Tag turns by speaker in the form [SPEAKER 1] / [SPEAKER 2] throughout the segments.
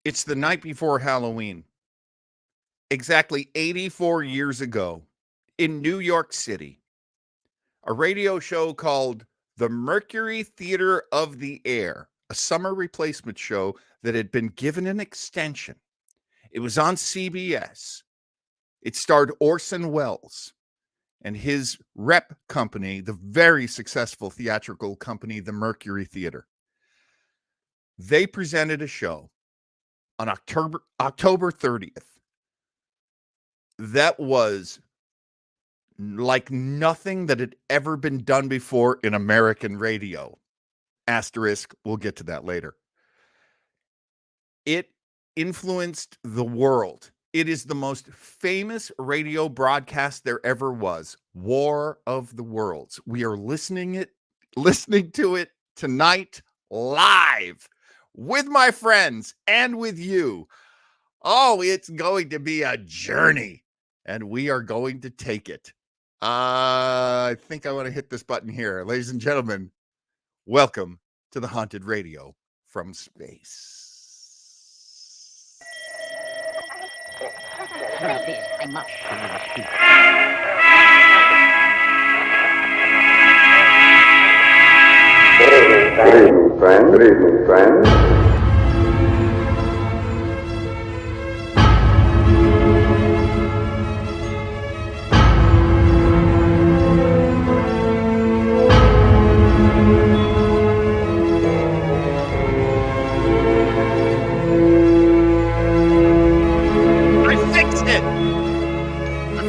[SPEAKER 1] It's the night before Halloween. Exactly 84 years ago in New York City, a radio show called The Mercury Theater of the Air, a summer replacement show that had been given an extension. It was on CBS. It starred Orson Welles and his rep company, the very successful theatrical company, the Mercury Theater. They presented a show on October 30th that was like nothing that had ever been done before in American radio. Asterisk, we'll get to that later. It influenced the world. It is the most famous radio broadcast there ever was. War of the Worlds. We are listening to it tonight live with my friends and with you. Oh, it's going to be a journey, and we are going to take it. I think I want to hit this button here. Ladies and gentlemen, welcome to the Haunted Radio from Space.
[SPEAKER 2] I must speak.
[SPEAKER 3] Good evening, friends.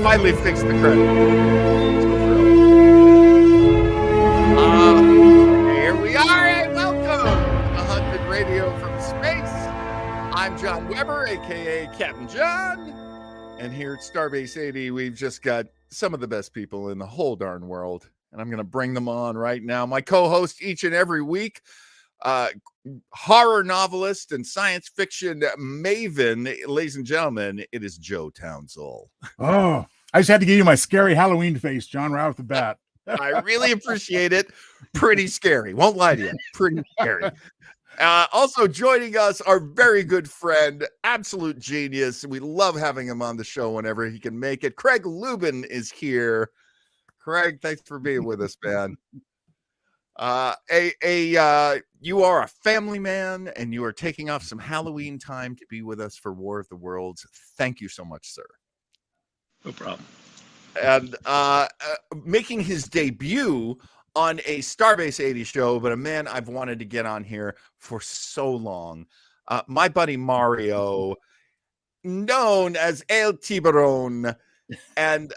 [SPEAKER 1] Finally fixed the credit. Here we are, and welcome to Haunted Radio from Space. I'm John Weber, aka Captain John, and here at Starbase 80, we've just got some of the best people in the whole darn world, and I'm going to bring them on right now. My co-host each and every week, horror novelist and science fiction maven, ladies and gentlemen, it is Joe Townsell.
[SPEAKER 4] Oh, I just had to give you my scary Halloween face, John, right off the bat.
[SPEAKER 1] I really appreciate it. Pretty scary. Won't lie to you. Pretty scary. Also joining us, our very good friend, absolute genius. We love having him on the show whenever he can make it. Craig Lubin is here. Craig, thanks for being with us, man. You are a family man, and you are taking off some Halloween time to be with us for War of the Worlds. Thank you so much, sir.
[SPEAKER 5] No problem.
[SPEAKER 1] And making his debut on a Starbase 80 show, but a man I've wanted to get on here for so long. My buddy Mario, known as El Tiburon. And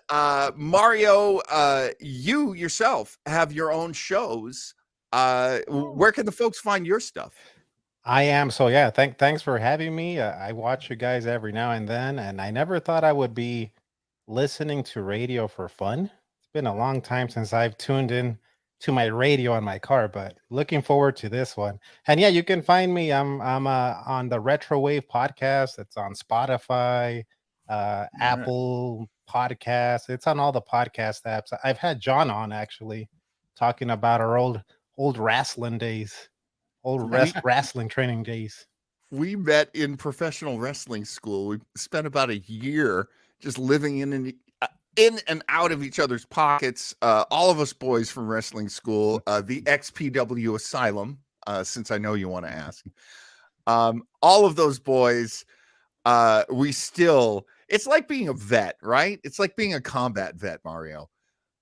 [SPEAKER 1] Mario, you yourself have your own shows. Where can the folks find your stuff?
[SPEAKER 6] I am. So yeah, thanks for having me. I watch you guys every now and then, and I never thought I would be listening to radio for fun. It's been a long time since I've tuned in to my radio in my car, but looking forward to this one. And yeah, you can find me. I'm on the Retro Wave podcast. It's on Spotify, Apple Podcasts. It's on all the podcast apps. I've had John on actually talking about our old wrestling days, wrestling training days.
[SPEAKER 1] We met in professional wrestling school. We spent about a year just living in and out of each other's pockets. All of us boys from wrestling school, the XPW Asylum, since I know you want to ask. All of those boys, it's like being a vet, right? It's like being a combat vet, Mario.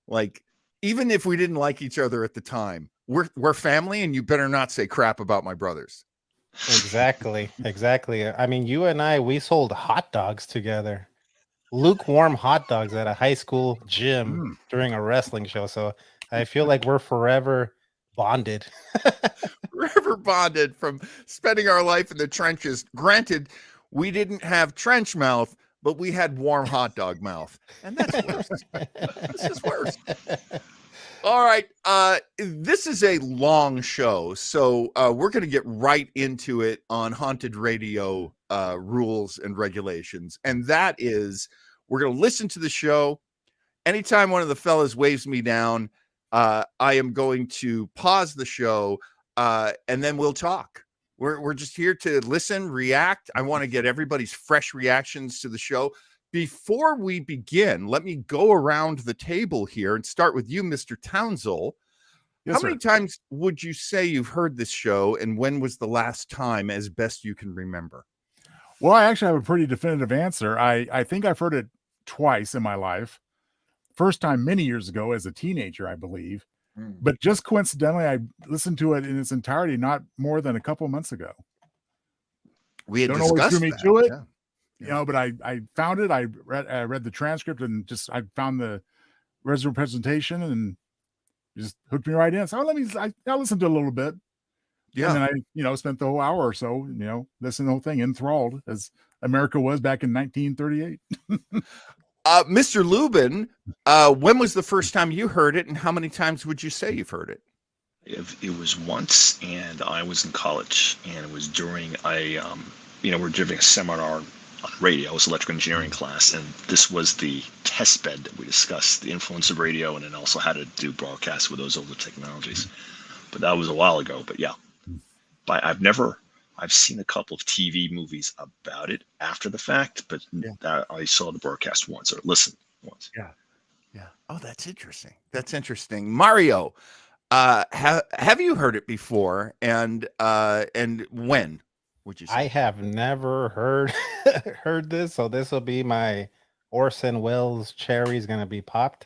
[SPEAKER 1] Like, even if we didn't like each other at the time, we're family, and you better not say crap about my brothers.
[SPEAKER 6] Exactly. I mean, you and I, we sold hot dogs together. Lukewarm hot dogs at a high school gym during a wrestling show. So I feel like we're forever bonded.
[SPEAKER 1] Forever bonded from spending our life in the trenches. Granted, we didn't have trench mouth, but we had warm hot dog mouth. And that's worse. This is worse. All right. This is a long show, so we're going to get right into it on Haunted Radio rules and regulations. And that is, we're going to listen to the show. Anytime one of the fellas waves me down, I am going to pause the show, and then we'll talk. We're just here to listen, react. I want to get everybody's fresh reactions to the show. Before we begin, let me go around the table here and start with you, Mr. Townsell.
[SPEAKER 4] Yes,
[SPEAKER 1] How
[SPEAKER 4] sir.
[SPEAKER 1] many times would you say you've heard this show, and when was the last time, as best you can remember?
[SPEAKER 4] Well, I actually have a pretty definitive answer. I think I've heard it twice in my life. First time many years ago as a teenager, I believe. But just coincidentally, I listened to it in its entirety not more than a couple of months ago.
[SPEAKER 1] We had
[SPEAKER 4] Don't know what
[SPEAKER 1] discussed
[SPEAKER 4] drew me
[SPEAKER 1] that.
[SPEAKER 4] to it.
[SPEAKER 1] Yeah.
[SPEAKER 4] You know, but I found it. I read the transcript and I found the resume presentation and just hooked me right in. So I listened to it a little bit.
[SPEAKER 1] Yeah.
[SPEAKER 4] And then I spent the whole hour or so, listening to the whole thing, enthralled as America was back in 1938.
[SPEAKER 1] Mr. Lubin, when was the first time you heard it, and how many times would you say you've heard it?
[SPEAKER 5] It was once, and I was in college, and it was during we're giving a seminar on radio. It was electrical engineering class, and this was the test bed that we discussed the influence of radio, and then also how to do broadcasts with those older technologies. But that was a while ago. But yeah, but I've seen a couple of TV movies about it after the fact, but I saw the broadcast once or listened once.
[SPEAKER 1] Yeah. Oh, that's interesting. Mario, have you heard it before? And when would you say?
[SPEAKER 6] I have never heard this, so this will be my Orson Welles cherry's gonna be popped.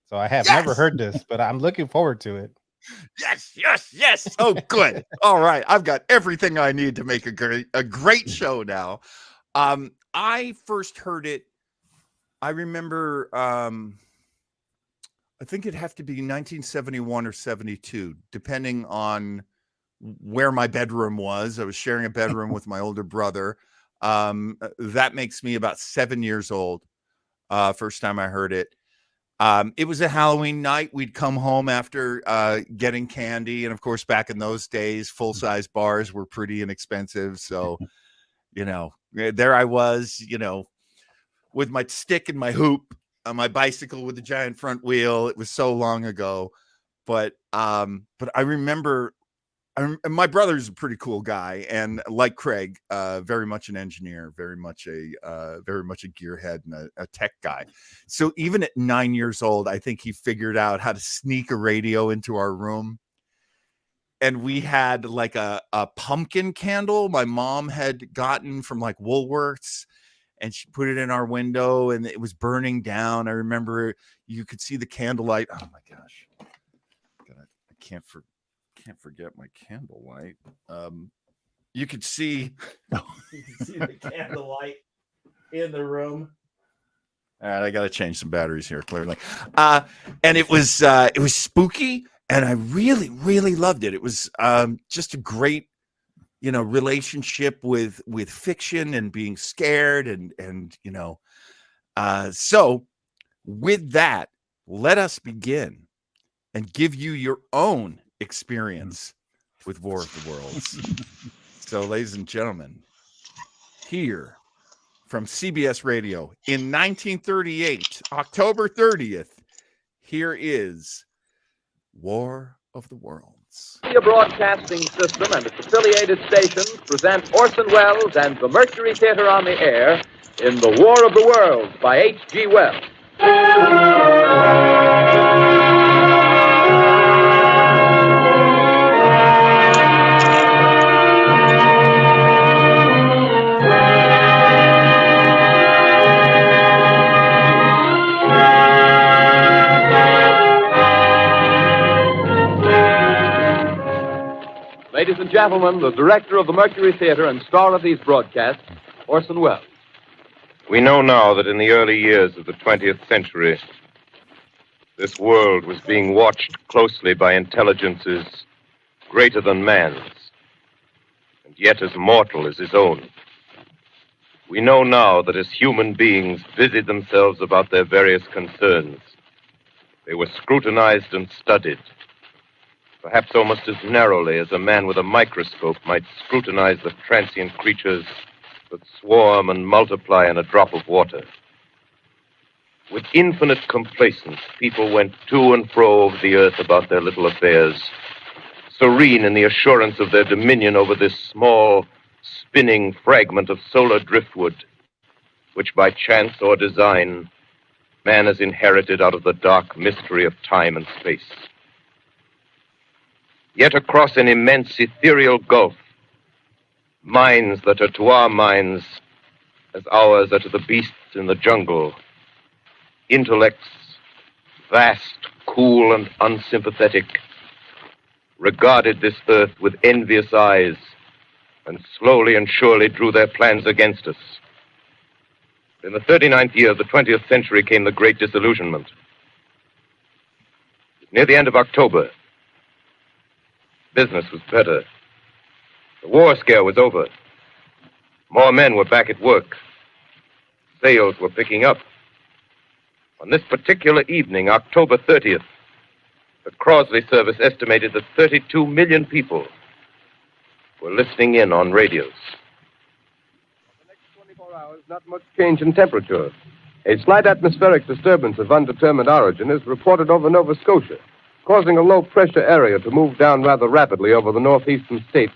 [SPEAKER 6] So I have never heard this, but I'm looking forward to it.
[SPEAKER 1] Yes. Oh, good. All right. I've got everything I need to make a great show now. I first heard it. I remember, I think it'd have to be 1971 or 72, depending on where my bedroom was. I was sharing a bedroom with my older brother. That makes me about 7 years old. First time I heard it. It was a Halloween night. We'd come home after getting candy. And of course, back in those days, full-size bars were pretty inexpensive. So, there I was, with my stick and my hoop, my bicycle with the giant front wheel. It was so long ago. But I remember my brother's a pretty cool guy. And like Craig, very much an engineer, very much a gearhead and a tech guy. So even at 9 years old, I think he figured out how to sneak a radio into our room. And we had like a pumpkin candle my mom had gotten from like Woolworths, and she put it in our window and it was burning down. I remember you could see the candlelight. Oh my gosh. I can't forget my candlelight. You could see the candlelight in the room. All right, I got to change some batteries here, clearly. And it was spooky, and I really, really loved it. It was just a great, relationship with fiction and being scared, and so with that, let us begin and give you your own experience with War of the Worlds. So, ladies and gentlemen, here from CBS Radio in 1938, October 30th, here is War of the Worlds.
[SPEAKER 7] Media Broadcasting System and its affiliated stations present Orson Welles and the Mercury Theater on the air in The War of the Worlds by H.G. Wells. Ladies and gentlemen, the director of the Mercury Theater and star of these broadcasts, Orson Welles.
[SPEAKER 8] We know now that in the early years of the 20th century, this world was being watched closely by intelligences greater than man's, and yet as mortal as his own. We know now that as human beings busied themselves about their various concerns, they were scrutinized and studied, perhaps almost as narrowly as a man with a microscope might scrutinize the transient creatures that swarm and multiply in a drop of water. With infinite complacence, people went to and fro over the earth about their little affairs, serene in the assurance of their dominion over this small, spinning fragment of solar driftwood, which by chance or design, man has inherited out of the dark mystery of time and space. Yet across an immense ethereal gulf, minds that are to our minds as ours are to the beasts in the jungle, intellects vast, cool, and unsympathetic, regarded this earth with envious eyes and slowly and surely drew their plans against us. In the 39th year of the 20th century came the Great Disillusionment. Near the end of October, business was better. The war scare was over. More men were back at work. Sales were picking up. On this particular evening, October 30th, the Crosley service estimated that 32 million people were listening in on radios.
[SPEAKER 7] For the next 24 hours, not much change in temperature. A slight atmospheric disturbance of undetermined origin is reported over Nova Scotia, causing a low-pressure area to move down rather rapidly over the northeastern states,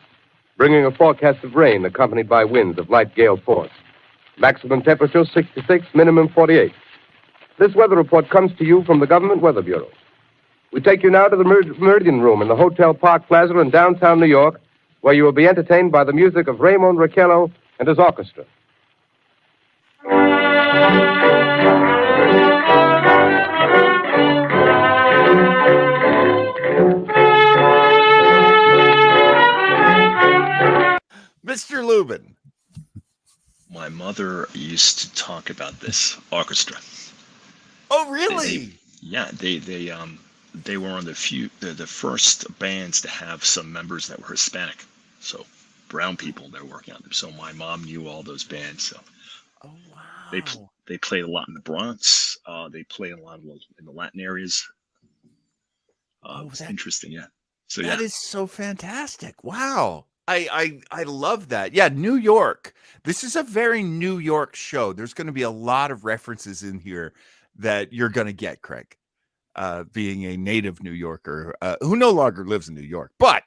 [SPEAKER 7] bringing a forecast of rain accompanied by winds of light gale force. Maximum temperature 66, minimum 48. This weather report comes to you from the Government Weather Bureau. We take you now to the Meridian Room in the Hotel Park Plaza in downtown New York, where you will be entertained by the music of Raymond Raquello and his orchestra.
[SPEAKER 1] Mr. Lubin.
[SPEAKER 5] My mother used to talk about this orchestra.
[SPEAKER 1] Oh, really?
[SPEAKER 5] They were one of the first bands to have some members that were Hispanic, so brown people that were working on them. So my mom knew all those bands. So
[SPEAKER 1] Oh, wow.
[SPEAKER 5] they played a lot in the Bronx. They played a lot in the Latin areas. It's interesting, yeah. So
[SPEAKER 1] That is so fantastic. Wow. I love that. Yeah, New York. This is a very New York show. There's going to be a lot of references in here that you're going to get, Craig, being a native New Yorker who no longer lives in New York. But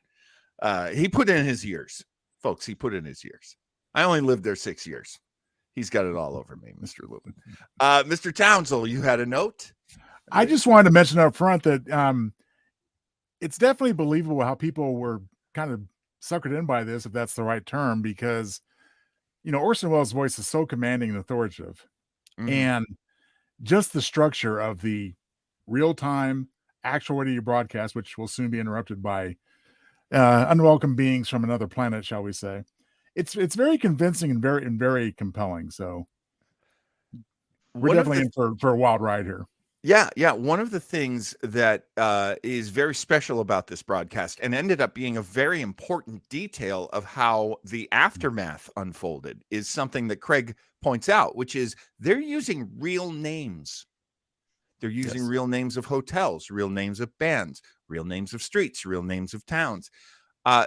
[SPEAKER 1] he put in his years. Folks, he put in his years. I only lived there 6 years. He's got it all over me, Mr. Lubin. Mr. Townsend, you had a note?
[SPEAKER 4] I just wanted to mention up front that it's definitely believable how people were kind of suckered in by this, if that's the right term, because, Orson Welles' voice is so commanding and authoritative.
[SPEAKER 1] Mhm.
[SPEAKER 4] And just the structure of the real-time actual radio broadcast, which will soon be interrupted by unwelcome beings from another planet, shall we say. It's very convincing and very compelling. So we're definitely in for a wild ride here.
[SPEAKER 1] Yeah. One of the things that is very special about this broadcast and ended up being a very important detail of how the aftermath unfolded is something that Craig points out, which is they're using real names. They're using real names of hotels, real names of bands, real names of streets, real names of towns.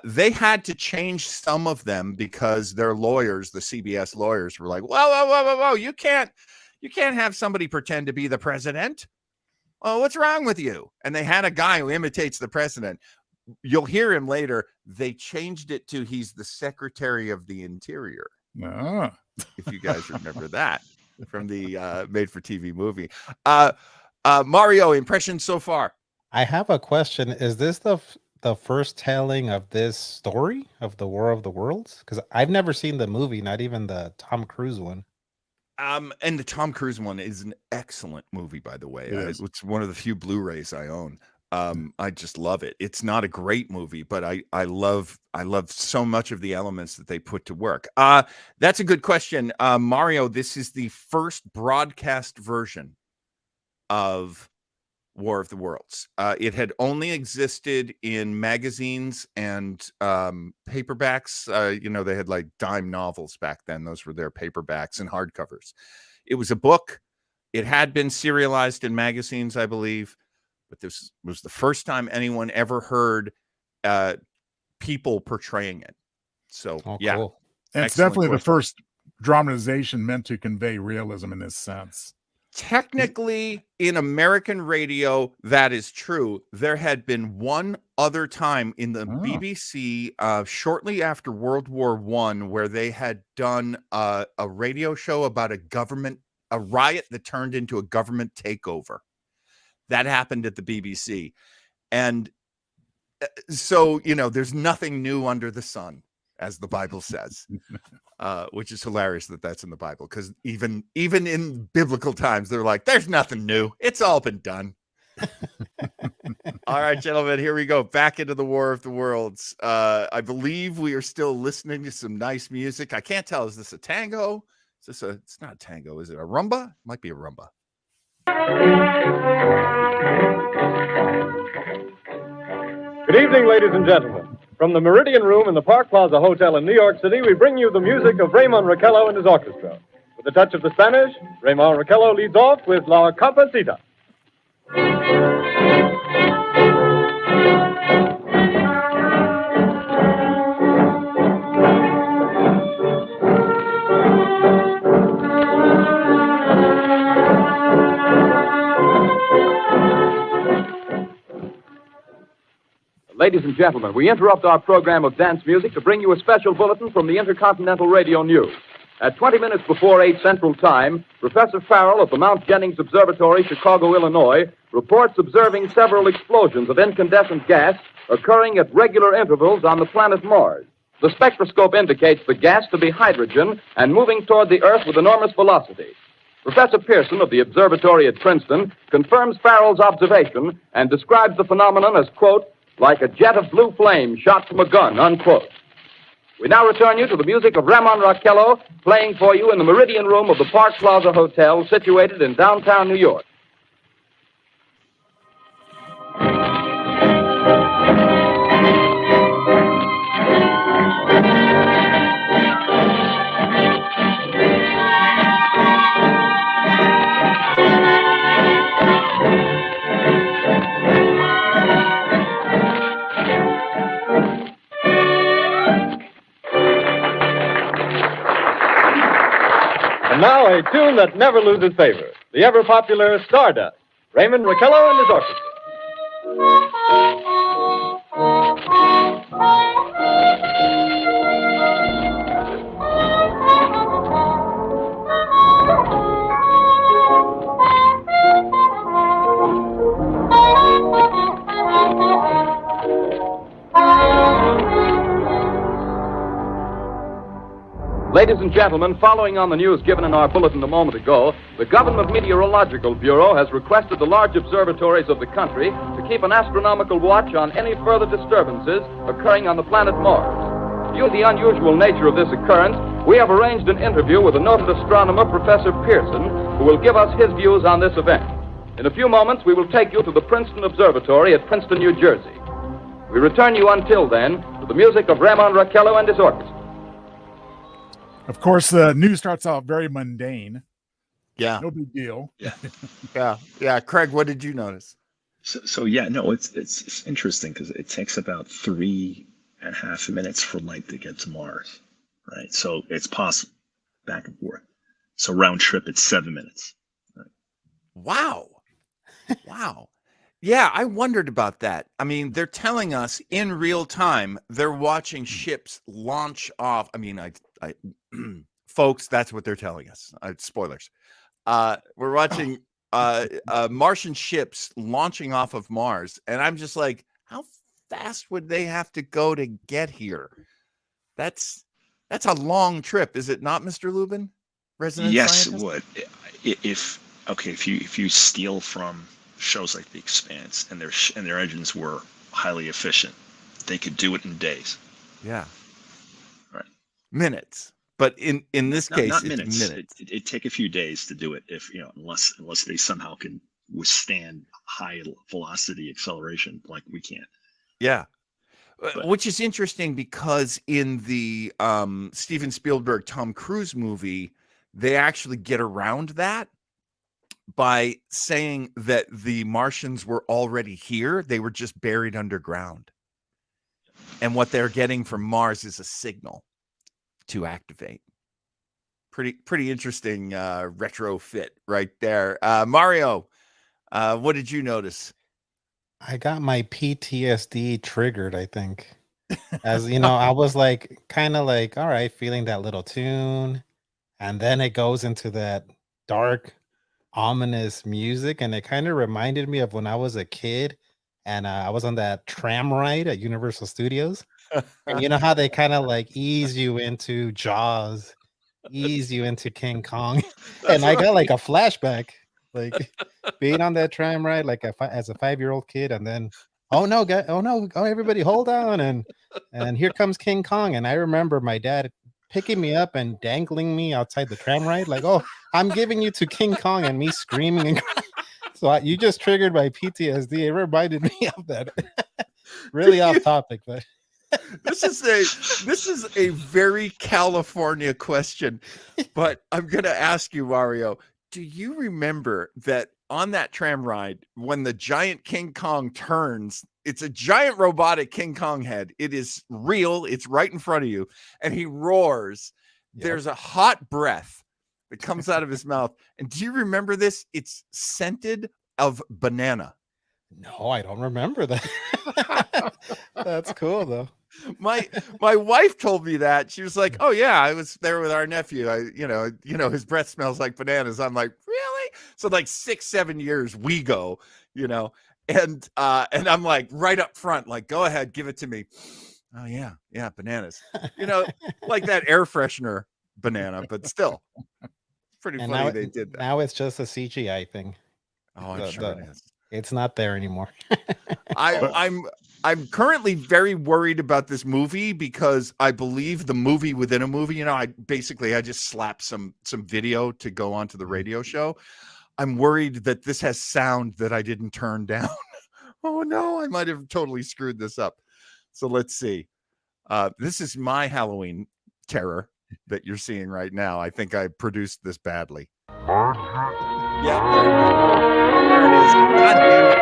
[SPEAKER 1] They had to change some of them because their lawyers, the CBS lawyers, were like, whoa, you can't have somebody pretend to be the president. Oh, what's wrong with you? And they had a guy who imitates the president. You'll hear him later. They changed it to he's the Secretary of the Interior. If you guys remember that from the made-for-TV movie. Mario, impressions so far?
[SPEAKER 6] I have a question. Is this the first telling of this story of the War of the Worlds? Because I've never seen the movie, not even the Tom Cruise one.
[SPEAKER 1] And the Tom Cruise one is an excellent movie, by the way. It's one of the few Blu-rays I own. I just love it. It's not a great movie, but I love so much of the elements that they put to work. That's a good question. Mario, this is the first broadcast version of War of the Worlds. It had only existed in magazines and paperbacks. They had like dime novels back then. Those were their paperbacks and hardcovers. It was a book. It had been serialized in magazines, I believe, but this was the first time anyone ever heard people portraying it. So,
[SPEAKER 6] Cool.
[SPEAKER 4] And it's definitely the first dramatization meant to convey realism in this sense.
[SPEAKER 1] Technically, in American radio, that is true. There had been one other time in the BBC shortly after World War I where they had done a radio show about a riot that turned into a government takeover. That happened at the BBC. And so, there's nothing new under the sun, as the Bible says. Which is hilarious that that's in the Bible, because even in biblical times, they're like, there's nothing new. It's all been done. All right, gentlemen, here we go. Back into the War of the Worlds. I believe we are still listening to some nice music. I can't tell. Is this a tango? It's not a tango. Is it a rumba? It might be a rumba.
[SPEAKER 9] Good evening, ladies and gentlemen. From the Meridian Room in the Park Plaza Hotel in New York City, we bring you the music of Raymond Raquello and his orchestra. With a touch of the Spanish, Raymond Raquello leads off with La Capacita.
[SPEAKER 10] Ladies and gentlemen, we interrupt our program of dance music to bring you a special bulletin from the Intercontinental Radio News. At 20 minutes before 8 Central Time, Professor Farrell of the Mount Jennings Observatory, Chicago, Illinois, reports observing several explosions of incandescent gas occurring at regular intervals on the planet Mars. The spectroscope indicates the gas to be hydrogen and moving toward the Earth with enormous velocity. Professor Pearson of the observatory at Princeton confirms Farrell's observation and describes the phenomenon as, quote, like a jet of blue flame shot from a gun, unquote. We now return you to the music of Ramon Raquello, playing for you in the Meridian Room of the Park Plaza Hotel, situated in downtown New York.
[SPEAKER 9] And now a tune that never loses favor, the ever-popular Stardust, Raymond Raquello and his orchestra.
[SPEAKER 10] Ladies and gentlemen, following on the news given in our bulletin a moment ago, the Government Meteorological Bureau has requested the large observatories of the country to keep an astronomical watch on any further disturbances occurring on the planet Mars. Due to the unusual nature of this occurrence, we have arranged an interview with the noted astronomer, Professor Pearson, who will give us his views on this event. In a few moments, we will take you to the Princeton Observatory at Princeton, New Jersey. We return you until then to the music of Ramon Raquello and his orchestra.
[SPEAKER 4] Of course, the news starts out very mundane.
[SPEAKER 1] Yeah.
[SPEAKER 4] No big deal.
[SPEAKER 5] Yeah.
[SPEAKER 1] Yeah. Craig, what did you notice?
[SPEAKER 5] So yeah, no, it's interesting because it takes about 3.5 minutes for light to get to Mars, right? So it's possible back and forth. So round trip, it's 7 minutes. Right?
[SPEAKER 1] Wow. Wow. Yeah, I wondered about that. I mean, they're telling us in real time they're watching ships launch off. I mean, I folks, that's what they're telling us. Spoilers. We're watching Martian ships launching off of Mars, and I'm just like, how fast would they have to go to get here? That's a long trip, is it not, Mr. Lubin? Resident
[SPEAKER 5] Yes,
[SPEAKER 1] scientist?
[SPEAKER 5] it would. If you steal from shows like The Expanse and their engines were highly efficient, they could do it in days.
[SPEAKER 1] Yeah.
[SPEAKER 5] Right.
[SPEAKER 1] Minutes. But in this case,
[SPEAKER 5] not
[SPEAKER 1] it's
[SPEAKER 5] minutes.
[SPEAKER 1] minutes.
[SPEAKER 5] It'd take a few days to do it if unless they somehow can withstand high velocity acceleration like we can.
[SPEAKER 1] Yeah. Which is interesting because in the Steven Spielberg, Tom Cruise movie, they actually get around that by saying that the Martians were already here. They were just buried underground. And what they're getting from Mars is a signal to activate. Pretty interesting retrofit right there. Mario, what did you notice?
[SPEAKER 6] I got my PTSD triggered, I think. As you know, I was like, kind of like, all right, feeling that little tune. And then it goes into that dark, ominous music. And it kind of reminded me of when I was a kid and I was on that tram ride at Universal Studios. And you know how they kind of like ease you into Jaws, ease you into King Kong. And I got like a flashback, like being on that tram ride, like as a 5-year-old kid. And then, oh no, everybody hold on. And here comes King Kong. And I remember my dad picking me up and dangling me outside the tram ride, like, oh, I'm giving you to King Kong, and me screaming and crying. So you just triggered my PTSD. It reminded me of that. Really off topic, but
[SPEAKER 1] this is a very California question, but I'm gonna ask you, Mario. Do you remember that on that tram ride when the giant King Kong turns? It's a giant robotic King Kong head. It is real. It's right in front of you, and he roars. Yep. There's a hot breath that comes out of his mouth. And do you remember this? It's scented of banana.
[SPEAKER 6] No, I don't remember that. That's cool though.
[SPEAKER 1] My wife told me that. She was like, "Oh yeah, I was there with our nephew. His breath smells like bananas." I'm like, "Really?" So like 6-7 years we go, and I'm like right up front, like, "Go ahead, give it to me." Oh yeah, bananas. Like that air freshener banana, but still, pretty funny
[SPEAKER 6] now,
[SPEAKER 1] they did that.
[SPEAKER 6] Now it's just a CGI thing.
[SPEAKER 1] Oh, I'm sure it is.
[SPEAKER 6] It's not there anymore.
[SPEAKER 1] I'm currently very worried about this movie because I believe the movie within a movie. I just slapped some video to go onto the radio show. I'm worried that this has sound that I didn't turn down. Oh no, I might have totally screwed this up. So let's see. This is my Halloween terror that you're seeing right now. I think I produced this badly. Yeah, there it is. God damn it.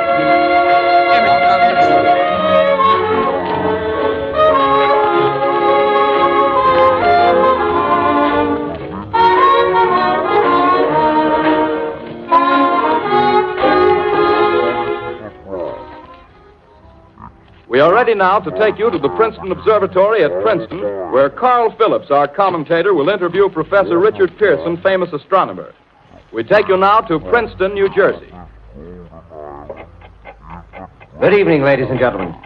[SPEAKER 10] We are ready now to take you to the Princeton Observatory at Princeton, where Carl Phillips, our commentator, will interview Professor Richard Pearson, famous astronomer. We take you now to Princeton, New Jersey.
[SPEAKER 2] Good evening, ladies and gentlemen.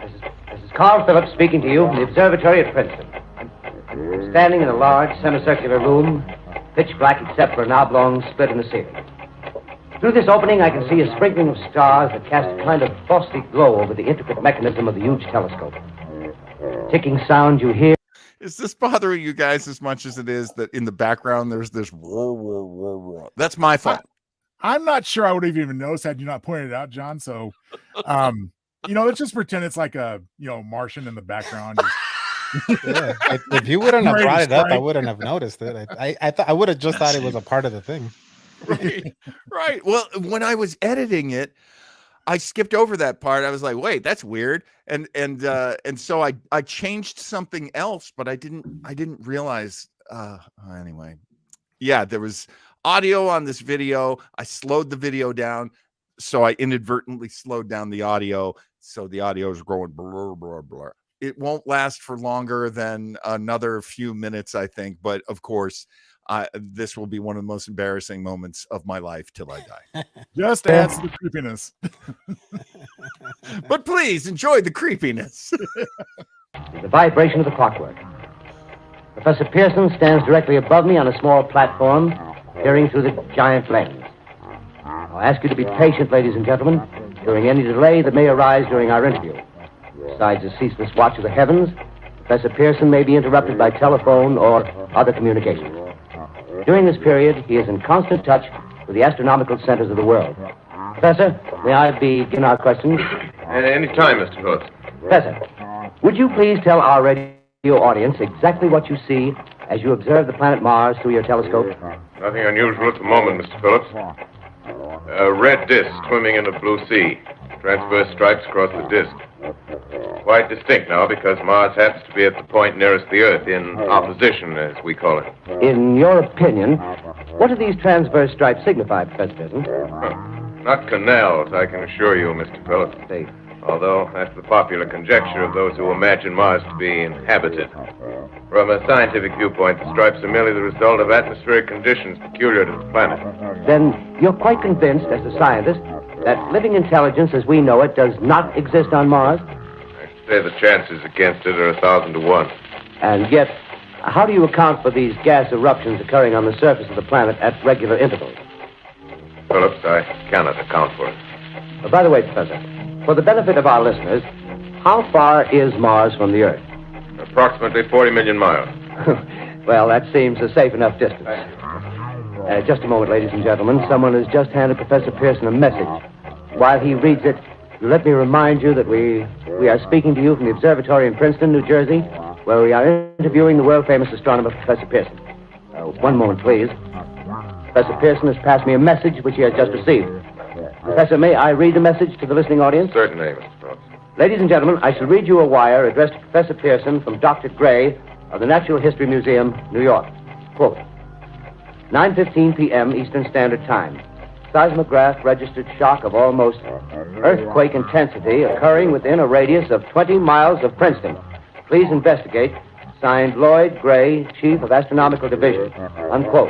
[SPEAKER 2] This is Carl Phillips speaking to you from the observatory at Princeton. I'm standing in a large semicircular room, pitch black except for an oblong split in the ceiling. Through this opening, I can see a sprinkling of stars that cast a kind of frosty glow over the intricate mechanism of the huge telescope. The ticking sound you hear.
[SPEAKER 1] Is this bothering you guys as much as it is that in the background there's this roar, roar, roar, roar? That's my fault.
[SPEAKER 4] I'm not sure I would have even noticed had you not pointed it out, John. So, let's just pretend it's like a Martian in the background.
[SPEAKER 6] Yeah. If you wouldn't have brought it up, I wouldn't have noticed it. I would have just thought it was a part of the thing.
[SPEAKER 1] Right. Well, when I was editing it, I skipped over that part. I was like, wait, that's weird. And so I changed something else, but I didn't realize anyway. Yeah, there was audio on this video. I slowed the video down, so I inadvertently slowed down the audio. So the audio is going blur, blur, blur. It won't last for longer than another few minutes, I think. But of course, this will be one of the most embarrassing moments of my life till I die.
[SPEAKER 4] Just adds to the creepiness.
[SPEAKER 1] But please enjoy the creepiness.
[SPEAKER 2] The vibration of the clockwork. Professor Pearson stands directly above me on a small platform, peering through the giant lens. I'll ask you to be patient, ladies and gentlemen, during any delay that may arise during our interview. Besides the ceaseless watch of the heavens, Professor Pearson may be interrupted by telephone or other communications. During this period, he is in constant touch with the astronomical centers of the world. Professor, may I begin our questions?
[SPEAKER 8] At any time, Mr. Phillips.
[SPEAKER 2] Professor, would you please tell our radio audience exactly what you see as you observe the planet Mars through your telescope?
[SPEAKER 8] Nothing unusual at the moment, Mr. Phillips. A red disk swimming in a blue sea. Transverse stripes across the disk. quite distinct now because Mars happens to be at the point nearest the Earth, in opposition, as we call it.
[SPEAKER 2] In your opinion, what do these transverse stripes signify, Professor Pearson?
[SPEAKER 8] Not canals, I can assure you, Mr. Phillips.
[SPEAKER 2] See.
[SPEAKER 8] Although that's the popular conjecture of those who imagine Mars to be inhabited. From a scientific viewpoint, the stripes are merely the result of atmospheric conditions peculiar to the planet.
[SPEAKER 2] Then you're quite convinced, as a scientist, that living intelligence as we know it does not exist on Mars?
[SPEAKER 8] I'd say the chances against it are 1,000 to 1.
[SPEAKER 2] And yet, how do you account for these gas eruptions occurring on the surface of the planet at regular intervals?
[SPEAKER 8] Phillips, I cannot account for it.
[SPEAKER 2] By the way, Professor, for the benefit of our listeners, how far is Mars from the Earth?
[SPEAKER 8] Approximately 40 million miles.
[SPEAKER 2] Well, that seems a safe enough distance. Just a moment, ladies and gentlemen. Someone has just handed Professor Pearson a message. While he reads it, let me remind you that we are speaking to you from the observatory in Princeton, New Jersey, where we are interviewing the world-famous astronomer, Professor Pearson. One moment, please. Professor Pearson has passed me a message which he has just received. Professor, may I read the message to the listening audience?
[SPEAKER 8] Certainly, Mr. Phillips.
[SPEAKER 2] Ladies and gentlemen, I shall read you a wire addressed to Professor Pearson from Dr. Gray of the Natural History Museum, New York. Quote, 9:15 p.m. Eastern Standard Time. Seismograph registered shock of almost earthquake intensity occurring within a radius of 20 miles of Princeton. Please investigate. Signed, Lloyd Gray, Chief of Astronomical Division. Unquote.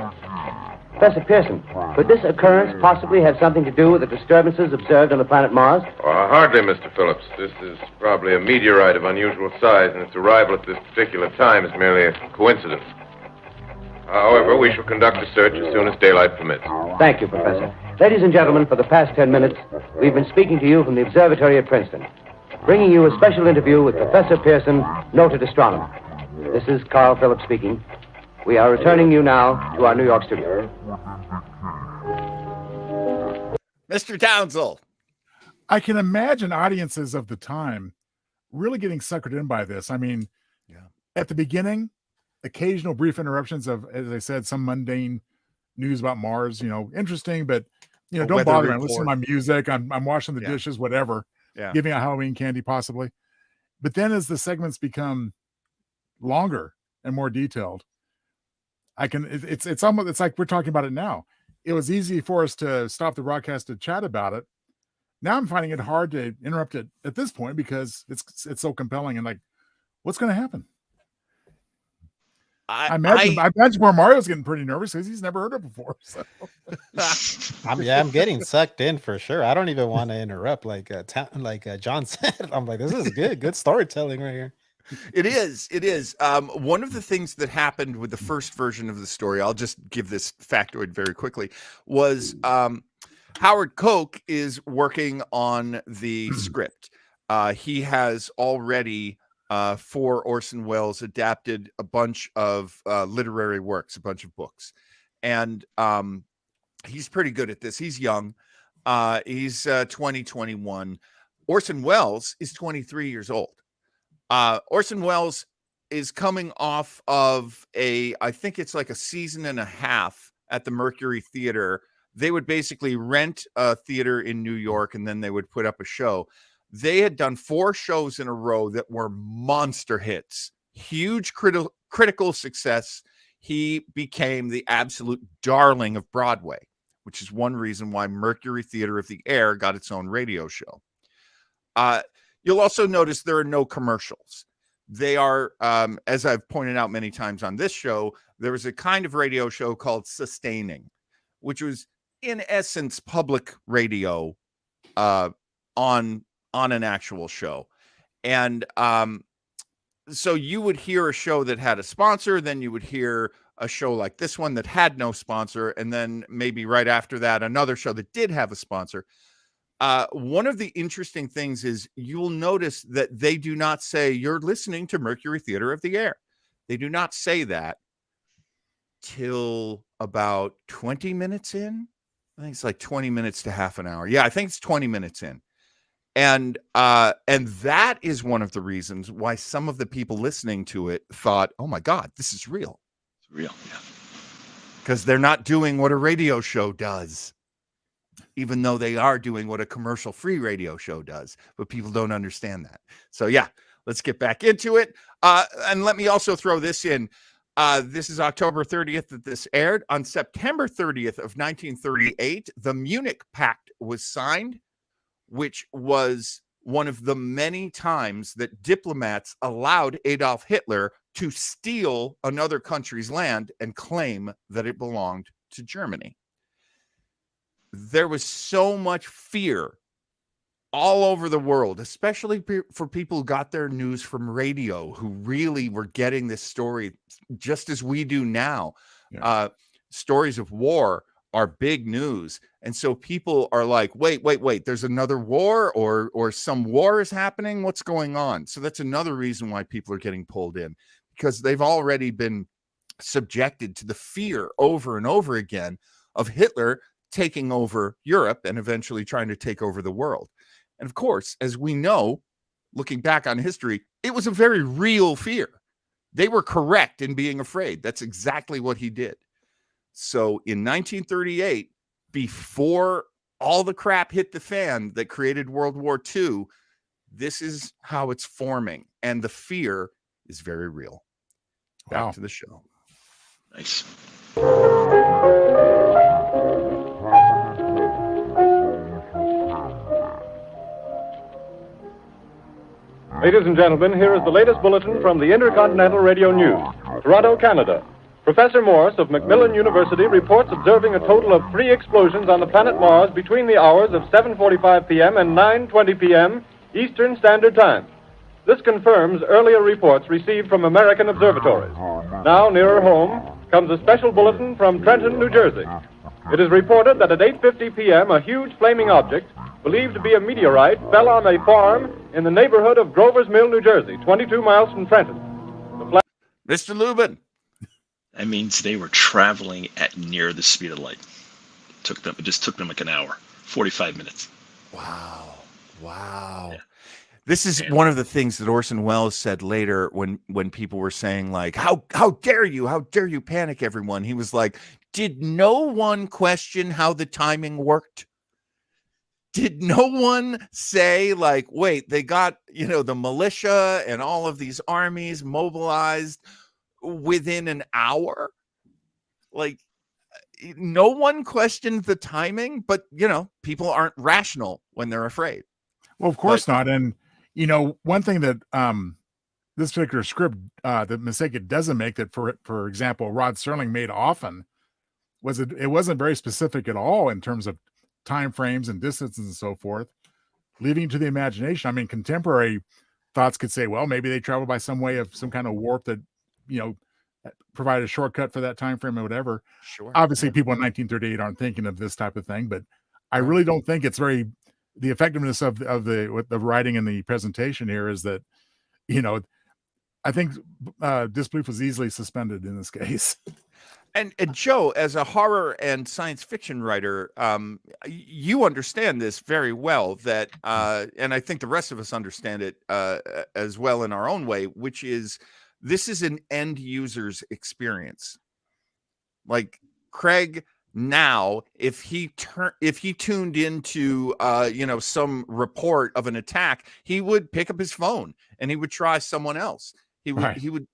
[SPEAKER 2] Professor Pearson, could this occurrence possibly have something to do with the disturbances observed on the planet Mars?
[SPEAKER 8] Hardly, Mr. Phillips. This is probably a meteorite of unusual size, and its arrival at this particular time is merely a coincidence. However, we shall conduct a search as soon as daylight permits.
[SPEAKER 2] Thank you, Professor. Ladies and gentlemen, for the past 10 minutes, we've been speaking to you from the observatory at Princeton, bringing you a special interview with Professor Pearson, noted astronomer. This is Carl Phillips speaking. We are returning you now to our New York studio.
[SPEAKER 1] Mr. Townsell.
[SPEAKER 4] I can imagine audiences of the time really getting suckered in by this. I mean, at the beginning, occasional brief interruptions of, as I said, some mundane news about Mars, interesting, but, don't bother me. I'm listening to my music. I'm washing the dishes, whatever, giving out Halloween candy possibly. But then as the segments become longer and more detailed, it's almost, it's like we're talking about it now. It was easy for us to stop the broadcast to chat about it. Now I'm finding it hard to interrupt it at this point because it's so compelling and like, what's going to happen? I imagine where Mario's getting pretty nervous because he's never heard it before. So.
[SPEAKER 6] I'm getting sucked in for sure. I don't even want to interrupt like John said. I'm like, this is good storytelling right here.
[SPEAKER 1] It is. One of the things that happened with the first version of the story, I'll just give this factoid very quickly, was Howard Koch is working on the script. He has already, for Orson Welles, adapted a bunch of literary works, a bunch of books. And he's pretty good at this. He's young. He's 21. Orson Welles is 23 years old. Orson Welles is coming off of I think it's like a season and a half at the Mercury Theater. They would basically rent a theater in New York and then they would put up a show. They had done 4 shows in a row that were monster hits, huge critical success. He became the absolute darling of Broadway, which is one reason why Mercury Theater of the Air got its own radio show. You'll also notice there are no commercials. They are, as I've pointed out many times on this show, there was a kind of radio show called Sustaining, which was in essence public radio on an actual show. And so you would hear a show that had a sponsor, then you would hear a show like this one that had no sponsor, and then maybe right after that, another show that did have a sponsor. One of the interesting things is you'll notice that they do not say you're listening to Mercury Theater of the Air. They do not say that till about 20 minutes in. I think it's like 20 minutes to half an hour. Yeah, I think it's 20 minutes in. And that is one of the reasons why some of the people listening to it thought, oh my God, this is real.
[SPEAKER 5] It's real, yeah.
[SPEAKER 1] Because they're not doing what a radio show does, even though they are doing what a commercial-free radio show does. But people don't understand that. So yeah, let's get back into it. And let me also throw this in. This is October 30th that this aired. On September 30th of 1938, the Munich Pact was signed, which was one of the many times that diplomats allowed Adolf Hitler to steal another country's land and claim that it belonged to Germany. There was so much fear all over the world, especially for people who got their news from radio, who really were getting this story just as we do now. Yeah. Stories of war are big news. And so people are like, wait, there's another war or some war is happening. What's going on? So that's another reason why people are getting pulled in, because they've already been subjected to the fear over and over again of Hitler taking over Europe and eventually trying to take over the world. And of course, as we know, looking back on history, it was a very real fear. They were correct in being afraid. That's exactly what he did. So in 1938, before all the crap hit the fan that created World War II, this is how it's forming. And the fear is very real. Back to the show.
[SPEAKER 5] Nice.
[SPEAKER 9] Ladies and gentlemen, here is the latest bulletin from the Intercontinental Radio News. Toronto, Canada. Professor Morse of Macmillan University reports observing a total of 3 explosions on the planet Mars between the hours of 7:45 p.m. and 9:20 p.m. Eastern Standard Time. This confirms earlier reports received from American observatories. Now, nearer home, comes a special bulletin from Trenton, New Jersey. It is reported that at 8:50 p.m., a huge flaming object, believed to be a meteorite, fell on a farm in the neighborhood of Grover's Mill, New Jersey, 22 miles from Trenton.
[SPEAKER 1] Mr. Lubin.
[SPEAKER 5] That means they were traveling at near the speed of light. It just took them like an hour, 45 minutes.
[SPEAKER 1] Wow. Yeah. This is one of the things that Orson Welles said later when people were saying, like, how dare you panic everyone? He was like, did no one question how the timing worked? Did no one say, like, wait, they got, the militia and all of these armies mobilized within an hour? Like, no one questioned the timing, but, people aren't rational when they're afraid.
[SPEAKER 4] Well, of course not. And, one thing that this particular script, the mistake it doesn't make, that, for example, Rod Serling made often, was it wasn't very specific at all in terms of time frames and distances and so forth, leaving to the imagination. I mean, contemporary thoughts could say, well, maybe they traveled by some way of some kind of warp that, provided a shortcut for that time frame or whatever.
[SPEAKER 1] Sure.
[SPEAKER 4] Obviously, people in 1938 aren't thinking of this type of thing, but I really don't think it's the effectiveness of the writing and the presentation here is that, I think disbelief was easily suspended in this case.
[SPEAKER 1] And Joe, as a horror and science fiction writer, you understand this very well, that and I think the rest of us understand it as well in our own way, which is this is an end user's experience. Like Craig now, if he tuned into some report of an attack, he would pick up his phone and he would try someone else. He would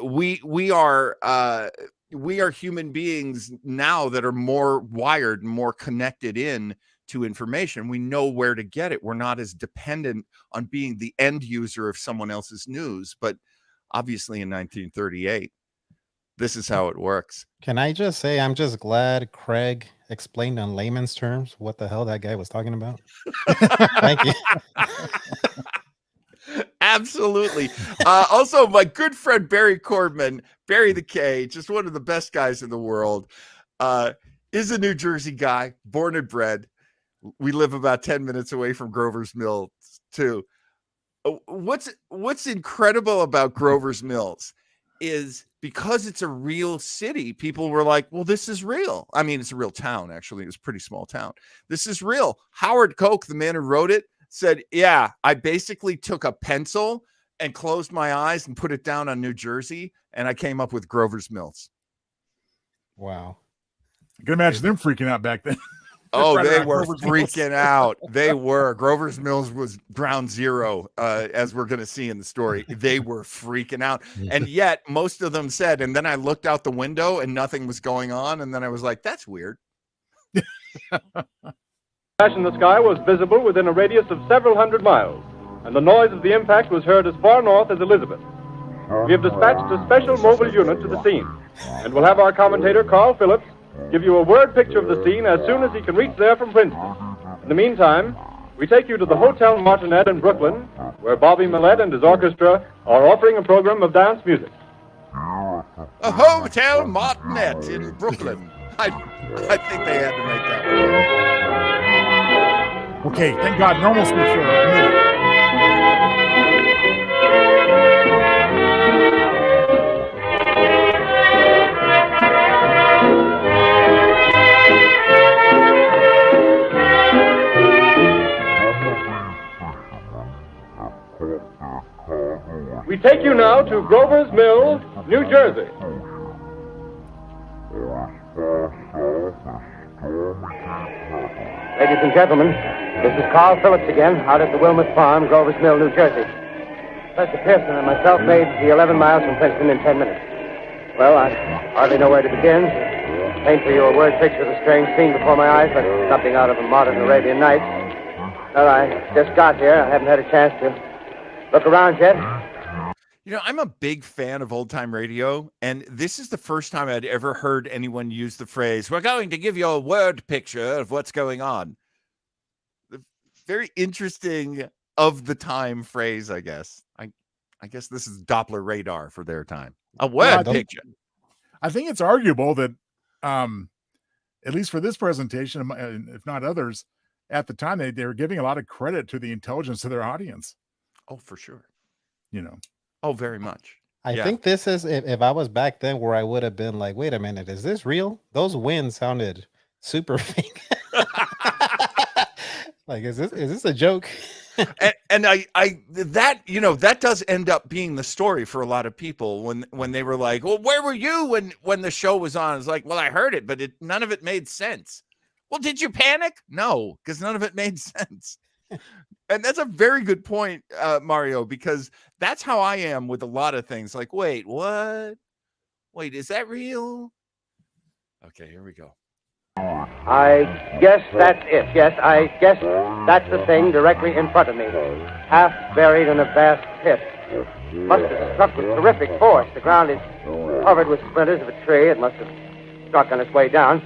[SPEAKER 1] we are human beings now that are more wired and more connected in to information. We know where to get it. We're not as dependent on being the end user of someone else's news. But obviously in 1938, this is how it works.
[SPEAKER 6] Can I just say, I'm just glad Craig explained in layman's terms what the hell that guy was talking about. Thank you.
[SPEAKER 1] Absolutely. Also, my good friend Barry Cordman, Barry the K, just one of the best guys in the world, is a New Jersey guy, born and bred. We live about 10 minutes away from Grover's Mill, too. What's incredible about Grover's Mills is because it's a real city, people were like, well, this is real. I mean, it's a real town, actually. It's a pretty small town. This is real. Howard Koch, the man who wrote it, said, yeah, I basically took a pencil and closed my eyes and put it down on New Jersey, and I came up with Grover's Mills.
[SPEAKER 6] Wow.
[SPEAKER 4] I can imagine them freaking out back then.
[SPEAKER 1] Oh,
[SPEAKER 4] Right
[SPEAKER 1] they
[SPEAKER 4] around
[SPEAKER 1] were
[SPEAKER 4] Grover's Mills.
[SPEAKER 1] freaking out. They were. Grover's Mills was ground zero, as we're going to see in the story. They were freaking out. And yet, most of them said, and then I looked out the window and nothing was going on. And then I was like, that's weird.
[SPEAKER 9] Flash in the sky was visible within a radius of several hundred miles, and the noise of the impact was heard as far north as Elizabeth. We have dispatched a special mobile unit to the scene, and we'll have our commentator, Carl Phillips, give you a word picture of the scene as soon as he can reach there from Princeton. In the meantime, we take you to the Hotel Martinet in Brooklyn, where Bobby Millett and his orchestra are offering a program of dance music.
[SPEAKER 1] A Hotel Martinet in Brooklyn. I think they had to make that one.
[SPEAKER 4] Okay, thank God, normalcy for a minute.
[SPEAKER 9] We take you now to Grover's Mill, New Jersey.
[SPEAKER 2] Ladies and gentlemen, this is Carl Phillips again, out at the Wilmot Farm, Grover's Mill, New Jersey. Professor Pearson and myself made the 11 miles from Princeton in 10 minutes. Well, I hardly know where to begin. Paint for you a word picture of the strange scene before my eyes, like something out of a modern Arabian Nights. Well, I just got here. I haven't had a chance to look around yet.
[SPEAKER 1] You know, I'm a big fan of old time radio, and this is the first time I'd ever heard anyone use the phrase, "We're going to give you a word picture of what's going on." Very interesting of the time phrase, I guess. I guess this is Doppler radar for their time. A word picture.
[SPEAKER 4] I think it's arguable that, at least for this presentation, if not others, at the time they were giving a lot of credit to the intelligence of their audience.
[SPEAKER 1] Oh, for sure.
[SPEAKER 4] You know.
[SPEAKER 1] Oh, very much.
[SPEAKER 6] I think this is, if I was back then, where I would have been like, wait a minute, is this real? Those winds sounded super fake. Like, is this a joke?
[SPEAKER 1] and I that, you know, that does end up being the story for a lot of people when they were like, well, where were you when the show was on? It's like, well, I heard it, but none of it made sense. Well, did you panic? No, because none of it made sense. And that's a very good point, Mario, because that's how I am with a lot of things. Like, wait, what? Wait, is that real? Okay, here we go.
[SPEAKER 2] I guess that's it. Yes, I guess that's the thing directly in front of me. Half buried in a vast pit. Must have struck with terrific force. The ground is covered with splinters of a tree. It must have struck on its way down.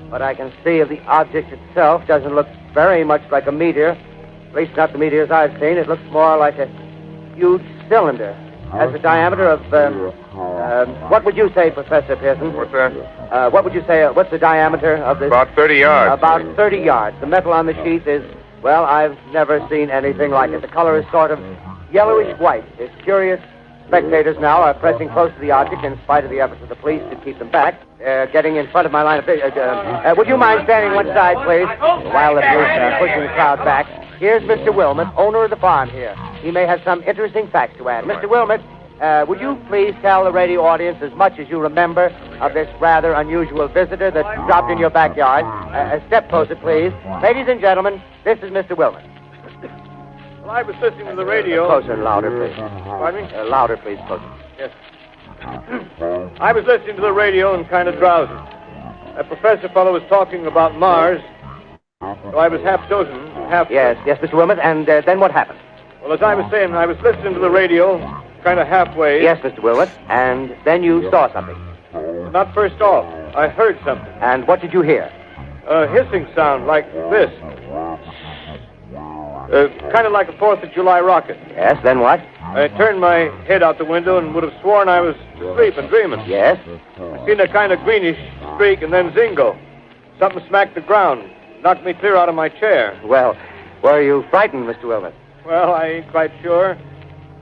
[SPEAKER 2] What I can see of the object itself doesn't look very much like a meteor. At least not the meteors I've seen. It looks more like a huge cylinder. Has a diameter of, what would you say, Professor Pearson?
[SPEAKER 8] What's that?
[SPEAKER 2] What would you say, what's the diameter of this?
[SPEAKER 8] About 30 yards.
[SPEAKER 2] About 30 yards. The metal on the sheath is, well, I've never seen anything like it. The color is sort of yellowish white. It's curious. Spectators now are pressing close to the object in spite of the efforts of the police to keep them back. Getting in front of my line of vision. Would you mind standing one side, please, while the police are pushing the crowd back? Here's Mr. Wilmot, owner of the farm here. He may have some interesting facts to add. Mr. Wilmot, would you please tell the radio audience as much as you remember of this rather unusual visitor that dropped in your backyard? Step closer, please. Ladies and gentlemen, this is Mr. Wilmot.
[SPEAKER 9] Well, I was listening to the radio.
[SPEAKER 2] Closer and louder, please.
[SPEAKER 9] Pardon me?
[SPEAKER 2] Louder, please, closer.
[SPEAKER 9] Yes. I was listening to the radio and kind of drowsy. That professor fellow was talking about Mars, so I was half chosen, half...
[SPEAKER 2] Yes, Mr. Wilmot, and then what happened?
[SPEAKER 9] Well, as I was saying, I was listening to the radio, kind of halfway.
[SPEAKER 2] Yes, Mr. Wilmot, and then you saw something.
[SPEAKER 9] Not first off. I heard something.
[SPEAKER 2] And what did you hear?
[SPEAKER 9] A hissing sound like this. Kind of like a 4th of July rocket.
[SPEAKER 2] Yes, then what?
[SPEAKER 9] I turned my head out the window and would have sworn I was asleep and dreaming.
[SPEAKER 2] Yes?
[SPEAKER 9] I seen a kind of greenish streak and then zingo. Something smacked the ground, knocked me clear out of my chair.
[SPEAKER 2] Well, were you frightened, Mr. Wilmot?
[SPEAKER 9] Well, I ain't quite sure.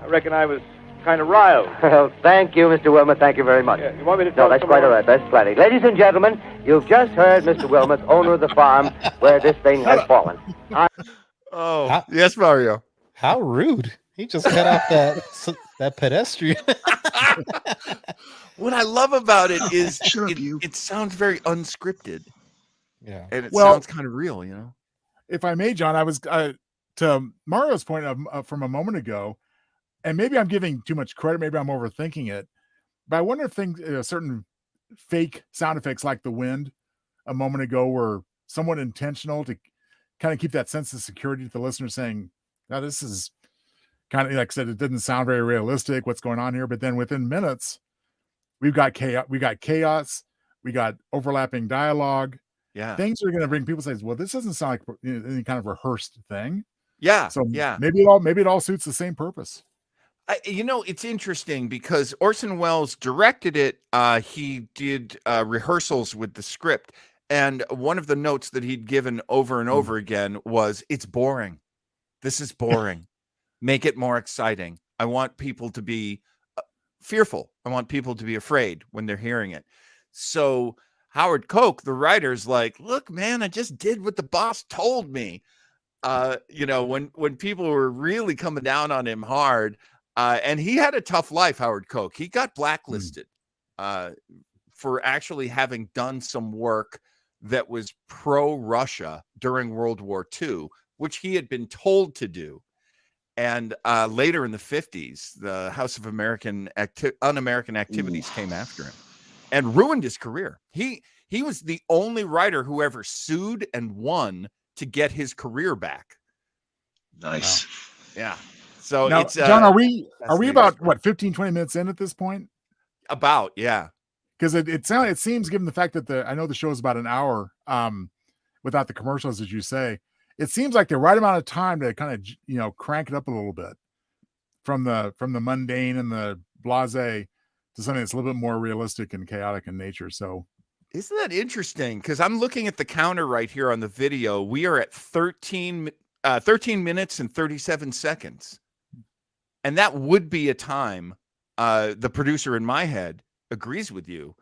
[SPEAKER 9] I reckon I was kind of riled.
[SPEAKER 2] Well, thank you, Mr. Wilmot. Thank you very much.
[SPEAKER 9] Yeah, you want me to tell
[SPEAKER 2] No, that's quite all right. That's plenty. Ladies and gentlemen, you've just heard Mr. Wilmot, owner of the farm where this thing has fallen.
[SPEAKER 1] Oh, yes, Mario.
[SPEAKER 6] How rude. He just cut off that pedestrian.
[SPEAKER 1] What I love about it is it sounds very unscripted.
[SPEAKER 6] Yeah.
[SPEAKER 1] And it
[SPEAKER 4] Well,
[SPEAKER 1] sounds kind of real, you know?
[SPEAKER 4] if I may, John, I was to Mario's point from a moment ago, and maybe I'm giving too much credit, maybe I'm overthinking it, but I wonder if certain fake sound effects like the wind a moment ago were somewhat intentional to kind of keep that sense of security to the listener, saying, now this is kind of, like I said, it didn't sound very realistic, what's going on here. But then within minutes, we've got chaos, we got overlapping dialogue.
[SPEAKER 1] Yeah.
[SPEAKER 4] Things are going to bring people to say, well, this doesn't sound like any kind of rehearsed thing.
[SPEAKER 1] Yeah.
[SPEAKER 4] So
[SPEAKER 1] yeah.
[SPEAKER 4] maybe it all suits the same purpose.
[SPEAKER 1] It's interesting because Orson Welles directed it. He did rehearsals with the script. And one of the notes that he'd given over and over again was, it's boring. This is boring. Make it more exciting. I want people to be fearful. I want people to be afraid when they're hearing it. So Howard Koch, the writer's like, look, man, I just did what the boss told me. When people were really coming down on him hard, and he had a tough life, Howard Koch. He got blacklisted for actually having done some work that was pro-Russia during World War II, which he had been told to do. And later in the 50s, the House of Un-American Activities came after him and ruined his career. He was the only writer who ever sued and won to get his career back.
[SPEAKER 5] Nice.
[SPEAKER 1] Wow. Yeah. So
[SPEAKER 4] now,
[SPEAKER 1] it's
[SPEAKER 4] John, are we about what 15, 20 minutes in at this point?
[SPEAKER 1] About, yeah.
[SPEAKER 4] Because it seems, given the fact that I know the show is about an hour, without the commercials, as you say, it seems like the right amount of time to kind of crank it up a little bit from the mundane and the blasé to something that's a little bit more realistic and chaotic in nature. So,
[SPEAKER 1] isn't that interesting? Because I'm looking at the counter right here on the video. We are at 13 minutes and 37 seconds, and that would be a time the producer in my head agrees with you,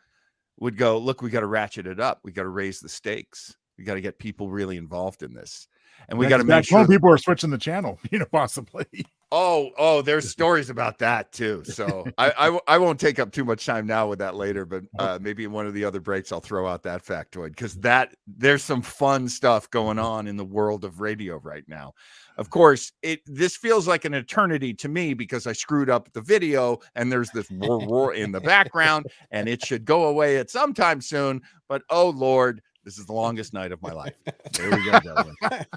[SPEAKER 1] would go, look, we got to ratchet it up. We got to raise the stakes. We got to get people really involved in this. And we got to make sure
[SPEAKER 4] people are switching the channel, possibly.
[SPEAKER 1] Oh, there's stories about that too. So I won't take up too much time now with that later, but maybe in one of the other breaks, I'll throw out that factoid because there's some fun stuff going on in the world of radio right now. Of course, this feels like an eternity to me because I screwed up the video and there's this roar in the background and it should go away at some time soon. But oh Lord, this is the longest night of my life. There we go, gentlemen.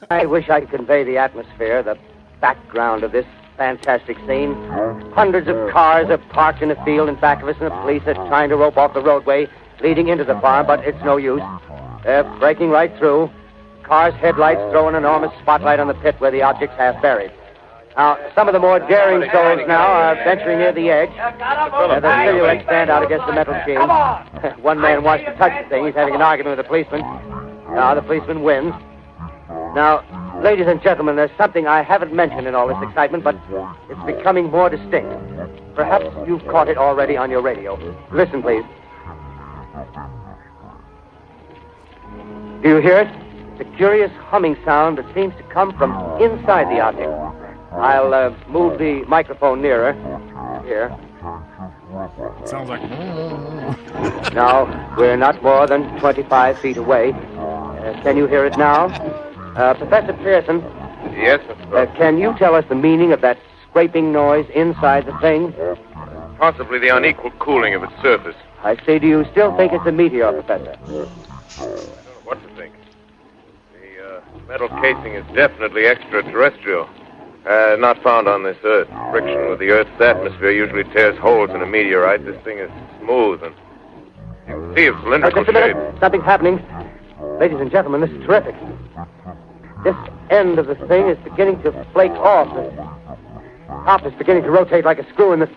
[SPEAKER 2] I wish I could convey the atmosphere, the background of this fantastic scene. Hundreds of cars are parked in a field in back of us, and the police are trying to rope off the roadway leading into the farm, but it's no use. They're breaking right through. Cars' headlights throw an enormous spotlight on the pit where the object's half buried. Now, some of the more daring souls now are venturing near the edge. The silhouettes stand out against the metal sheen. One man wants to touch the thing. He's having an argument with the policeman. Now, the policeman wins. Now, ladies and gentlemen, there's something I haven't mentioned in all this excitement, but it's becoming more distinct. Perhaps you've caught it already on your radio. Listen, please. Do you hear it? It's a curious humming sound that seems to come from inside the object. I'll move the microphone nearer. Here.
[SPEAKER 4] It sounds like...
[SPEAKER 2] Now, we're not more than 25 feet away. Can you hear it now? Professor Pearson?
[SPEAKER 8] Yes, Mr.
[SPEAKER 2] Can you tell us the meaning of that scraping noise inside the thing?
[SPEAKER 8] Possibly the unequal cooling of its surface.
[SPEAKER 2] I say, do you still think it's a meteor, Professor?
[SPEAKER 8] I don't know what to think. The metal casing is definitely extraterrestrial. Not found on this Earth. Friction with the Earth's atmosphere usually tears holes in a meteorite. This thing is smooth and you can see its cylindrical
[SPEAKER 2] Just a
[SPEAKER 8] shape.
[SPEAKER 2] minute. Something's happening. Ladies and gentlemen, this is terrific. This end of the thing is beginning to flake off. The top is beginning to rotate like a screw, and the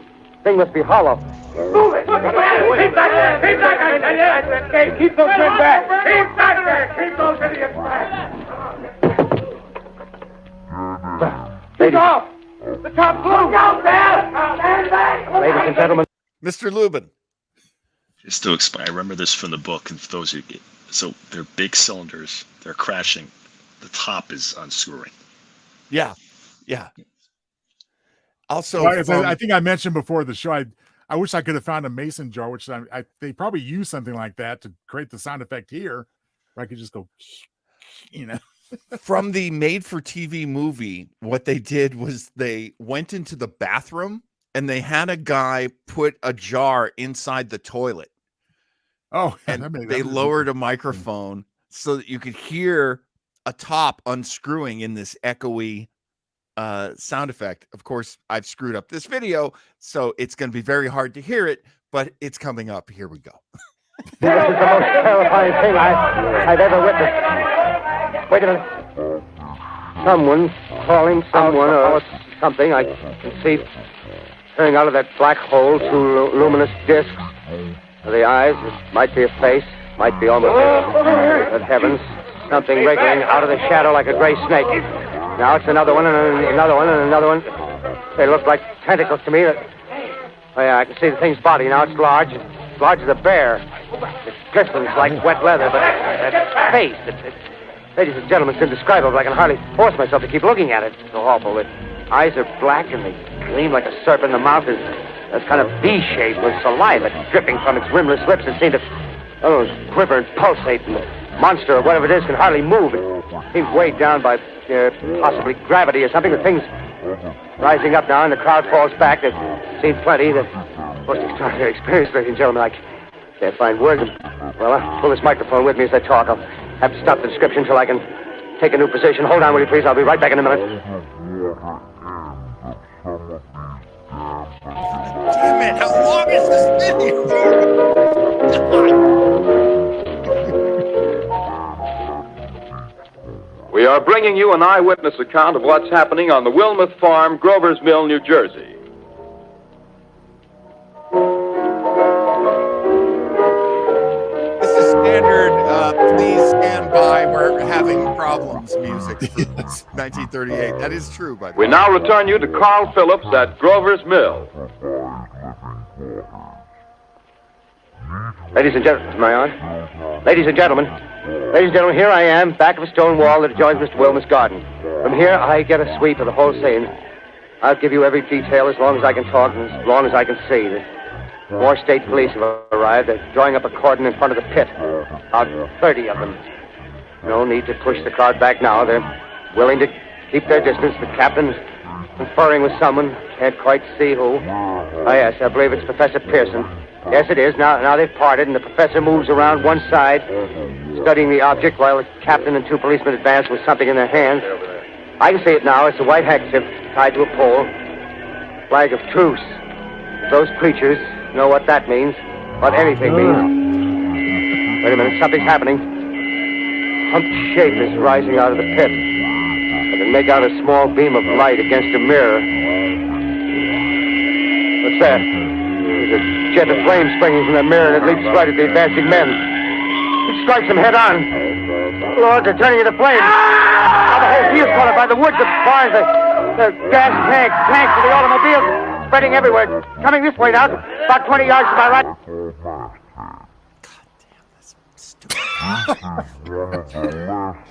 [SPEAKER 2] thing must be hollow.
[SPEAKER 11] Move it! Keep back there! Keep back there! Keep those men back! Keep back there! Keep those idiots back! Keep off! The top blew! Look out there! Stand back!
[SPEAKER 2] Ladies and gentlemen.
[SPEAKER 1] Mr. Lubin.
[SPEAKER 5] Just to explain, I remember this from the book, and for those who get, so they're big cylinders, they're crashing, the top is unscrewing.
[SPEAKER 1] Yeah. Also,
[SPEAKER 4] I think I mentioned before the show, I wish I could have found a mason jar, which they probably use something like that to create the sound effect here. where I could just go, you know.
[SPEAKER 1] From the made-for-TV movie, what they did was they went into the bathroom and they had a guy put a jar inside the toilet.
[SPEAKER 4] Oh,
[SPEAKER 1] and they lowered a microphone so that you could hear a top unscrewing in this echoey sound effect. Of course, I've screwed up this video, so it's going to be very hard to hear it, but it's coming up. Here we go.
[SPEAKER 2] This is the most terrifying thing I've ever witnessed. Wait a minute. Someone calling someone or something. I can see turning out of that black hole two luminous discs. The eyes, it might be a face, might be almost but heavens, something wriggling out of the shadow like a gray snake. Now it's another one and another one and another one. They look like tentacles to me. Oh yeah, I can see the thing's body now. It's large as a bear. It glistens like wet leather, but that face, ladies and gentlemen, it's indescribable. I can hardly force myself to keep looking at it. It's so awful. The eyes are black and they gleam like a serpent. The mouth is kind of V-shaped with saliva dripping from its rimless lips that seem to quiver and pulsate. And the monster or whatever it is can hardly move. It seems weighed down by possibly gravity or something. The thing's rising up now and the crowd falls back. They've seen plenty. The most extraordinary experience, ladies and gentlemen. I can't find words. Well, I'll pull this microphone with me as I talk. I'll have to stop the description until I can take a new position. Hold on, will you please? I'll be right back in a minute.
[SPEAKER 1] Damn it, how long is this video?
[SPEAKER 10] We are bringing you an eyewitness account of what's happening on the Wilmuth Farm, Grover's Mill, New Jersey.
[SPEAKER 1] This is standard, please stand by, we're having problems music since 1938. That is true, by the way.
[SPEAKER 10] We now return you to Carl Phillips at Grover's Mill.
[SPEAKER 2] Ladies and gentlemen, am I on? Ladies and gentlemen, here I am, back of a stone wall that adjoins Mr. Wilmuth's garden. From here, I get a sweep of the whole scene. I'll give you every detail as long as I can talk and as long as I can see. The more state police have arrived. They're drawing up a cordon in front of the pit. About 30 of them. No need to push the crowd back now. They're willing to keep their distance. The captain's conferring with someone. Can't quite see who. Oh, yes, I believe it's Professor Pearson. Yes, it is. Now they've parted, and the professor moves around one side, studying the object, while the captain and two policemen advance with something in their hands. I can see it now. It's a white handkerchief tied to a pole. Flag of truce. Those creatures know what that means, what anything means. Wait a minute, something's happening. Humped shape is rising out of the pit. I can make out a small beam of light against a mirror. What's that? There's a jet of flame springing from the mirror, and it leaps right at the advancing men. It strikes them head on. Lord, they're turning into flames. Now the whole field's caught up by the woods, the barns, the gas tanks of the automobiles spreading everywhere. Coming this way now, about 20 yards to my right.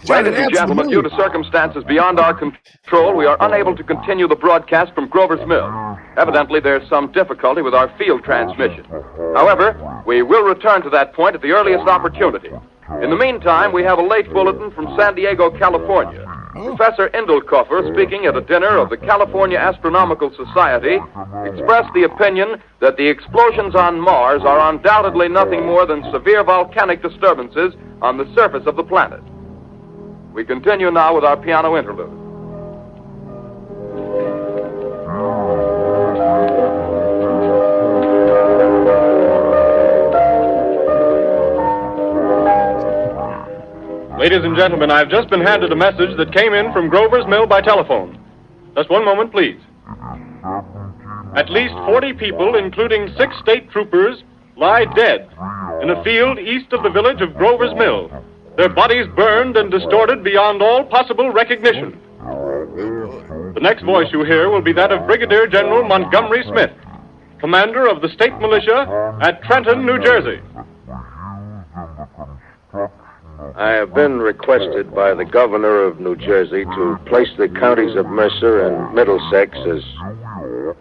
[SPEAKER 10] Ladies and gentlemen, due to circumstances beyond our control, we are unable to continue the broadcast from Grover's Mill. Evidently, there's some difficulty with our field transmission. However, we will return to that point at the earliest opportunity. In the meantime, we have a late bulletin from San Diego, California. Professor Indelkoffer, speaking at a dinner of the California Astronomical Society, expressed the opinion that the explosions on Mars are undoubtedly nothing more than severe volcanic disturbances on the surface of the planet. We continue now with our piano interlude.
[SPEAKER 9] Ladies and gentlemen, I've just been handed a message that came in from Grover's Mill by telephone. Just one moment, please. At least 40 people, including 6 state troopers, lie dead in a field east of the village of Grover's Mill. Their bodies burned and distorted beyond all possible recognition. The next voice you hear will be that of Brigadier General Montgomery Smith, commander of the state militia at Trenton, New Jersey.
[SPEAKER 8] I have been requested by the governor of New Jersey to place the counties of Mercer and Middlesex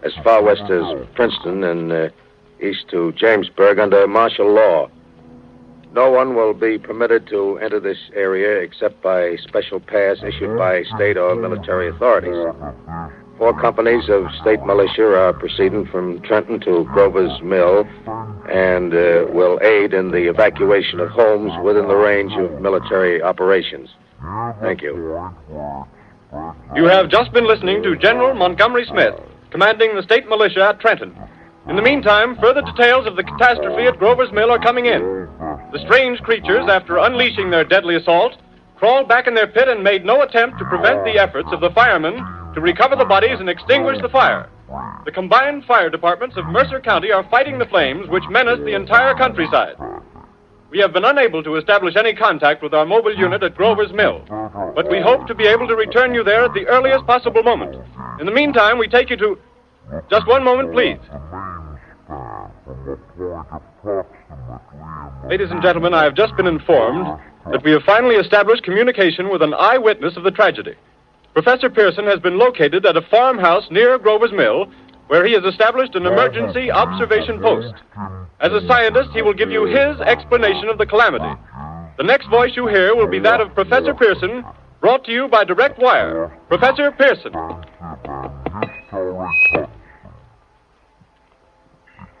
[SPEAKER 8] as far west as Princeton and east to Jamesburg under martial law. No one will be permitted to enter this area except by special pass issued by state or military authorities. 4 companies of state militia are proceeding from Trenton to Grover's Mill and will aid in the evacuation of homes within the range of military operations. Thank you.
[SPEAKER 9] You have just been listening to General Montgomery Smith, commanding the state militia at Trenton. In the meantime, further details of the catastrophe at Grover's Mill are coming in. The strange creatures, after unleashing their deadly assault, crawled back in their pit and made no attempt to prevent the efforts of the firemen to recover the bodies and extinguish the fire. The combined fire departments of Mercer County are fighting the flames which menace the entire countryside. We have been unable to establish any contact with our mobile unit at Grover's Mill, but we hope to be able to return you there at the earliest possible moment. In the meantime, we take you to... Just one moment, please. Ladies and gentlemen, I have just been informed that we have finally established communication with an eyewitness of the tragedy. Professor Pearson has been located at a farmhouse near Grover's Mill, where he has established an emergency observation post. As a scientist, he will give you his explanation of the calamity. The next voice you hear will be that of Professor Pearson, brought to you by direct wire. Professor Pearson.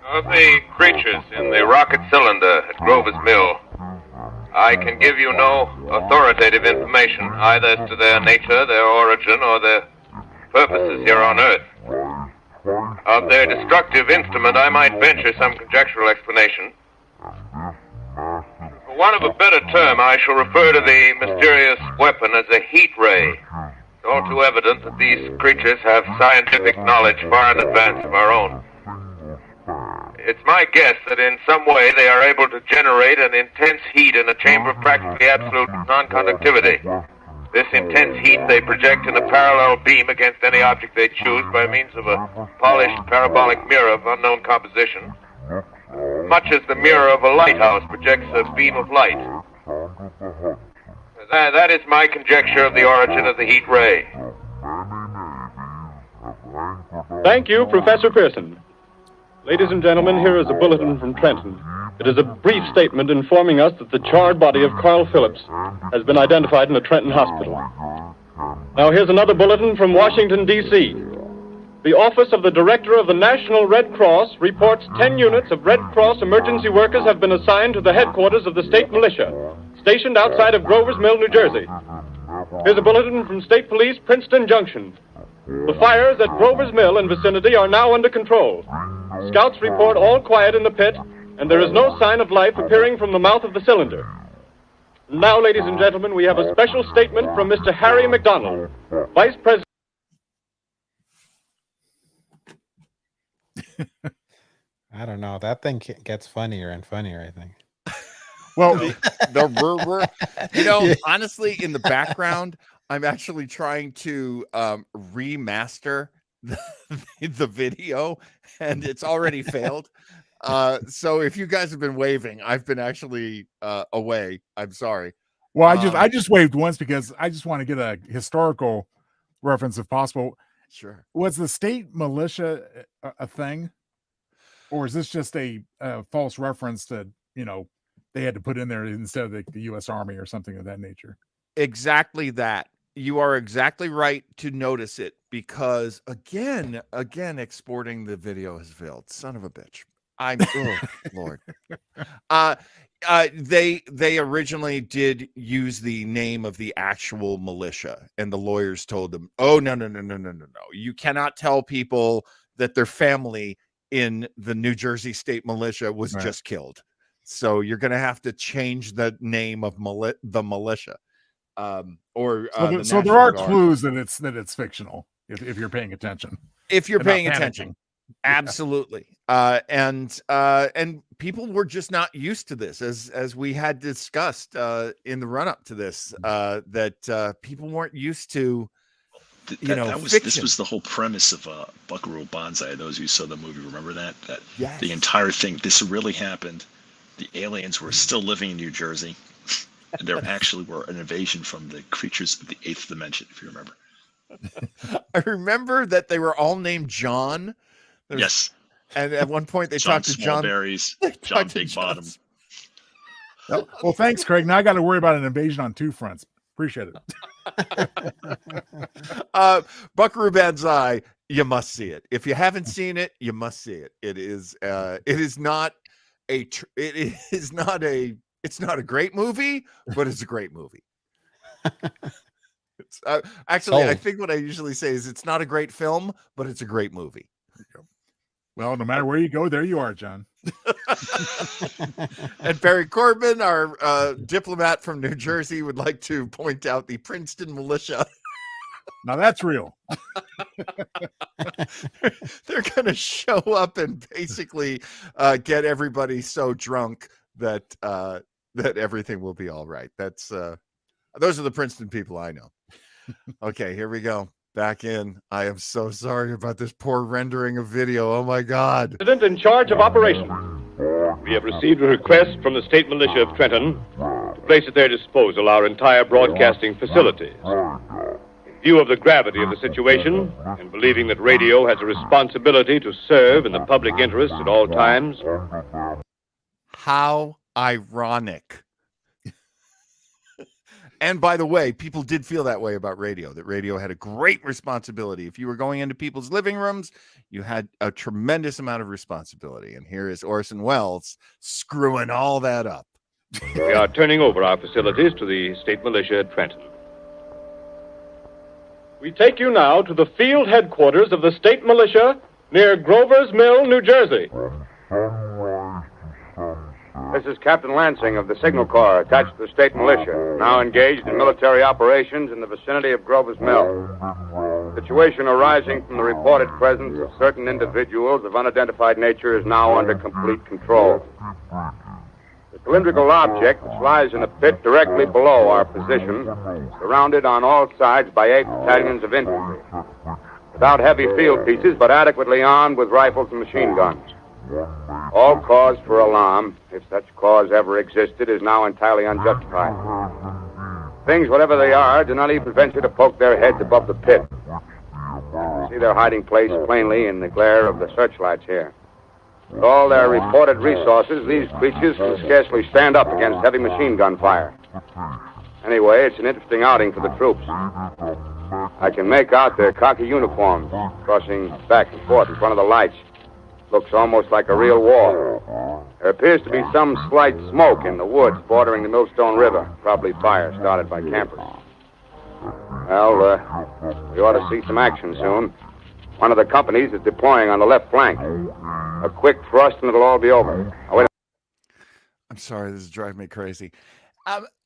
[SPEAKER 8] Of the creatures in the rocket cylinder at Grover's Mill, I can give you no authoritative information, either as to their nature, their origin, or their purposes here on Earth. Of their destructive instrument, I might venture some conjectural explanation. For want of a better term, I shall refer to the mysterious weapon as a heat ray. It's all too evident that these creatures have scientific knowledge far in advance of our own. It's my guess that in some way they are able to generate an intense heat in a chamber of practically absolute non-conductivity. This intense heat they project in a parallel beam against any object they choose by means of a polished parabolic mirror of unknown composition, much as the mirror of a lighthouse projects a beam of light. That is my conjecture of the origin of the heat ray.
[SPEAKER 9] Thank you, Professor Pearson. Ladies and gentlemen, here is a bulletin from Trenton. It is a brief statement informing us that the charred body of Carl Phillips has been identified in a Trenton hospital. Now here's another bulletin from Washington, D.C. The Office of the Director of the National Red Cross reports 10 units of Red Cross emergency workers have been assigned to the headquarters of the state militia, stationed outside of Grover's Mill, New Jersey. Here's a bulletin from State Police, Princeton Junction. The fires at Grover's Mill and vicinity are now under control. Scouts report all quiet in the pit, and there is no sign of life appearing from the mouth of the cylinder. Now, ladies and gentlemen, we have a special statement from Mr. Harry McDonald, Vice President.
[SPEAKER 6] I don't know. That thing gets funnier and funnier, I think.
[SPEAKER 4] Well,
[SPEAKER 1] honestly, in the background, I'm actually trying to remaster the video, and it's already failed. So if you guys have been waving, I've been actually away. I'm sorry.
[SPEAKER 4] Well, I just waved once because I just want to get a historical reference if possible.
[SPEAKER 1] Sure.
[SPEAKER 4] Was the state militia a thing, or is this just a false reference that they had to put in there instead of the U.S. Army or something of that nature?
[SPEAKER 1] Exactly that. You are exactly right to notice it, because again, exporting the video has failed. Son of a bitch. Oh Lord. They originally did use the name of the actual militia, and the lawyers told them, "Oh, no. You cannot tell people that their family in the New Jersey State Militia was just killed. So you're going to have to change the name of the militia." So
[SPEAKER 4] there are clues that it's fictional if you're paying attention.
[SPEAKER 1] If you're paying attention, absolutely. And people were just not used to this, as we had discussed in the run up to this. That people weren't used to.
[SPEAKER 5] This was the whole premise of Buckaroo Banzai. Those of you who saw the movie remember that yes. The entire thing. This really happened. The aliens were still living in New Jersey. And there actually were an invasion from the creatures of the 8th dimension, if you remember.
[SPEAKER 1] I remember that they were all named John.
[SPEAKER 5] Yes.
[SPEAKER 1] And at one point they talked to John.
[SPEAKER 5] Smallberries, John Big Bottom.
[SPEAKER 4] Well, thanks, Craig. Now I got to worry about an invasion on two fronts. Appreciate it.
[SPEAKER 1] Buckaroo Banzai, you must see it. If you haven't seen it, you must see it. It's not a great movie, but it's a great movie. Actually, I think what I usually say is it's not a great film, but it's a great movie.
[SPEAKER 4] Well, no matter where you go, there you are, John.
[SPEAKER 1] And Barry Corbin, our diplomat from New Jersey, would like to point out the Princeton militia.
[SPEAKER 4] Now that's real.
[SPEAKER 1] They're going to show up and basically get everybody so drunk that everything will be all right. Those are the Princeton people I know. Okay, here we go. Back in. I am so sorry about this poor rendering of video. Oh my God.
[SPEAKER 9] President in charge of operations.
[SPEAKER 8] We have received a request from the state militia of Trenton to place at their disposal our entire broadcasting facilities. In view of the gravity of the situation, and believing that radio has a responsibility to serve in the public interest at all times.
[SPEAKER 1] How ironic. And by the way, people did feel that way about radio, that radio had a great responsibility. If you were going into people's living rooms, you had a tremendous amount of responsibility. And here is Orson Welles screwing all that up.
[SPEAKER 8] We are turning over our facilities to the state militia at Trenton.
[SPEAKER 9] We take you now to the field headquarters of the state militia near Grover's Mill, New Jersey.
[SPEAKER 3] This is Captain Lansing of the Signal Corps, attached to the state militia, now engaged in military operations in the vicinity of Grover's Mill. The situation arising from the reported presence of certain individuals of unidentified nature is now under complete control. The cylindrical object, which lies in a pit directly below our position, surrounded on all sides by 8 battalions of infantry, without heavy field pieces, but adequately armed with rifles and machine guns. All cause for alarm, if such cause ever existed, is now entirely unjustified. Things, whatever they are, do not even venture to poke their heads above the pit. You see their hiding place plainly in the glare of the searchlights here. With all their reported resources, these creatures can scarcely stand up against heavy machine gun fire. Anyway, it's an interesting outing for the troops. I can make out their khaki uniforms crossing back and forth in front of the lights. Looks almost like a real war. There appears to be some slight smoke in the woods bordering the Millstone River. Probably fire started by campers. Well, we ought to see some action soon. One of the companies is deploying on the left flank. A quick thrust and it'll all be over. Now, wait.
[SPEAKER 1] I'm sorry, this is driving me crazy.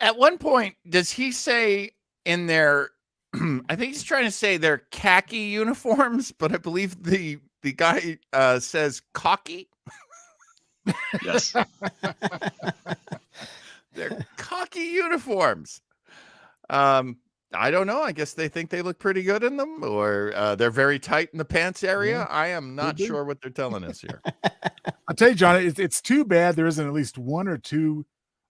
[SPEAKER 1] At one point, does he say in their, I think he's trying to say their khaki uniforms, but I believe the guy says cocky.
[SPEAKER 5] Yes.
[SPEAKER 1] They're cocky uniforms. I don't know. I guess they think they look pretty good in them, or they're very tight in the pants area. I am not sure what they're telling us here.
[SPEAKER 4] I'll tell you, John, it's too bad there isn't at least 1 or 2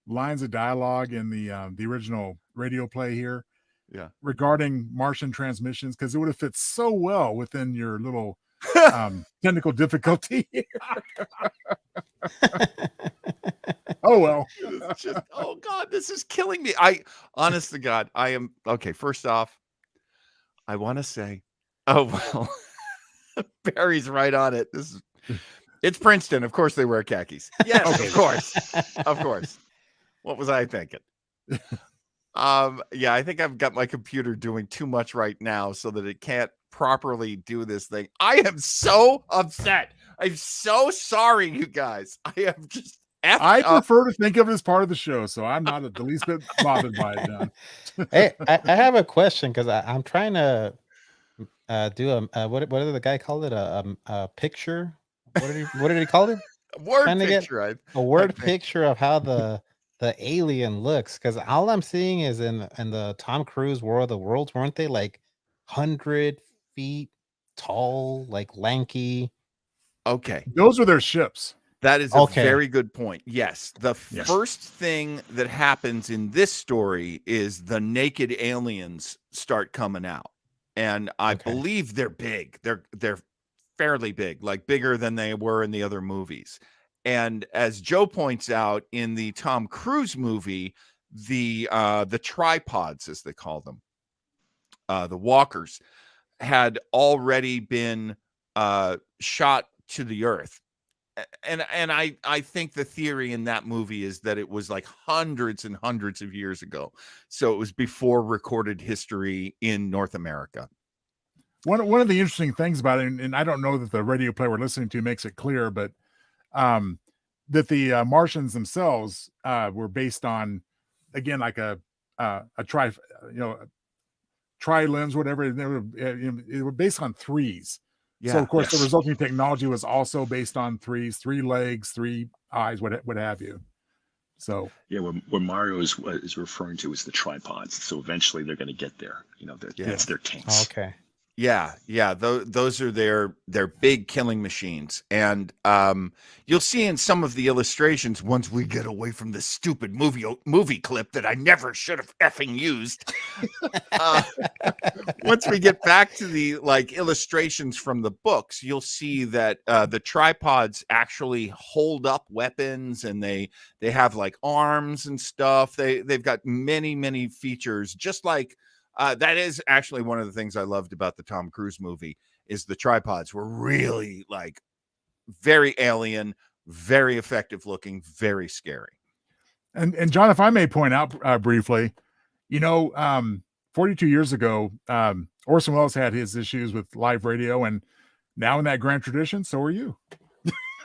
[SPEAKER 4] lines of dialogue in the original radio play here.
[SPEAKER 1] Yeah.
[SPEAKER 4] Regarding Martian transmissions, because it would have fit so well within your little technical difficulty. Oh well.
[SPEAKER 1] Oh God, this is killing me. Honest to God, I am okay. First off, I want to say, oh well, Barry's right on it. It's Princeton. Of course they wear khakis. Yes, okay. Of course. What was I thinking? Yeah, I think I've got my computer doing too much right now so that it can't properly do this thing. I am so upset. I'm so sorry, you guys. I am just
[SPEAKER 4] I prefer to think of it as part of the show, so I'm not the least bit bothered by it, John.
[SPEAKER 6] Hey, I have a question because I'm trying to do what did the guy call it? A picture? What did he call it?
[SPEAKER 1] A word picture.
[SPEAKER 6] A word picture of how the alien looks, because all I'm seeing is in the Tom Cruise War of the Worlds, weren't they like 100 feet tall, like lanky?
[SPEAKER 1] Okay.
[SPEAKER 4] Those were their ships.
[SPEAKER 1] That is a very good point. Yes. The first thing that happens in this story is the naked aliens start coming out. And I believe they're big. They're fairly big, like bigger than they were in the other movies. And as Joe points out in the Tom Cruise movie, the tripods, as they call them, the walkers, had already been shot to the earth. And I think the theory in that movie is that it was like hundreds and hundreds of years ago. So it was before recorded history in North America.
[SPEAKER 4] One of the interesting things about it, and I don't know that the radio play we're listening to makes it clear, but that the Martians themselves were based on, again, like a tri-lens, whatever. They were based on threes. Yeah. So of course the resulting technology was also based on threes, 3 legs, 3 eyes, what have you. So
[SPEAKER 5] yeah, what Mario is referring to is the tripods. So eventually they're going to get there. That's their tanks.
[SPEAKER 6] Okay.
[SPEAKER 1] Yeah. Those are their big killing machines. And you'll see in some of the illustrations, once we get away from this stupid movie clip that I never should have effing used. Once we get back to the illustrations from the books, you'll see that the tripods actually hold up weapons, and they have like arms and stuff. They've got many, many features, just like that is actually one of the things I loved about the Tom Cruise movie is the tripods were really very alien, very effective looking, very scary.
[SPEAKER 4] And John, if I may point out briefly, 42 years ago, Orson Welles had his issues with live radio, and now in that grand tradition, so are you.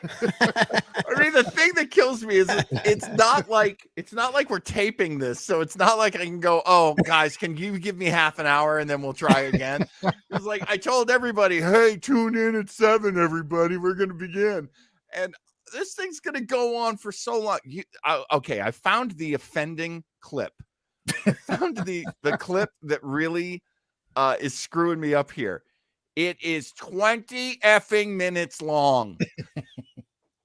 [SPEAKER 1] I mean, the thing that kills me is it's not like we're taping this, so it's not like I can go, oh guys, can you give me half an hour and then we'll try again. It's like I told everybody, hey, tune in at 7, everybody, we're gonna begin. And this thing's gonna go on for so long. Okay, I found the offending clip. I found the clip that really is screwing me up here. It is 20 effing minutes long.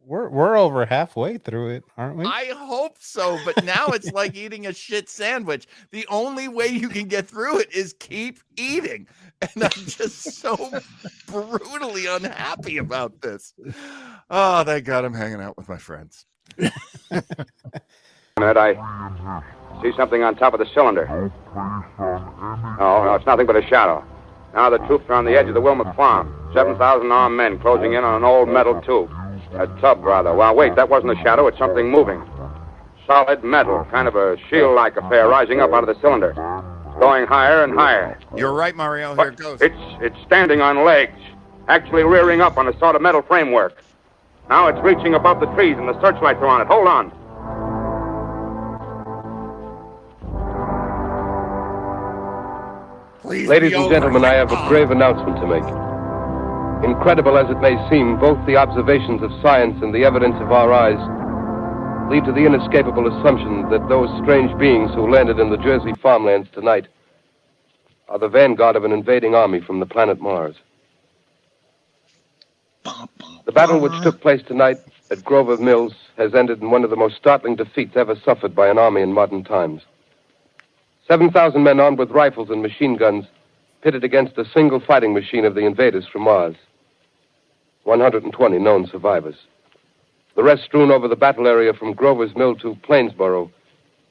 [SPEAKER 6] We're over halfway through it, aren't we?
[SPEAKER 1] I hope so, but now it's like eating a shit sandwich. The only way you can get through it is keep eating. And I'm just so brutally unhappy about this. Oh, thank God I'm hanging out with my friends.
[SPEAKER 3] I see something on top of the cylinder. No, it's nothing but a shadow. Now the troops are on the edge of the Wilmot Farm. 7,000 armed men closing in on an old metal tube. A tub, rather. Well, wait, that wasn't a shadow. It's something moving. Solid metal, kind of a shield-like affair rising up out of the cylinder. It's going higher and higher.
[SPEAKER 1] You're right, Mario. Here it goes.
[SPEAKER 3] It's standing on legs, actually rearing up on a sort of metal framework. Now it's reaching above the trees, and the searchlights are on it. Hold on.
[SPEAKER 1] Please
[SPEAKER 7] Ladies and gentlemen, I have a grave announcement to make. Incredible as it may seem, both the observations of science and the evidence of our eyes lead to the inescapable assumption that those strange beings who landed in the Jersey farmlands tonight are the vanguard of an invading army from the planet Mars. The battle which took place tonight at Grover Mills has ended in one of the most startling defeats ever suffered by an army in modern times. 7,000 men armed with rifles and machine guns pitted against a single fighting machine of the invaders from Mars. 120 known survivors. The rest strewn over the battle area from Grover's Mill to Plainsboro,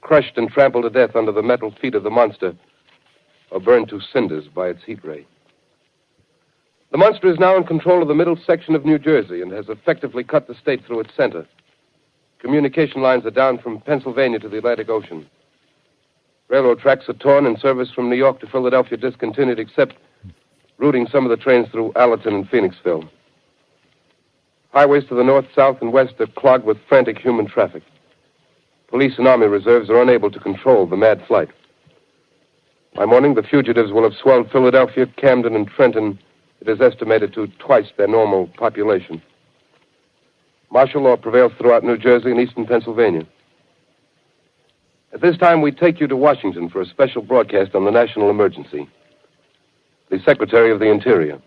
[SPEAKER 7] crushed and trampled to death under the metal feet of the monster, or burned to cinders by its heat ray. The monster is now in control of the middle section of New Jersey and has effectively cut the state through its center. Communication lines are down from Pennsylvania to the Atlantic Ocean. Railroad tracks are torn and service from New York to Philadelphia discontinued, except routing some of the trains through Allerton and Phoenixville. Highways to the north, south, and west are clogged with frantic human traffic. Police and Army reserves are unable to control the mad flight. By morning, the fugitives will have swelled Philadelphia, Camden, and Trenton, it is estimated, to twice their normal population. Martial law prevails throughout New Jersey and eastern Pennsylvania. At this time, we take you to Washington for a special broadcast on the national emergency. The Secretary of the Interior.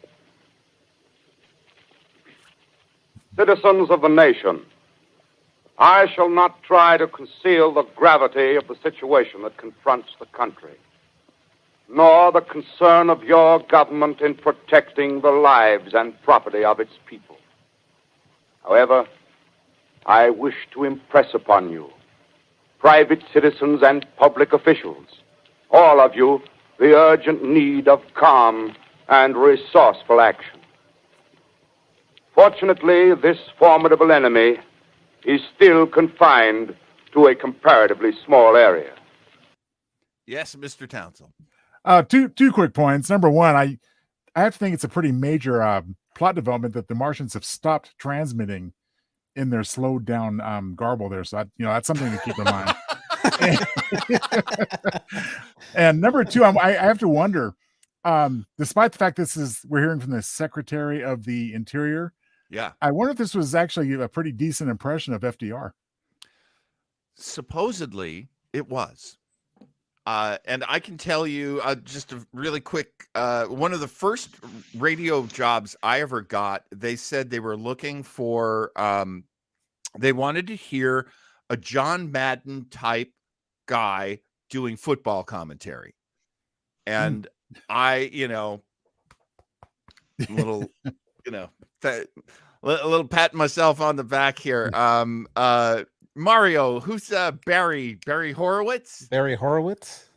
[SPEAKER 3] Citizens of the nation, I shall not try to conceal the gravity of the situation that confronts the country, nor the concern of your government in protecting the lives and property of its people. However, I wish to impress upon you, private citizens and public officials, all of you, the urgent need of calm and resourceful action. Fortunately, this formidable enemy is still confined to a comparatively small area.
[SPEAKER 1] Yes, Mr. Townsend.
[SPEAKER 4] Two quick points. Number one, I have to think it's a pretty major plot development that the Martians have stopped transmitting in their slowed down garble there. So that's something to keep in mind. And number two, I have to wonder, despite the fact we're hearing from the Secretary of the Interior.
[SPEAKER 1] Yeah.
[SPEAKER 4] I wonder if this was actually a pretty decent impression of FDR.
[SPEAKER 1] Supposedly it was. And I can tell you just a really quick, one of the first radio jobs I ever got, they said they were looking for, they wanted to hear a John Madden type guy doing football commentary. And I, little, a little pat myself on the back here. Mario, who's Barry Horowitz?
[SPEAKER 6] Barry Horowitz,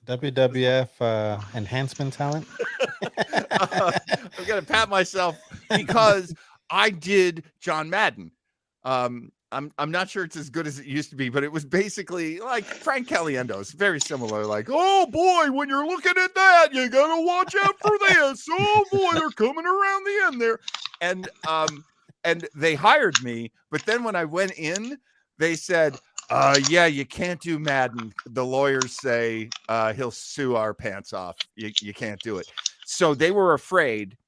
[SPEAKER 6] WWF enhancement talent.
[SPEAKER 1] I'm gonna pat myself because I did John Madden. I'm not sure it's as good as it used to be, but it was basically like Frank Caliendo's, very similar. Like, oh boy, when you're looking at that, you gotta watch out for this. Oh boy, they're coming around the end there, and they hired me. But then when I went in, they said, yeah, you can't do Madden. The lawyers say he'll sue our pants off. You can't do it. So they were afraid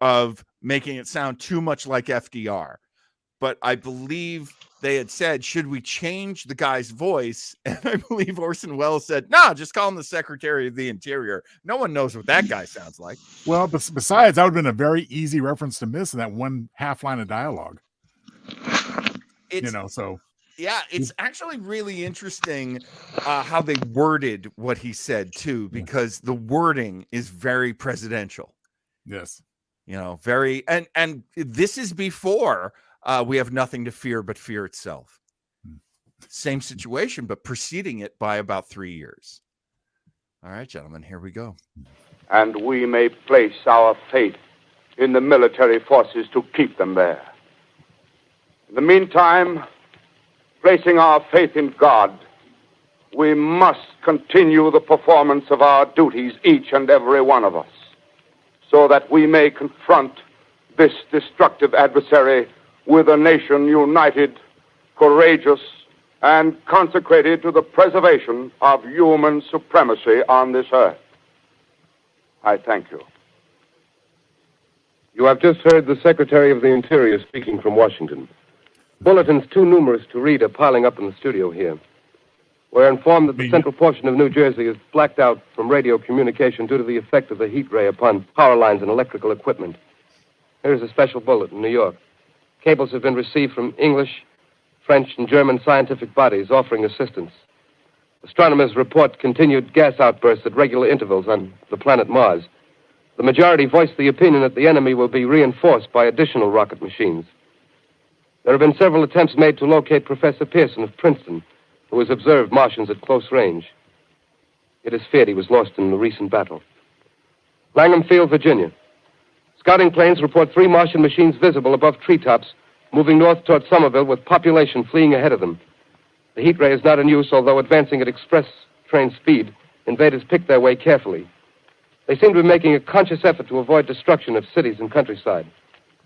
[SPEAKER 1] of making it sound too much like FDR. But I believe they had said, should we change the guy's voice? And I believe Orson Welles said, no, just call him the Secretary of the Interior. No one knows what that guy sounds like.
[SPEAKER 4] Well, besides, that would have been a very easy reference to miss in that one half line of dialogue.
[SPEAKER 1] Yeah, it's actually really interesting how they worded what he said, too, because the wording is very presidential.
[SPEAKER 4] Yes.
[SPEAKER 1] Very. And this is before we have nothing to fear but fear itself. Same situation, but preceding it by about 3 years. All right, gentlemen, here we go.
[SPEAKER 3] And we may place our faith in the military forces to keep them there. In the meantime, placing our faith in God, we must continue the performance of our duties, each and every one of us, so that we may confront this destructive adversary with a nation united, courageous, and consecrated to the preservation of human supremacy on this earth. I thank you.
[SPEAKER 7] You have just heard the Secretary of the Interior speaking from Washington. Bulletins too numerous to read are piling up in the studio here. We're informed that the central portion of New Jersey is blacked out from radio communication due to the effect of the heat ray upon power lines and electrical equipment. Here's a special bulletin, New York. Cables have been received from English, French, and German scientific bodies offering assistance. Astronomers report continued gas outbursts at regular intervals on the planet Mars. The majority voiced the opinion that the enemy will be reinforced by additional rocket machines. There have been several attempts made to locate Professor Pearson of Princeton, who has observed Martians at close range. It is feared he was lost in the recent battle. Langham Field, Virginia. Scouting planes report 3 Martian machines visible above treetops, moving north toward Somerville with population fleeing ahead of them. The heat ray is not in use, although advancing at express train speed, invaders pick their way carefully. They seem to be making a conscious effort to avoid destruction of cities and countryside.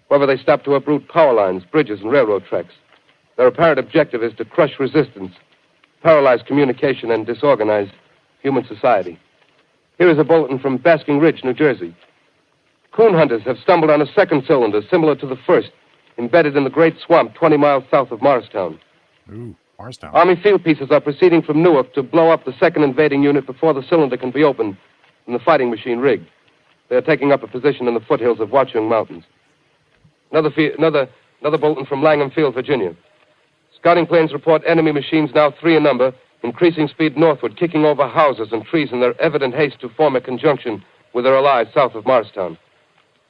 [SPEAKER 7] However, they stop to uproot power lines, bridges, and railroad tracks. Their apparent objective is to crush resistance, paralyze communication, and disorganize human society. Here is a bulletin from Basking Ridge, New Jersey. Coon hunters have stumbled on a second cylinder similar to the first, embedded in the great swamp 20 miles south of Morristown.
[SPEAKER 4] Ooh, Morristown.
[SPEAKER 7] Army field pieces are proceeding from Newark to blow up the second invading unit before the cylinder can be opened and the fighting machine rigged. They are taking up a position in the foothills of Watchung Mountains. Another bulletin from Langham Field, Virginia. Scouting planes report enemy machines, now 3 in number, increasing speed northward, kicking over houses and trees in their evident haste to form a conjunction with their allies south of Morristown.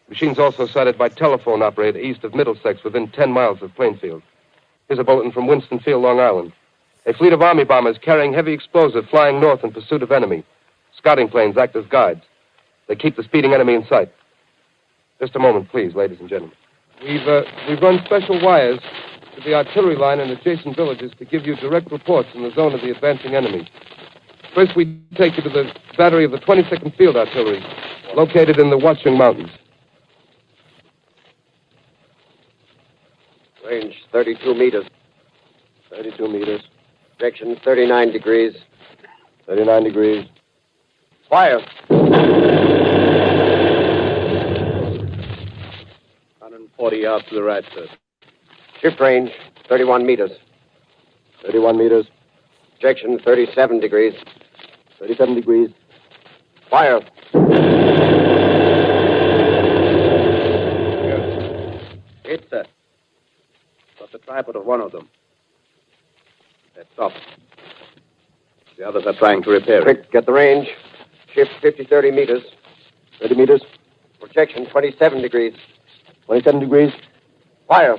[SPEAKER 7] Machines also sighted by telephone operator east of Middlesex within 10 miles of Plainfield. Here's a bulletin from Winston Field, Long Island. A fleet of Army bombers carrying heavy explosive flying north in pursuit of enemy. Scouting planes act as guides. They keep the speeding enemy in sight. Just a moment, please, ladies and gentlemen. We've run special wires to the artillery line and adjacent villages to give you direct reports in the zone of the advancing enemy. First, we take you to the battery of the 22nd Field Artillery, located in the Watchung Mountains.
[SPEAKER 12] Range 32 meters.
[SPEAKER 7] 32 meters.
[SPEAKER 12] Direction 39 degrees.
[SPEAKER 7] 39 degrees.
[SPEAKER 12] Fire.
[SPEAKER 10] 140 yards to the right, sir.
[SPEAKER 12] Shift range 31 meters.
[SPEAKER 7] 31 meters.
[SPEAKER 12] Projection 37 degrees.
[SPEAKER 7] 37 degrees.
[SPEAKER 12] Fire.
[SPEAKER 10] Hit, sir. Got the tripod of one of them. That's off. The others are trying to repair it.
[SPEAKER 12] Quick, get the range. Shift 30 meters.
[SPEAKER 7] 30 meters.
[SPEAKER 12] Projection 27 degrees.
[SPEAKER 7] 27 degrees.
[SPEAKER 12] Fire.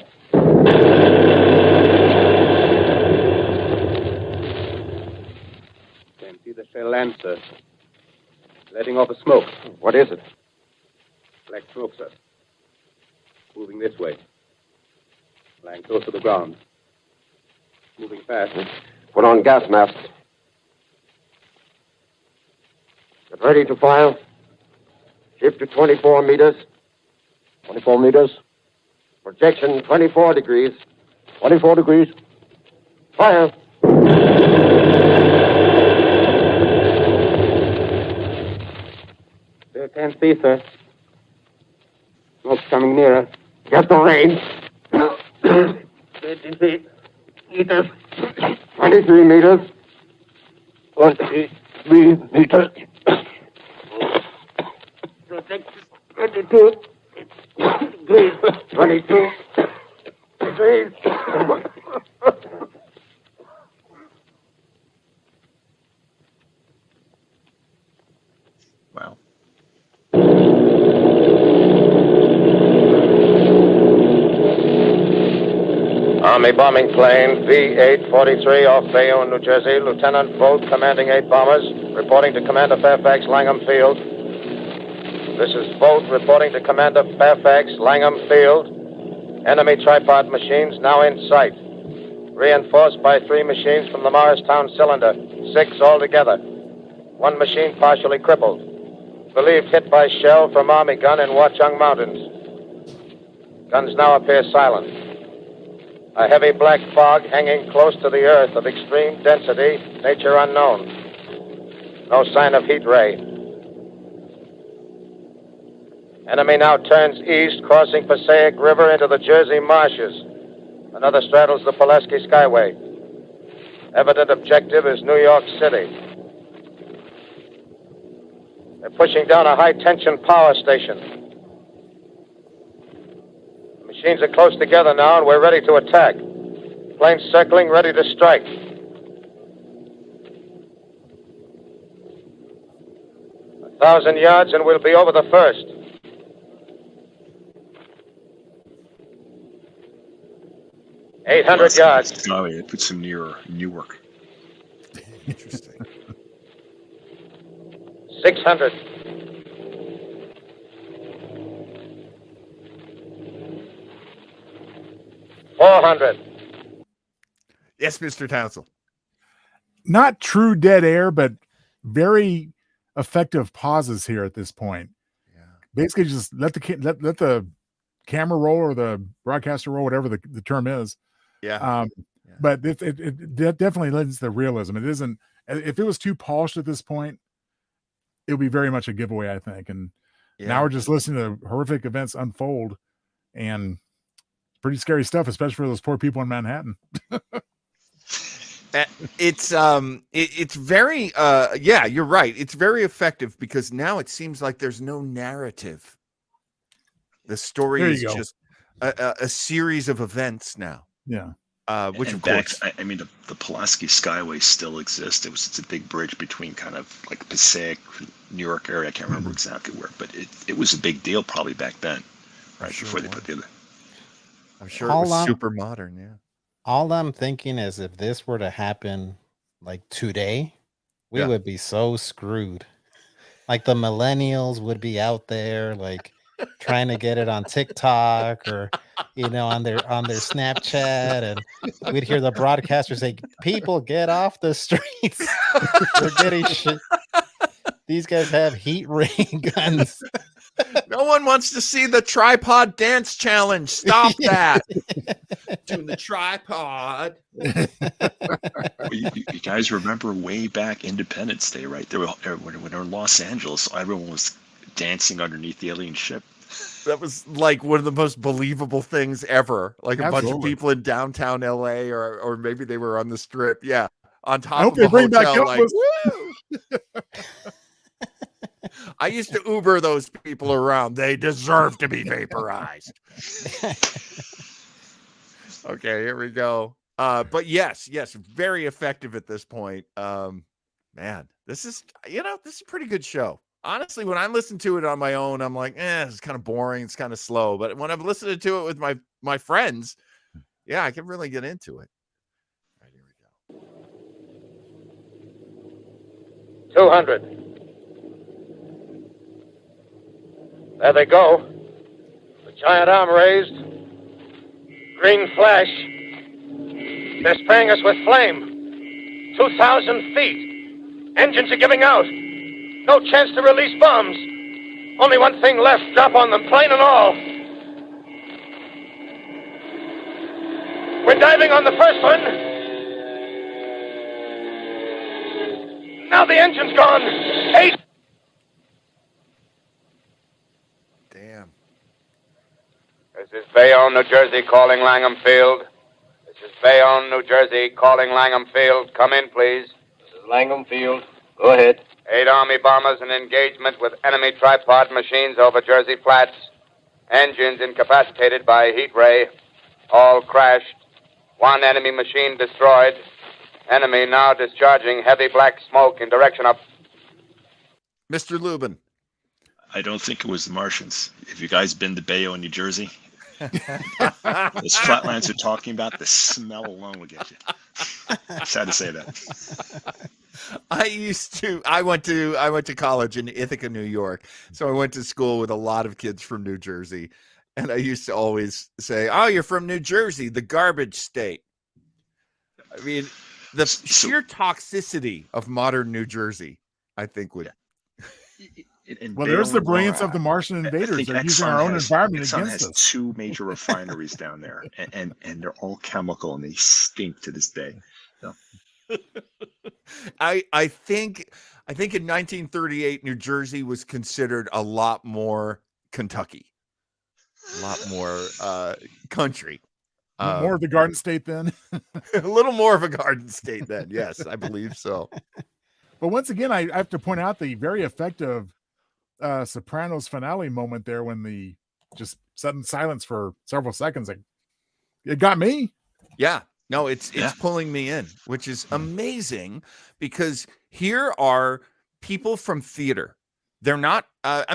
[SPEAKER 10] Can't see the shell land, sir. Letting off a smoke.
[SPEAKER 12] What is it?
[SPEAKER 10] Black smoke, sir. Moving this way. Lying close to the ground. Moving fast.
[SPEAKER 12] Put on gas masks. Get ready to fire. Shift to 24 meters.
[SPEAKER 7] 24 meters.
[SPEAKER 12] Projection 24 degrees.
[SPEAKER 7] 24 degrees.
[SPEAKER 12] Fire.
[SPEAKER 10] Still can't see, sir. Smoke's coming nearer.
[SPEAKER 12] Get the range.
[SPEAKER 10] 33 meters.
[SPEAKER 12] 23 meters.
[SPEAKER 7] 23 meters.
[SPEAKER 10] Projection 22 degrees.
[SPEAKER 12] 22 degrees.
[SPEAKER 5] Wow.
[SPEAKER 8] Army bombing plane V-843 off Bayonne, New Jersey. Lieutenant Vogt, commanding 8 bombers, reporting to Commander Fairfax, Langham Field. This is Vogt reporting to Commander Fairfax, Langham Field. Enemy tripod machines now in sight. Reinforced by 3 machines from the Morristown cylinder. 6 altogether. 1 machine partially crippled. Believed hit by shell from Army gun in Watchung Mountains. Guns now appear silent. A heavy black fog hanging close to the earth of extreme density, nature unknown. No sign of heat ray. Enemy now turns east, crossing Passaic River into the Jersey marshes. Another straddles the Pulaski Skyway. Evident objective is New York City. They're pushing down a high-tension power station. Machines are close together now, and we're ready to attack. Planes circling, ready to strike. A 1,000 yards, and we'll be over the first.
[SPEAKER 5] Well,
[SPEAKER 8] 800 yards.
[SPEAKER 5] Skyway, it puts him near Newark.
[SPEAKER 1] Interesting.
[SPEAKER 8] 600.
[SPEAKER 1] Yes, Mr. Townsend.
[SPEAKER 4] Not true dead air, but very effective pauses here at this point.
[SPEAKER 1] Yeah.
[SPEAKER 4] Basically, just let the camera roll or the broadcaster roll, whatever the term is.
[SPEAKER 1] Yeah.
[SPEAKER 4] But it definitely lends the realism. It isn't. If it was too polished at this point, it would be very much a giveaway, I think. And now we're just listening to horrific events unfold, and pretty scary stuff, especially for those poor people in Manhattan.
[SPEAKER 1] It's very yeah, you're right. It's very effective because now it seems like there's no narrative. The story is just a series of events now.
[SPEAKER 4] Yeah.
[SPEAKER 1] Which of
[SPEAKER 5] course,
[SPEAKER 1] course,
[SPEAKER 5] I mean, the Pulaski Skyway still exists. It's a big bridge between kind of like Passaic, New York area. I can't remember exactly where, but it was a big deal probably back then, right?
[SPEAKER 1] Sure
[SPEAKER 5] before they put the other.
[SPEAKER 1] I'm sure it was super modern. Yeah.
[SPEAKER 6] All I'm thinking is if this were to happen like today, we
[SPEAKER 1] Yeah.
[SPEAKER 6] would be so screwed. Like the millennials would be out there like trying to get it on TikTok or on their Snapchat, and we'd hear the broadcaster say, "People get off the streets. We're getting shit. These guys have heat ray guns."
[SPEAKER 1] No one wants to see the tripod dance challenge. Stop that. Doing the tripod.
[SPEAKER 5] You guys remember way back Independence Day, right? When they were in Los Angeles, everyone was dancing underneath the alien ship.
[SPEAKER 1] That was like one of the most believable things ever. Like a bunch of people in downtown LA, or maybe they were on the strip. Yeah. On top of a hotel. Like, woo! I used to Uber those people around. They deserve to be vaporized. Okay, here we go. But yes, very effective at this point. Man, this is a pretty good show. Honestly, when I listen to it on my own, I'm like, it's kind of boring. It's kind of slow. But when I'm listening to it with my friends, yeah, I can really get into it. All right, here we go.
[SPEAKER 12] 200. There they go. The giant arm raised. Green flash. They're spraying us with flame. 2,000 feet. Engines are giving out. No chance to release bombs. Only one thing left. Drop on them, plane and all. We're diving on the first one. Now the engine's gone. 8.
[SPEAKER 1] Damn.
[SPEAKER 3] This is Bayonne, New Jersey, calling Langham Field. This is Bayonne, New Jersey, calling Langham Field. Come in, please.
[SPEAKER 12] This is Langham Field. Go ahead.
[SPEAKER 3] 8 Army bombers in engagement with enemy tripod machines over Jersey Flats. Engines incapacitated by heat ray. All crashed. 1 enemy machine destroyed. Enemy now discharging heavy black smoke in direction of...
[SPEAKER 1] Mr. Lubin.
[SPEAKER 5] I don't think it was the Martians. Have you guys been to Bayonne, New Jersey? Those flatlands you're talking about, the smell alone will get you. Sad to say that.
[SPEAKER 1] I went to college in Ithaca, New York. So I went to school with a lot of kids from New Jersey. And I used to always say, "Oh, you're from New Jersey, the garbage state." I mean, the sheer toxicity of modern New Jersey, I think would.
[SPEAKER 4] Well, there's the brilliance of the Martian invaders. They're using our own environment
[SPEAKER 5] Exxon
[SPEAKER 4] against
[SPEAKER 5] has
[SPEAKER 4] us.
[SPEAKER 5] 2 major refineries down there, and they're all chemical, and they stink to this day. So.
[SPEAKER 1] I think in 1938, New Jersey was considered a lot more Kentucky, a lot more country.
[SPEAKER 4] More of the Garden State then?
[SPEAKER 1] A little more of a Garden State then. Yes, I believe so.
[SPEAKER 4] But once again, I have to point out the very effective Sopranos finale moment there when the just sudden silence for several seconds. Like, it got me.
[SPEAKER 1] Yeah. No, it's pulling me in, which is amazing because here are people from theater. They're not, a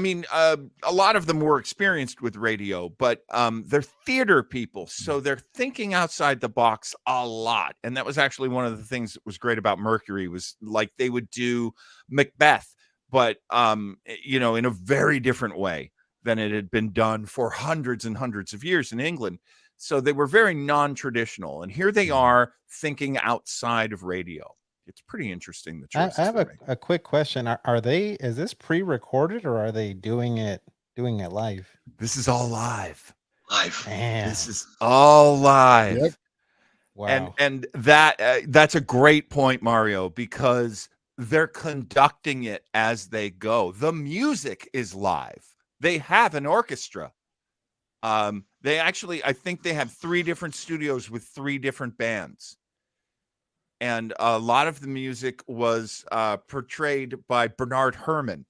[SPEAKER 1] lot of them were experienced with radio, but they're theater people. So they're thinking outside the box a lot. And that was actually one of the things that was great about Mercury was like they would do Macbeth, but, in a very different way than it had been done for hundreds and hundreds of years in England. So they were very non-traditional. And here they are thinking outside of radio. It's pretty interesting. The choices
[SPEAKER 6] I have a quick question. Is this pre-recorded or are they doing it live?
[SPEAKER 1] This is all live.
[SPEAKER 6] Man.
[SPEAKER 1] This is all live.
[SPEAKER 4] Yep.
[SPEAKER 6] Wow.
[SPEAKER 1] And that's a great point, Mario, because they're conducting it as they go. The music is live. They have an orchestra. They actually, I think they have 3 different studios with 3 different bands. And a lot of the music was portrayed by Bernard Herrmann.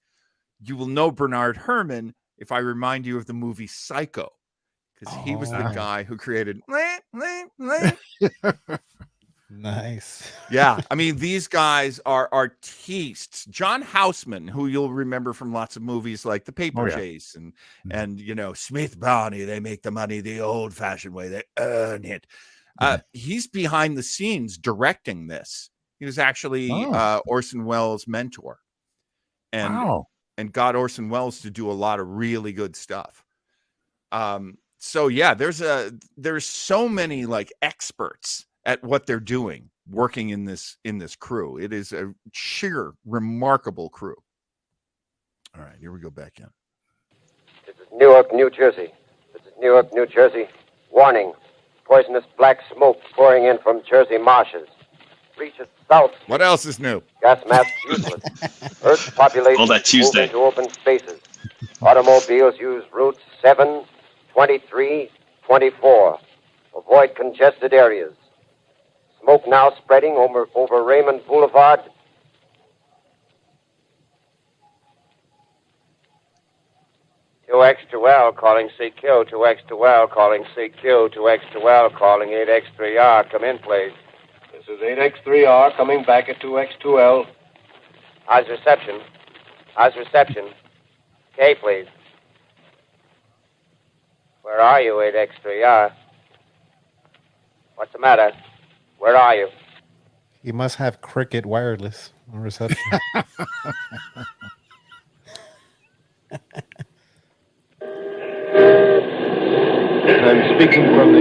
[SPEAKER 1] You will know Bernard Herrmann if I remind you of the movie Psycho, because he was the guy who created.
[SPEAKER 6] Nice.
[SPEAKER 1] Yeah, I mean, these guys are artistes. John Houseman, who you'll remember from lots of movies like The Paper Chase and Smith Barney. They make the money the old-fashioned way. They earn it. He's behind the scenes directing this. He was actually Orson Welles' mentor, and got Orson Welles to do a lot of really good stuff. So yeah, there's so many like experts at what they're doing, working in this crew. It is a sheer remarkable crew. All right, here we go back in.
[SPEAKER 13] This is Newark, New Jersey. This is Newark, New Jersey. Warning. Poisonous black smoke pouring in from Jersey marshes. Reaches south.
[SPEAKER 1] What else is new?
[SPEAKER 13] Gas mask useless. Earth's population
[SPEAKER 5] All that Tuesday.
[SPEAKER 13] moving to open spaces. Automobiles use routes 7, 23, 24. Avoid congested areas. Smoke now spreading over Raymond Boulevard.
[SPEAKER 12] Two-X-2-L calling CQ. 2X-2L calling CQ. 2X-2L calling 8X3R. Come in, please.
[SPEAKER 14] This is 8X3R coming back at 2X2L.
[SPEAKER 12] How's reception? How's reception? K, please. Where are you, 8X3R? What's the matter? Where are you?
[SPEAKER 6] He must have Cricket wireless on reception.
[SPEAKER 14] I'm speaking from the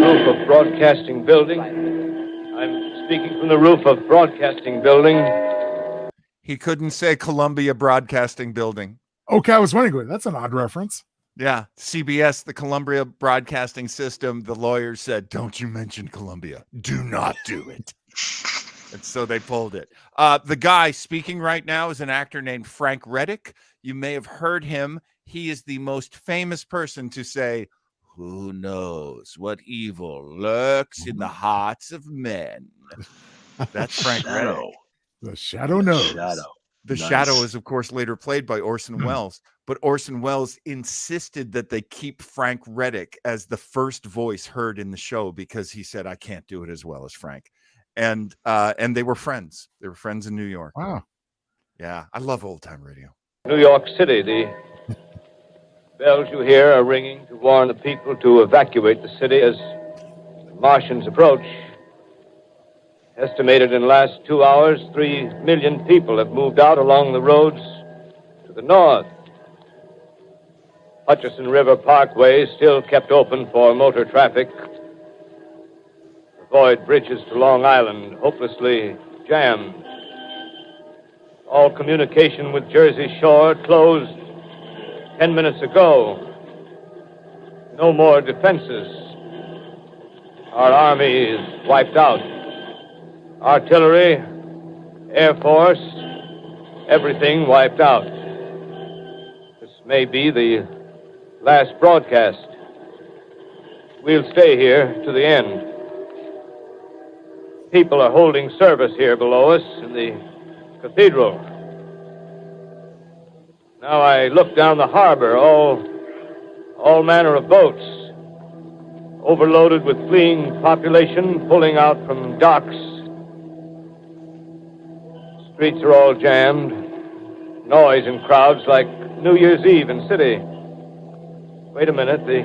[SPEAKER 14] roof of Broadcasting Building. I'm speaking from the roof of Broadcasting Building.
[SPEAKER 1] He couldn't say Columbia Broadcasting Building.
[SPEAKER 4] Okay, I was wondering, that's an odd reference.
[SPEAKER 1] Yeah, CBS, the Columbia Broadcasting System, the lawyers said, don't you mention Columbia. Do not do it. And so they pulled it. The guy speaking right now is an actor named Frank Reddick. You may have heard him. He is the most famous person to say, who knows what evil lurks in the hearts of men. That's Frank Reddick.
[SPEAKER 4] The Shadow knows.
[SPEAKER 1] The Shadow is, of course, later played by Orson Welles. But Orson Welles insisted that they keep Frank Reddick as the first voice heard in the show because he said, I can't do it as well as Frank. And they were friends. They were friends in New York.
[SPEAKER 4] Wow.
[SPEAKER 1] Yeah, I love old-time radio.
[SPEAKER 14] New York City, the bells you hear are ringing to warn the people to evacuate the city as the Martians approach. Estimated in the last 2 hours, 3 million people have moved out along the roads to the north. Hutchison River Parkway is still kept open for motor traffic. Avoid bridges to Long Island, hopelessly jammed. All communication with Jersey Shore closed 10 minutes ago. No more defenses. Our army is wiped out. Artillery, Air Force, everything wiped out. This may be the last broadcast. We'll stay here to the end. People are holding service here below us in the cathedral. Now I look down the harbor, all manner of boats, overloaded with fleeing population pulling out from docks. Streets are all jammed. Noise in crowds like New Year's Eve in city. Wait a minute, the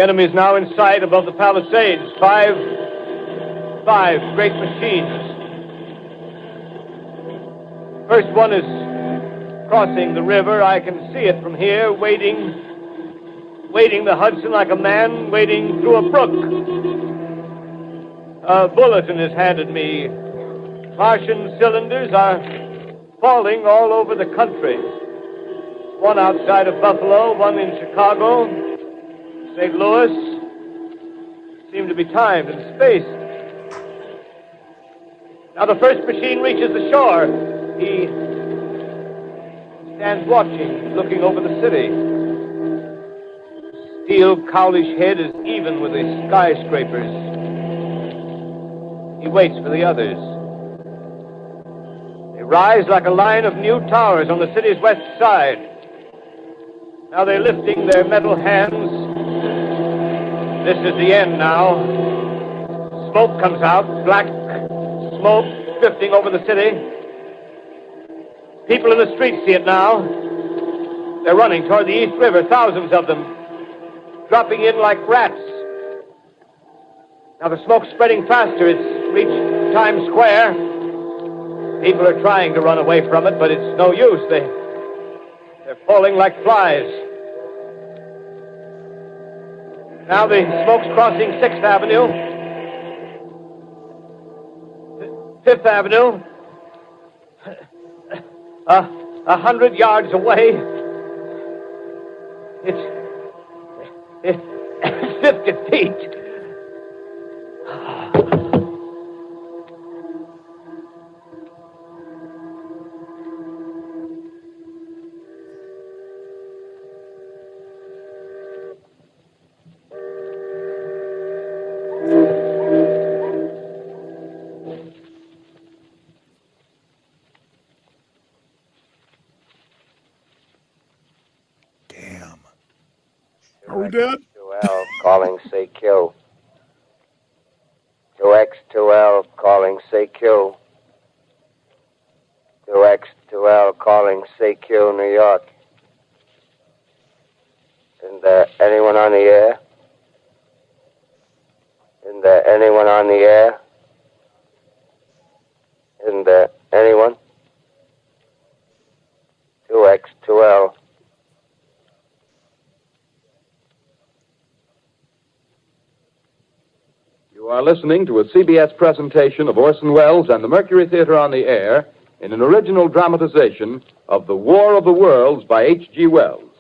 [SPEAKER 14] enemy is now in sight above the Palisades. Five great machines. First one is crossing the river. I can see it from here, wading the Hudson like a man wading through a brook. A bulletin is handed me. Martian cylinders are falling all over the country. One outside of Buffalo, one in Chicago, St. Louis. Seem to be timed and spaced. Now the first machine reaches the shore. He stands watching, looking over the city. Steel cowlish head is even with the skyscrapers. He waits for the others. They rise like a line of new towers on the city's west side. Now they're lifting their metal hands. This is the end now. Smoke comes out, black smoke drifting over the city. People in the streets see it now. They're running toward the East River, thousands of them, dropping in like rats, Now the smoke's spreading faster. It's reached Times Square. People are trying to run away from it, but it's no use. They're falling like flies. Now the smoke's crossing 6th Avenue. 5th Avenue. 100 yards away. It's 50 feet.
[SPEAKER 4] Are we dead?
[SPEAKER 13] 2L calling CQ. 2X2L calling CQ. 2X2L calling CQ, New York. Isn't there anyone on the air? Isn't there anyone on the air? Isn't there anyone? 2X2L.
[SPEAKER 10] You are listening to a CBS presentation of Orson Welles and the Mercury Theater on the Air in an original dramatization of The War of the Worlds by H.G. Wells.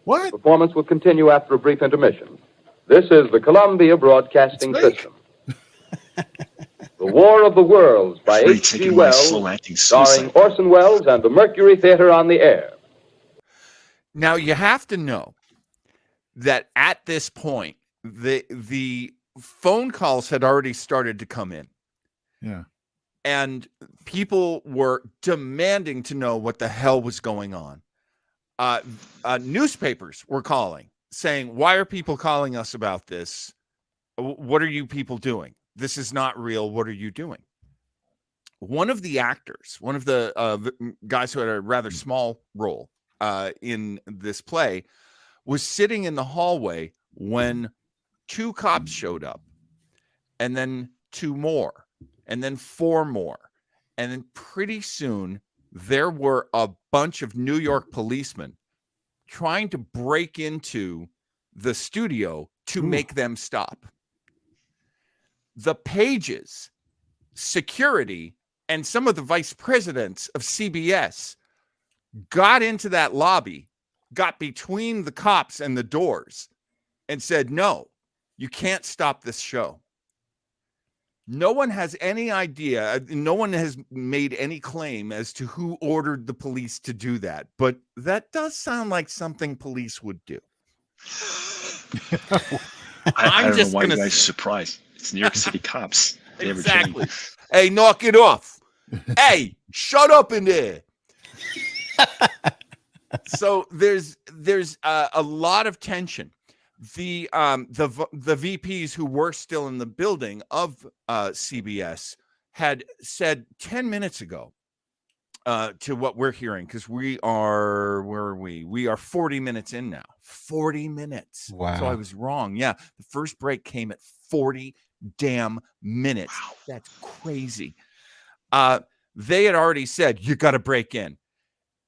[SPEAKER 4] What?
[SPEAKER 10] The performance will continue after a brief intermission. This is the Columbia Broadcasting System. The War of the Worlds by
[SPEAKER 5] Really
[SPEAKER 10] H.G.
[SPEAKER 5] taking my
[SPEAKER 10] Wells,
[SPEAKER 5] slow-acting
[SPEAKER 10] starring
[SPEAKER 5] suicide.
[SPEAKER 10] Orson Welles and the Mercury Theater on the Air.
[SPEAKER 1] Now you have to know that at this point, the phone calls had already started to come in.
[SPEAKER 4] Yeah.
[SPEAKER 1] And people were demanding to know what the hell was going on. Newspapers were calling, saying, why are people calling us about this? What are you people doing? This is not real. What are you doing? One of the actors, one of the guys who had a rather small role in this play, was sitting in the hallway when 2 cops showed up, and then 2 more, and then 4 more. And then pretty soon there were a bunch of New York policemen trying to break into the studio to make them stop. The pages, security, and some of the vice presidents of CBS got into that lobby, got between the cops and the doors, and said, no, you can't stop this show. No one has any idea. No one has made any claim as to who ordered the police to do that. But that does sound like something police would do.
[SPEAKER 5] I don't know why you guys are surprised. It's New York City cops. They never
[SPEAKER 1] Exactly.
[SPEAKER 5] change.
[SPEAKER 1] Hey, knock it off. Hey, shut up in there. So there's a lot of tension. The VPs who were still in the building of CBS had said 10 minutes ago to what we're hearing, because we are, where are we? We are 40 minutes in now. 40 minutes.
[SPEAKER 6] Wow.
[SPEAKER 1] So I was wrong. Yeah. The first break came at 40 damn minutes. Wow. That's crazy. They had already said, you got to break in.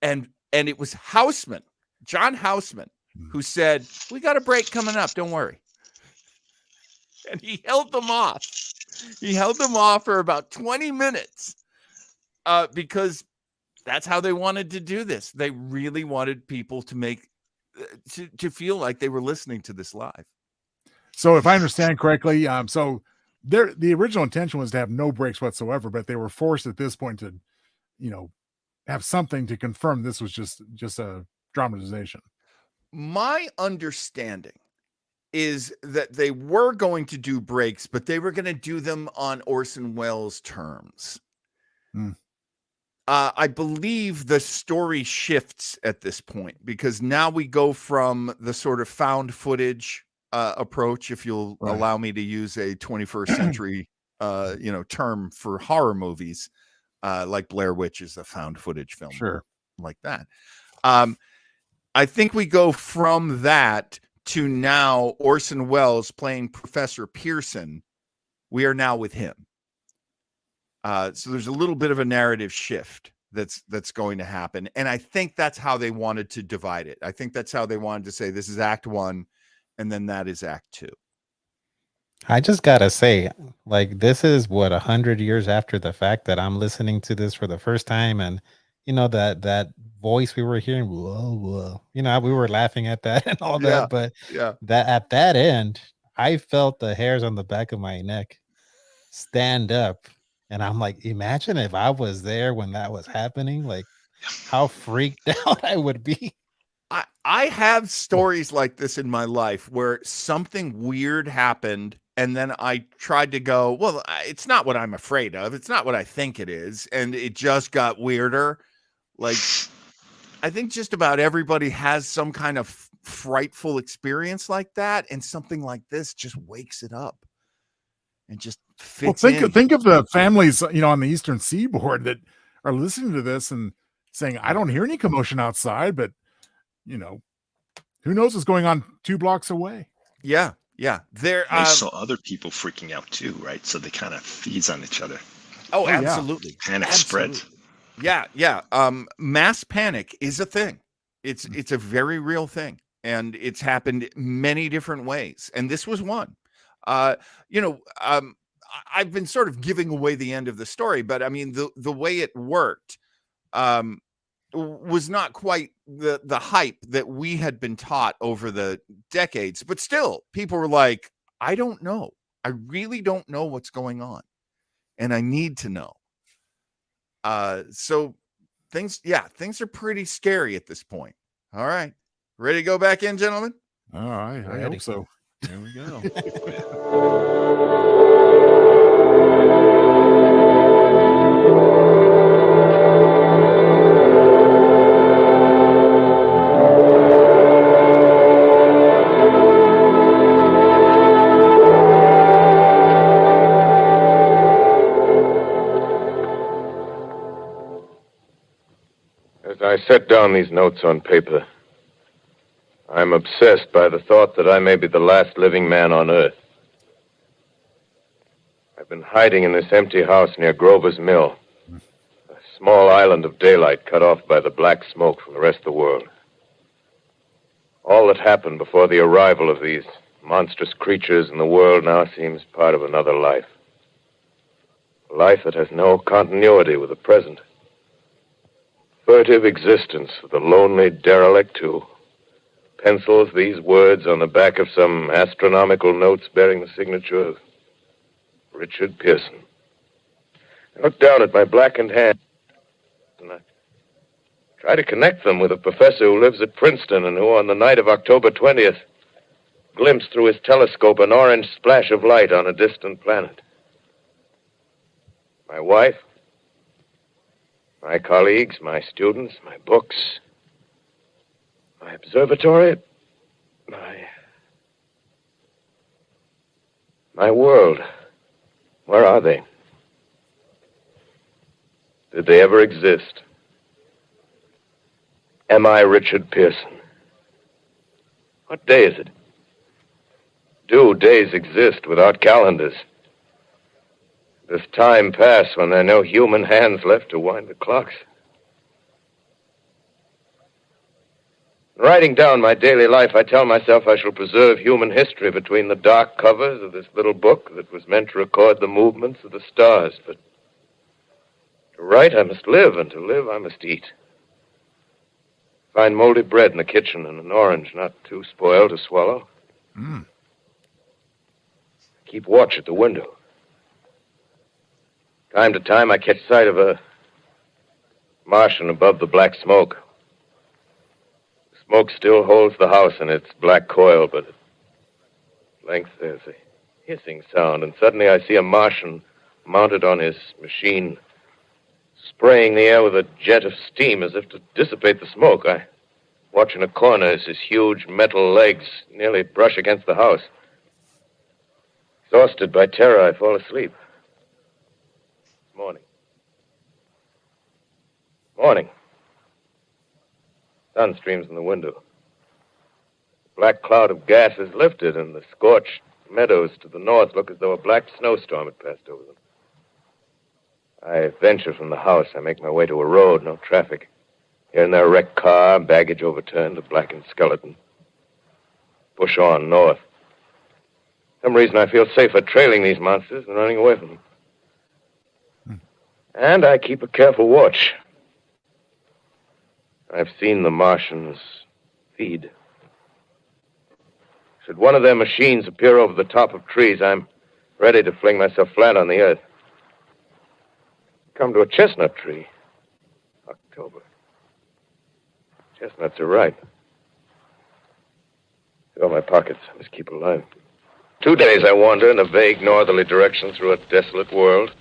[SPEAKER 1] And it was Houseman, John Houseman, who said, we got a break coming up. Don't worry. And he held them off. He held them off for about 20 minutes because that's how they wanted to do this. They really wanted people to make to feel like they were listening to this live.
[SPEAKER 4] So if I understand correctly, so the original intention was to have no breaks whatsoever, but they were forced at this point to, have something to confirm this was just a dramatization.
[SPEAKER 1] My understanding is that they were going to do breaks, but they were going to do them on Orson Welles' terms. I believe the story shifts at this point, because now we go from the sort of found footage approach, if you'll allow me to use a 21st century term for horror movies, like Blair Witch is a found footage film,
[SPEAKER 4] sure,
[SPEAKER 1] like that. I think we go from that to now Orson Welles playing Professor Pearson We are now with him. So there's a little bit of a narrative shift that's going to happen. And I think that's how they wanted to divide it. I think that's how they wanted to say this is act 1 and then that is act 2.
[SPEAKER 6] I just gotta say, like, this is what 100 years after the fact that I'm listening to this for the first time, and that voice we were hearing, whoa, whoa. We were laughing at that and all
[SPEAKER 1] Yeah,
[SPEAKER 6] that, but
[SPEAKER 1] yeah.
[SPEAKER 6] that at that end, I felt the hairs on the back of my neck stand up, and I'm like, imagine if I was there when that was happening, like how freaked out I would be.
[SPEAKER 1] I have stories like this in my life where something weird happened and then I tried to go, well, it's not what I'm afraid of. It's not what I think it is. And it just got weirder. Like, I think just about everybody has some kind of frightful experience like that. And something like this just wakes it up and just fits in.
[SPEAKER 4] Think of the families, on the Eastern Seaboard that are listening to this and saying, I don't hear any commotion outside, but who knows what's going on 2 blocks away?
[SPEAKER 1] Yeah. There,
[SPEAKER 5] They saw other people freaking out too, right? So they kind of feeds on each other.
[SPEAKER 1] Oh, absolutely.
[SPEAKER 5] Yeah. Panic spread.
[SPEAKER 1] Yeah. Mass panic is a thing. It's a very real thing, and it's happened many different ways. And this was one. I've been sort of giving away the end of the story, but I mean the way it worked was not quite the hype that we had been taught over the decades, but still people were like, I don't know. I really don't know what's going on. And I need to know. So things are pretty scary at this point. All right. Ready to go back in, gentlemen?
[SPEAKER 4] All right. I hope so. Here we go.
[SPEAKER 8] As I set down these notes on paper, I'm obsessed by the thought that I may be the last living man on Earth. I've been hiding in this empty house near Grover's Mill, a small island of daylight cut off by the black smoke from the rest of the world. All that happened before the arrival of these monstrous creatures in the world now seems part of another life. A life that has no continuity with the present. Furtive existence of the lonely derelict who pencils these words on the back of some astronomical notes bearing the signature of Richard Pearson. I look down at my blackened hand and I try to connect them with a professor who lives at Princeton and who, on the night of October 20th, glimpsed through his telescope an orange splash of light on a distant planet. My wife, my colleagues, my students, my books, my observatory, my world. Where are they? Did they ever exist? Am I Richard Pearson? What day is it? Do days exist without calendars? Does time pass when there are no human hands left to wind the clocks? Writing down my daily life, I tell myself I shall preserve human history between the dark covers of this little book that was meant to record the movements of the stars. But to write, I must live, and to live, I must eat. Find moldy bread in the kitchen and an orange not too spoiled to swallow. Keep watch at the window. Time to time, I catch sight of a Martian above the black smoke. The smoke still holds the house in its black coil, but at length there's a hissing sound, and suddenly I see a Martian mounted on his machine, spraying the air with a jet of steam as if to dissipate the smoke. I watch in a corner as his huge metal legs nearly brush against the house. Exhausted by terror, I fall asleep. Morning. Sun streams in the window. The black cloud of gas is lifted, and the scorched Meadows to the north look as though a black snowstorm had passed over them. I venture from the house. I make my way to a road, no traffic. Here and there, a wrecked car, baggage overturned, a blackened skeleton. Push on north. For some reason, I feel safer trailing these monsters than running away from them. And I keep a careful watch. I've seen the Martians feed. Should one of their machines appear over the top of trees, I'm ready to fling myself flat on the earth. Come to a chestnut tree. October. Chestnuts are ripe. Fill my pockets. I must keep alive. 2 days I wander in a vague northerly direction through a desolate world.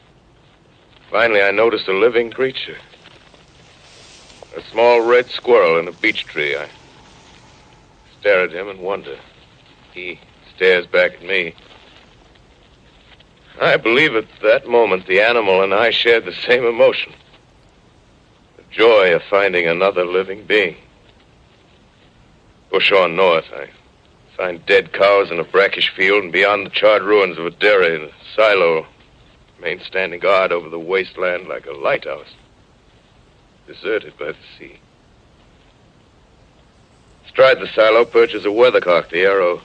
[SPEAKER 8] Finally, I notice a living creature. A small red squirrel in a beech tree. I stare at him and wonder. He stares back at me. I believe at that moment the animal and I shared the same emotion. The joy of finding another living being. Push on north. I find dead cows in a brackish field, and beyond the charred ruins of a dairy and a silo remain standing guard over the wasteland like a lighthouse, deserted by the sea. Astride the silo perches a weathercock. The arrow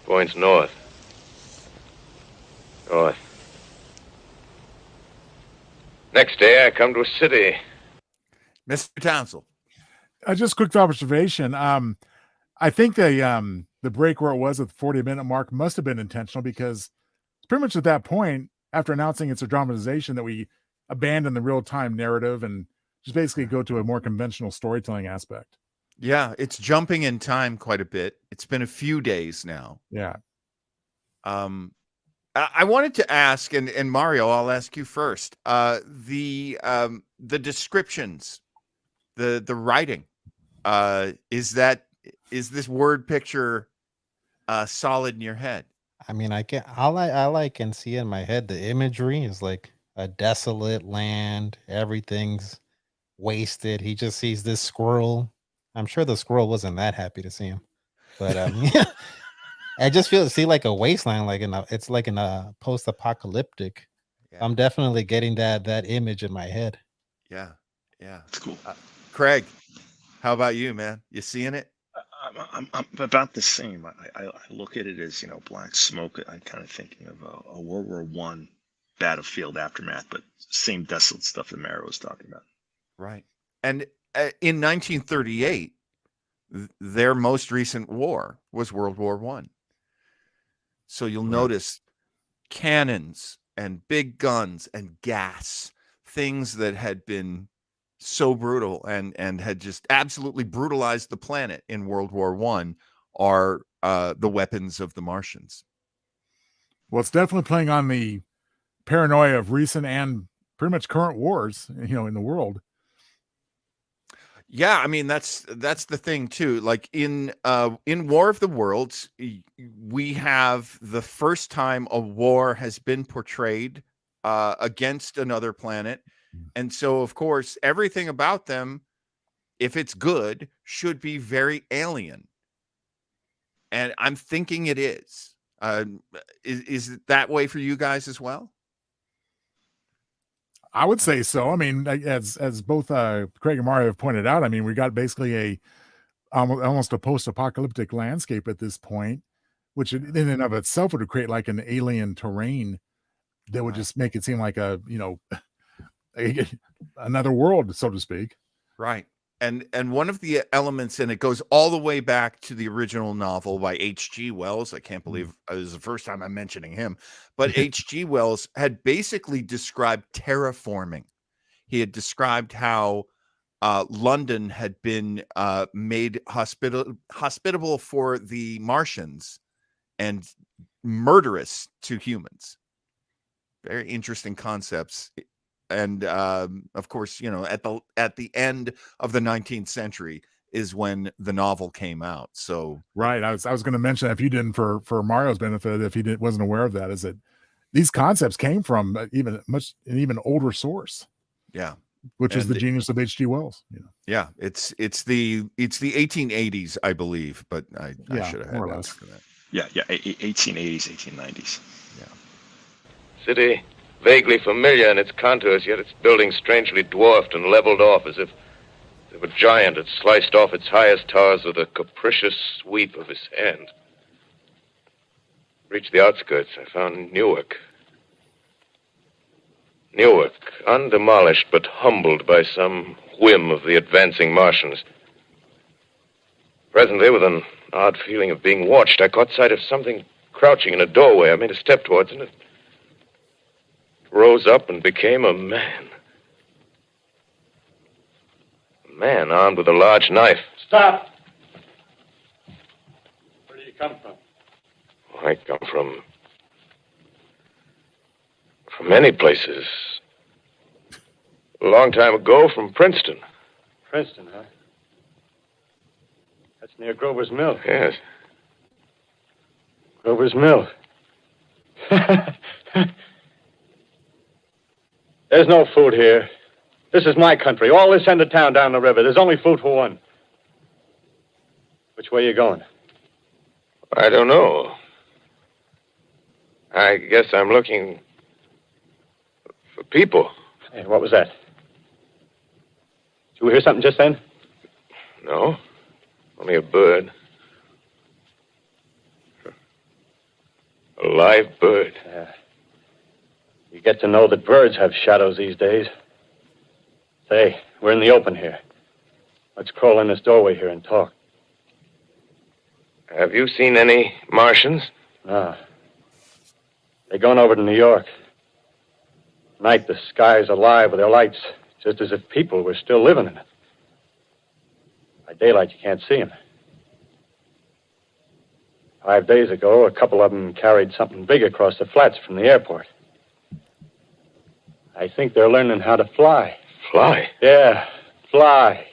[SPEAKER 8] points north. North. Next day, I come to a city.
[SPEAKER 1] Mr. Townsell.
[SPEAKER 4] Just quick observation. I think the break where it was at the 40-minute mark must have been intentional, because it's pretty much at that point, after announcing it's a dramatization, that we abandon the real-time narrative and just basically go to a more conventional storytelling aspect.
[SPEAKER 1] Yeah, it's jumping in time quite a bit. It's been a few days now.
[SPEAKER 4] Yeah.
[SPEAKER 1] I wanted to ask, and Mario, I'll ask you first. The descriptions, the writing, is this word picture solid in your head?
[SPEAKER 6] I mean, I can see in my head the imagery is like a desolate land. Everything's wasted. He just sees this squirrel. I'm sure the squirrel wasn't that happy to see him, but I just see like a wasteland, it's like in a post-apocalyptic.
[SPEAKER 1] Yeah.
[SPEAKER 6] I'm definitely getting that image in my head.
[SPEAKER 1] Yeah,
[SPEAKER 5] That's cool.
[SPEAKER 1] Craig, how about you, man? You seeing it?
[SPEAKER 5] I'm about the same. I look at it as, black smoke. I'm kind of thinking of a World War I battlefield aftermath, but same desolate stuff that Mara was talking about.
[SPEAKER 1] Right. And in 1938, their most recent war was World War I. So you'll notice cannons and big guns and gas, things that had been so brutal and had just absolutely brutalized the planet in World War I are the weapons of the Martians.
[SPEAKER 4] Well, it's definitely playing on the paranoia of recent and pretty much current wars, in the world.
[SPEAKER 1] Yeah, I mean that's the thing too. Like in War of the Worlds, we have the first time a war has been portrayed against another planet, and so of course everything about them, if it's good, should be very alien. And I'm thinking it is. Is it that way for you guys as well?
[SPEAKER 4] I would say so. I mean, as both Craig and Mario have pointed out, I mean, we got basically almost a post-apocalyptic landscape at this point, which in and of itself would create like an alien terrain that would just make it seem like another world, so to speak.
[SPEAKER 1] Right. And one of the elements, and it goes all the way back to the original novel by H.G. Wells. I can't believe it was the first time I'm mentioning him, but H.G. Wells had basically described terraforming. He had described how London had been made hospitable for the Martians and murderous to humans. Very interesting concepts. And of course, at the end of the 19th century is when the novel came out. So
[SPEAKER 4] right, I was going to mention that if you didn't, for Mario's benefit, if he wasn't aware of that, is that these concepts came from an even older source.
[SPEAKER 1] Yeah,
[SPEAKER 4] which is the genius of H.G. Wells.
[SPEAKER 1] Yeah, it's the 1880s, I believe, but I should have had
[SPEAKER 4] more or
[SPEAKER 1] that
[SPEAKER 4] less
[SPEAKER 1] for that.
[SPEAKER 5] Yeah, 1880s, 1890s.
[SPEAKER 8] City vaguely familiar in its contours, yet its buildings strangely dwarfed and leveled off as if a giant had sliced off its highest towers with a capricious sweep of his hand. Reached the outskirts, I found Newark. Newark, undemolished but humbled by some whim of the advancing Martians. Presently, with an odd feeling of being watched, I caught sight of something crouching in a doorway. I made a step towards it, and it rose up and became a man. A man armed with a large knife.
[SPEAKER 9] Stop! Where do you come from?
[SPEAKER 8] I come from many places. A long time ago, from Princeton.
[SPEAKER 9] Princeton, huh? That's near Grover's Mill.
[SPEAKER 8] Yes.
[SPEAKER 9] Grover's Mill. There's no food here. This is my country. All this end of town down the river. There's only food for one. Which way are you going?
[SPEAKER 8] I don't know. I guess I'm looking for people.
[SPEAKER 9] Hey, what was that? Did you hear something just then?
[SPEAKER 8] No. Only a bird. A live bird.
[SPEAKER 9] Yeah. You get to know that birds have shadows these days. Say, we're in the open here. Let's crawl in this doorway here and talk.
[SPEAKER 8] Have you seen any Martians?
[SPEAKER 9] No. They're going over to New York. Night, the sky's alive with their lights, just as if people were still living in it. By daylight, you can't see them. 5 days ago, a couple of them carried something big across the flats from the airport. I think they're learning how to fly.
[SPEAKER 8] Fly?
[SPEAKER 9] Yeah, fly.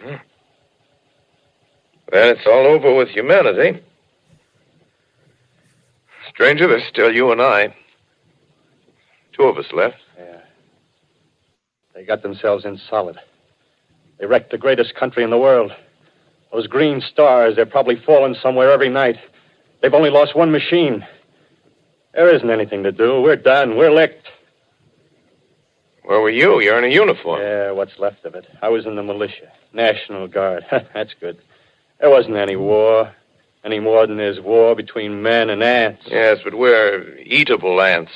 [SPEAKER 8] Then it's all over with humanity. Stranger, there's still you and I. 2 of us left.
[SPEAKER 9] Yeah. They got themselves in solid. They wrecked the greatest country in the world. Those green stars, they're probably falling somewhere every night. They've only lost one machine. There isn't anything to do. We're done. We're licked.
[SPEAKER 8] Where were you? You're in a uniform.
[SPEAKER 9] Yeah, what's left of it. I was in the militia. National Guard. That's good. There wasn't any war. Any more than there's war between men and ants.
[SPEAKER 8] Yes, but we're eatable ants.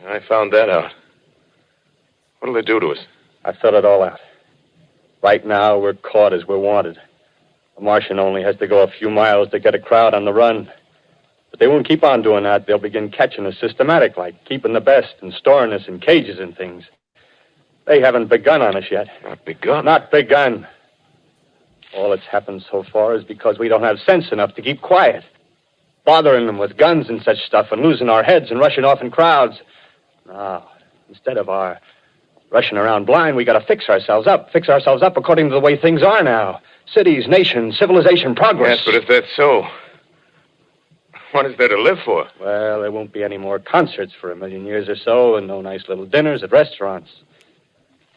[SPEAKER 8] I found that out. What'll they do to us?
[SPEAKER 9] I thought it all out. Right now, we're caught as we're wanted. A Martian only has to go a few miles to get a crowd on the run. But they won't keep on doing that. They'll begin catching us systematic, like keeping the best and storing us in cages and things. They haven't begun on us yet.
[SPEAKER 8] Not begun?
[SPEAKER 9] Not begun. All that's happened so far is because we don't have sense enough to keep quiet. Bothering them with guns and such stuff and losing our heads and rushing off in crowds. No, instead of our rushing around blind, we got to fix ourselves up according to the way things are now. Cities, nations, civilization, progress.
[SPEAKER 8] Yes, but if that's so, what is there to live for?
[SPEAKER 9] Well, there won't be any more concerts for 1,000,000 years or so, and no nice little dinners at restaurants.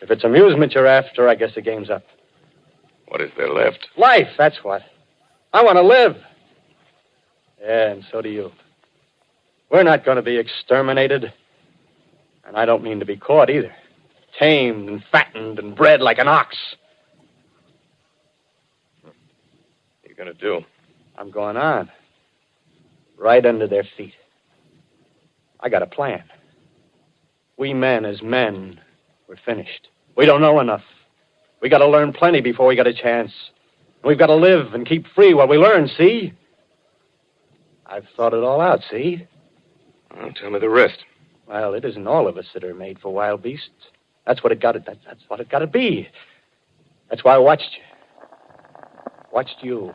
[SPEAKER 9] If it's amusement you're after, I guess the game's up.
[SPEAKER 8] What is there left?
[SPEAKER 9] Life, that's what. I want to live. Yeah, and so do you. We're not going to be exterminated. And I don't mean to be caught either. Tamed and fattened and bred like an ox.
[SPEAKER 8] What are you going to do?
[SPEAKER 9] I'm going on. Right under their feet. I got a plan. We men as men, we're finished. We don't know enough. We got to learn plenty before we got a chance. We've got to live and keep free while we learn, see? I've thought it all out, see?
[SPEAKER 8] Well, tell me the rest.
[SPEAKER 9] Well, it isn't all of us that are made for wild beasts. That's what it got to. That's what it got to be. That's why I watched you. Watched you.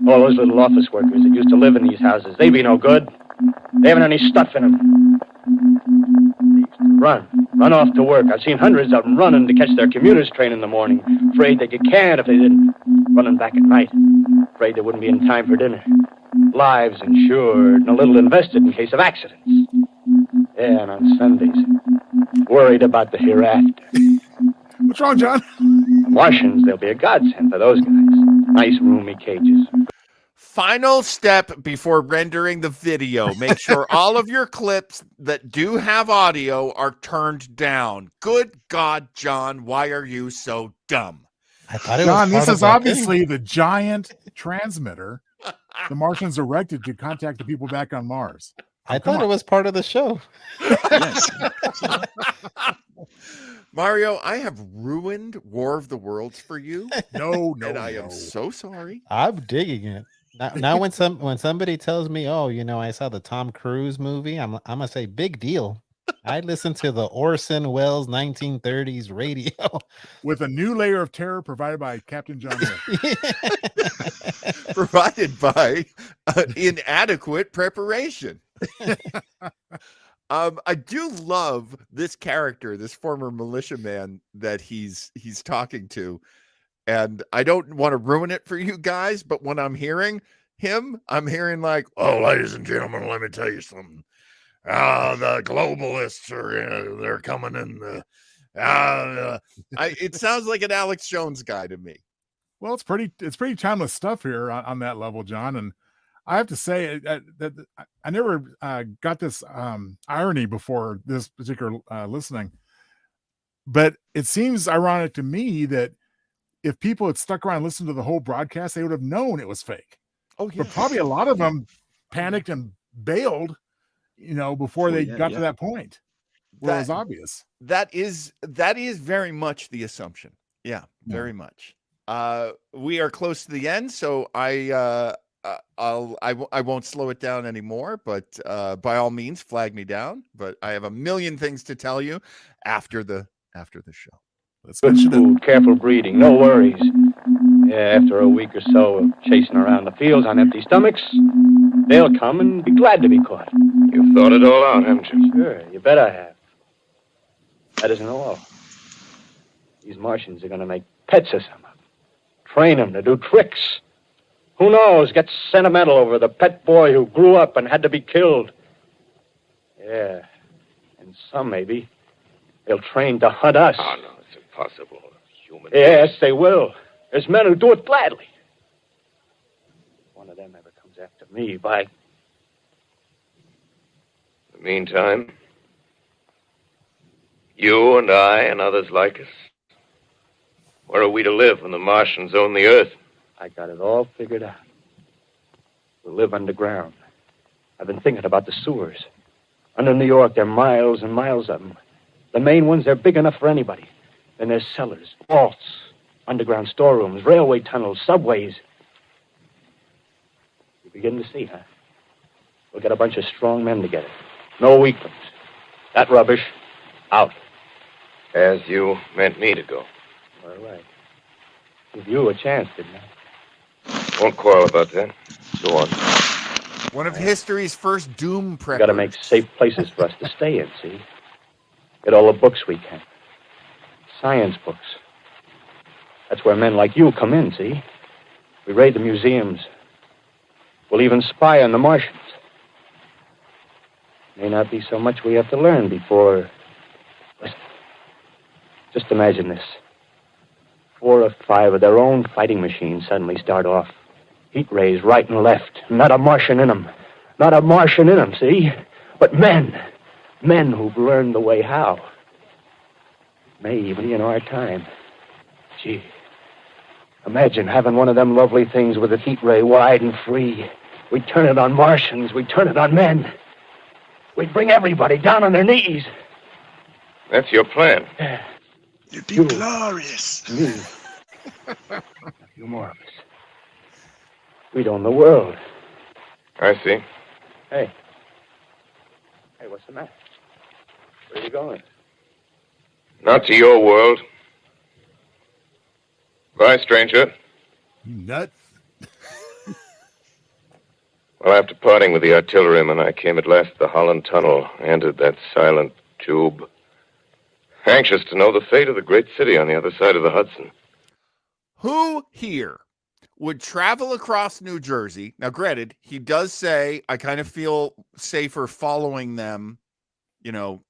[SPEAKER 9] All those little office workers that used to live in these houses. They be no good. They haven't any stuff in them. They used to run off to work. I've seen hundreds of them running to catch their commuter's train in the morning, afraid they'd get canned if they didn't. Running back at night, afraid they wouldn't be in time for dinner. Lives insured and a little invested in case of accidents. Yeah, and on Sundays, worried about the hereafter.
[SPEAKER 4] What's wrong, John?
[SPEAKER 9] The Martians, they'll be a godsend for those guys. Nice, roomy cages.
[SPEAKER 1] Final step before rendering the video. Make sure all of your clips that do have audio are turned down. Good God, John, why are you so dumb?
[SPEAKER 6] I thought it
[SPEAKER 4] John,
[SPEAKER 6] was
[SPEAKER 4] this
[SPEAKER 6] part of
[SPEAKER 4] is
[SPEAKER 6] the
[SPEAKER 4] obviously the giant transmitter the Martians erected to contact the people back on Mars.
[SPEAKER 6] I thought it was part of the show.
[SPEAKER 5] Yes.
[SPEAKER 1] Mario, I have ruined War of the Worlds for you.
[SPEAKER 4] No,
[SPEAKER 1] and I am so sorry.
[SPEAKER 6] I'm digging it. Now when somebody tells me, "Oh, you know, I saw the Tom Cruise movie," I'm gonna say, "Big deal." I listened to the Orson Welles 1930s radio
[SPEAKER 4] with a new layer of terror provided by Captain John Wick.
[SPEAKER 1] Provided by inadequate preparation. I do love this character, this former militiaman that he's talking to, and I don't want to ruin it for you guys, but when I'm hearing him, I'm hearing like, "Oh, ladies and gentlemen, let me tell you something. The globalists are they're coming in. It sounds like an Alex Jones guy to me.
[SPEAKER 4] Well, it's pretty timeless stuff here on that level, John. And I have to say that I never got this irony before this particular listening, but it seems ironic to me that if people had stuck around and listened to the whole broadcast, they would have known it was fake.
[SPEAKER 1] Oh, yeah.
[SPEAKER 4] But probably a lot of them panicked and bailed, before they got to that point where it was obvious.
[SPEAKER 1] That is very much the assumption. Yeah, very much. We are close to the end, so I won't slow it down anymore, but by all means flag me down, but I have a million things to tell you after the show.
[SPEAKER 14] Good food, careful breeding, no worries. Yeah, after a week or so of chasing around the fields on empty stomachs, they'll come and be glad to be caught.
[SPEAKER 8] You've thought it all out, haven't you?
[SPEAKER 14] Sure, you bet I have. That isn't all. These Martians are going to make pets of some of them. Train them to do tricks. Who knows, get sentimental over the pet boy who grew up and had to be killed. Yeah, and some maybe they'll train to hunt us.
[SPEAKER 8] Oh, no, it's impossible. Human.
[SPEAKER 14] Yes, they will. There's men who do it gladly. If one of them ever comes after me, by...
[SPEAKER 8] In the meantime, you and I and others like us, where are we to live when the Martians own the Earth?
[SPEAKER 14] I got it all figured out. We'll live underground. I've been thinking about the sewers. Under New York, there are miles and miles of them. The main ones, they're big enough for anybody. Then there's cellars, vaults, underground storerooms, railway tunnels, subways. You begin to see, huh? We'll get a bunch of strong men together. No weaklings. That rubbish, out.
[SPEAKER 8] As you meant me to go.
[SPEAKER 14] All right. Give you a chance, didn't I?
[SPEAKER 8] Won't quarrel about that. Go on.
[SPEAKER 1] One of history's first doom preppers.
[SPEAKER 14] We got to make safe places for us to stay in, see? Get all the books we can. Science books. That's where men like you come in, see? We raid the museums. We'll even spy on the Martians. May not be so much we have to learn before... Listen. Just imagine this. 4 or 5 of their own fighting machines suddenly start off. Heat rays right and left. Not a Martian in them. Not a Martian in them, see? But men. Men who've learned the way how. May even be in our time. Gee. Imagine having one of them lovely things with a heat ray wide and free. We'd turn it on Martians. We'd turn it on men. We'd bring everybody down on their knees.
[SPEAKER 8] That's your plan.
[SPEAKER 5] You'd be glorious.
[SPEAKER 14] Me. A few more of us. We'd own the world.
[SPEAKER 8] I see.
[SPEAKER 14] Hey. Hey, what's the matter? Where are you going?
[SPEAKER 8] Not to your world. Bye, stranger.
[SPEAKER 4] You nut.
[SPEAKER 8] Well, after parting with the artilleryman, I came at last to the Holland Tunnel, entered that silent tube, anxious to know the fate of the great city on the other side of the Hudson.
[SPEAKER 1] Who here would travel across New Jersey? Now, granted, he does say, I kind of feel safer following them,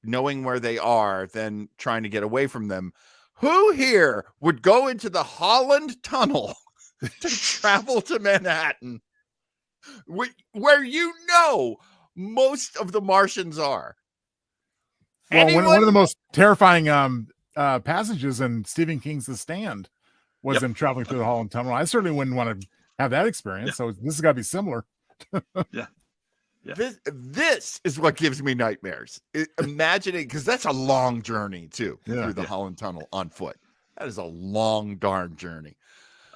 [SPEAKER 1] knowing where they are than trying to get away from them. Who here would go into the Holland Tunnel to travel to Manhattan? where most of the Martians are.
[SPEAKER 4] Well, one of the most terrifying passages in Stephen King's The Stand was them traveling through the Holland Tunnel. I certainly wouldn't want to have that experience. So this has got to be similar.
[SPEAKER 5] Yeah.
[SPEAKER 1] This is what gives me nightmares. Imagining, because that's a long journey too through the Holland Tunnel on foot. That is a long darn journey.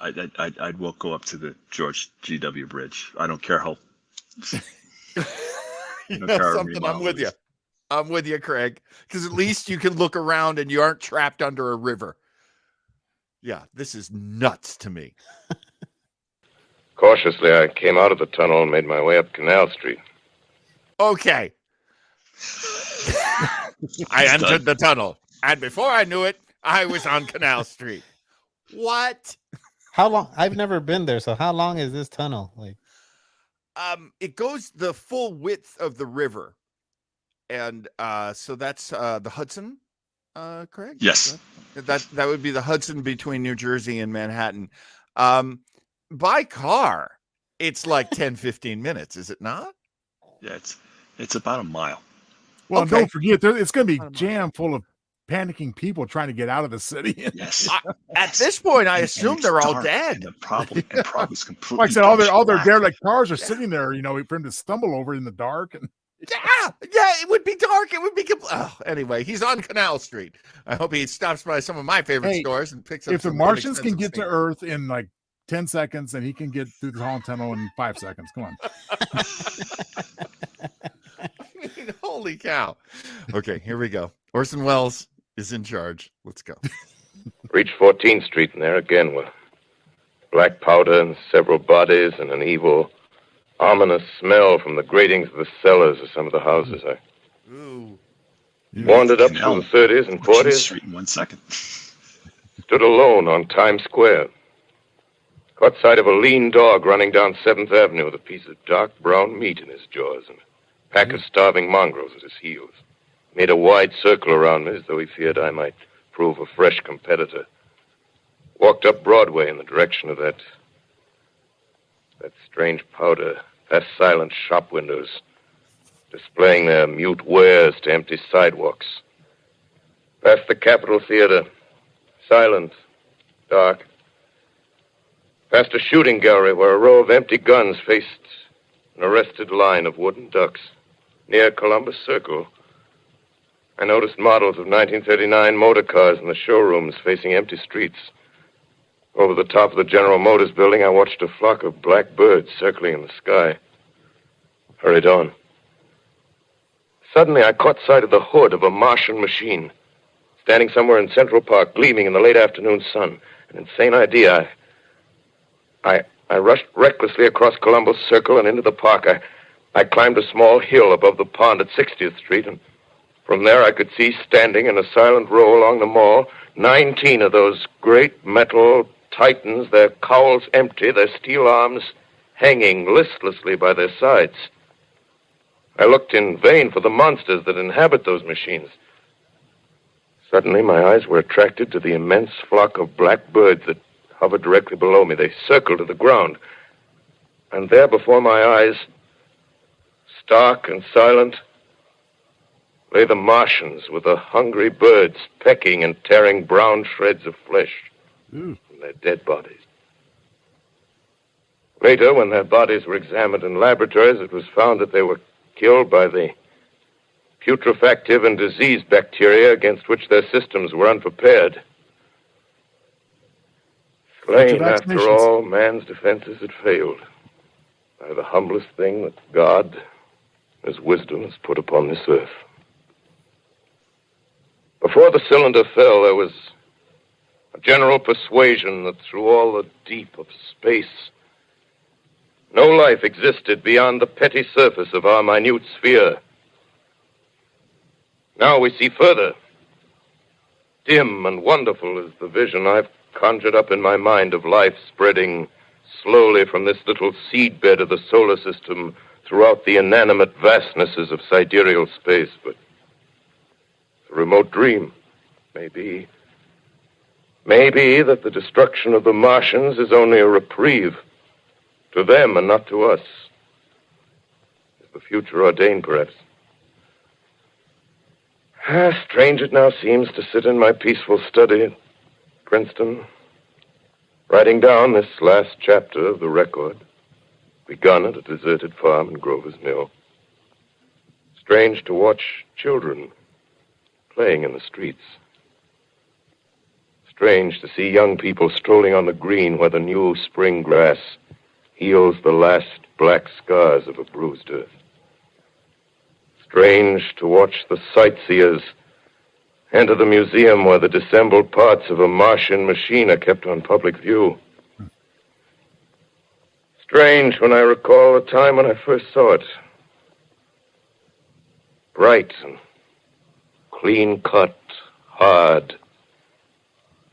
[SPEAKER 5] I will go up to the George G.W. Bridge. I don't care how.
[SPEAKER 1] Something. I'm with you. I'm with you, Craig. Because at least you can look around and you aren't trapped under a river. Yeah, this is nuts to me.
[SPEAKER 8] Cautiously, I came out of the tunnel and made my way up Canal Street.
[SPEAKER 1] Okay. I entered the tunnel, and before I knew it, I was on Canal Street. What?
[SPEAKER 6] How long? I've never been there, so how long is this tunnel? Like,
[SPEAKER 1] it goes the full width of the river, and so that's the Hudson, correct?
[SPEAKER 5] Yes.
[SPEAKER 1] That would be the Hudson between New Jersey and Manhattan. By car, it's like 10, 15 minutes, is it not?
[SPEAKER 5] Yeah, it's about a mile.
[SPEAKER 4] Well, don't forget, it's going to be jam full of panicking people trying to get out of the city.
[SPEAKER 5] Yes.
[SPEAKER 1] At this point, I assume they're all dead.
[SPEAKER 5] The problem is completely.
[SPEAKER 4] Like I said, all their derelict cars are sitting there, for him to stumble over in the dark. And
[SPEAKER 1] yeah, it would be dark. It would be. Anyway, he's on Canal Street. I hope he stops by some of my favorite stores and picks up.
[SPEAKER 4] If the Martians can get to Earth in like 10 seconds, then he can get through the Holland Tunnel in 5 seconds. Come on.
[SPEAKER 1] Holy cow. Okay, here we go. Orson Welles is in charge. Let's go.
[SPEAKER 8] Reached 14th Street, and there again were black powder and several bodies and an evil, ominous smell from the gratings of the cellars of some of the houses. I wandered up through the 30s and 40s.
[SPEAKER 5] Street in 1 second.
[SPEAKER 8] Stood alone on Times Square. Caught sight of a lean dog running down 7th Avenue with a piece of dark brown meat in his jaws and a pack of starving mongrels at his heels. Made a wide circle around me as though he feared I might prove a fresh competitor. Walked up Broadway in the direction of that strange powder, past silent shop windows, displaying their mute wares to empty sidewalks. Past the Capitol Theater, silent, dark. Past a shooting gallery where a row of empty guns faced an arrested line of wooden ducks. Near Columbus Circle, I noticed models of 1939 motor cars in the showrooms facing empty streets. Over the top of the General Motors building, I watched a flock of black birds circling in the sky. Hurried on. Suddenly, I caught sight of the hood of a Martian machine, standing somewhere in Central Park, gleaming in the late afternoon sun. An insane idea. I rushed recklessly across Columbus Circle and into the park. I climbed a small hill above the pond at 60th Street, and from there I could see standing in a silent row along the mall 19 of those great metal titans, their cowls empty, their steel arms hanging listlessly by their sides. I looked in vain for the monsters that inhabit those machines. Suddenly my eyes were attracted to the immense flock of black birds that hovered directly below me. They circled to the ground. And there before my eyes, stark and silent, lay the Martians with the hungry birds pecking and tearing brown shreds of flesh from their dead bodies. Later, when their bodies were examined in laboratories, it was found that they were killed by the putrefactive and disease bacteria against which their systems were unprepared. Slain, after all, man's defenses had failed by the humblest thing that God, His wisdom, has put upon this earth. Before the cylinder fell, there was a general persuasion that through all the deep of space, no life existed beyond the petty surface of our minute sphere. Now we see further. Dim and wonderful is the vision I've conjured up in my mind of life spreading slowly from this little seedbed of the solar system throughout the inanimate vastnesses of sidereal space. But a remote dream, maybe that the destruction of the Martians is only a reprieve to them and not to us. The future ordained, perhaps. Strange it now seems to sit in my peaceful study at Princeton, writing down this last chapter of the record, begun at a deserted farm in Grover's Mill. Strange to watch children playing in the streets. Strange to see young people strolling on the green where the new spring grass heals the last black scars of a bruised earth. Strange to watch the sightseers enter the museum where the dissembled parts of a Martian machine are kept on public view. Strange when I recall the time when I first saw it. Bright and clean-cut, hard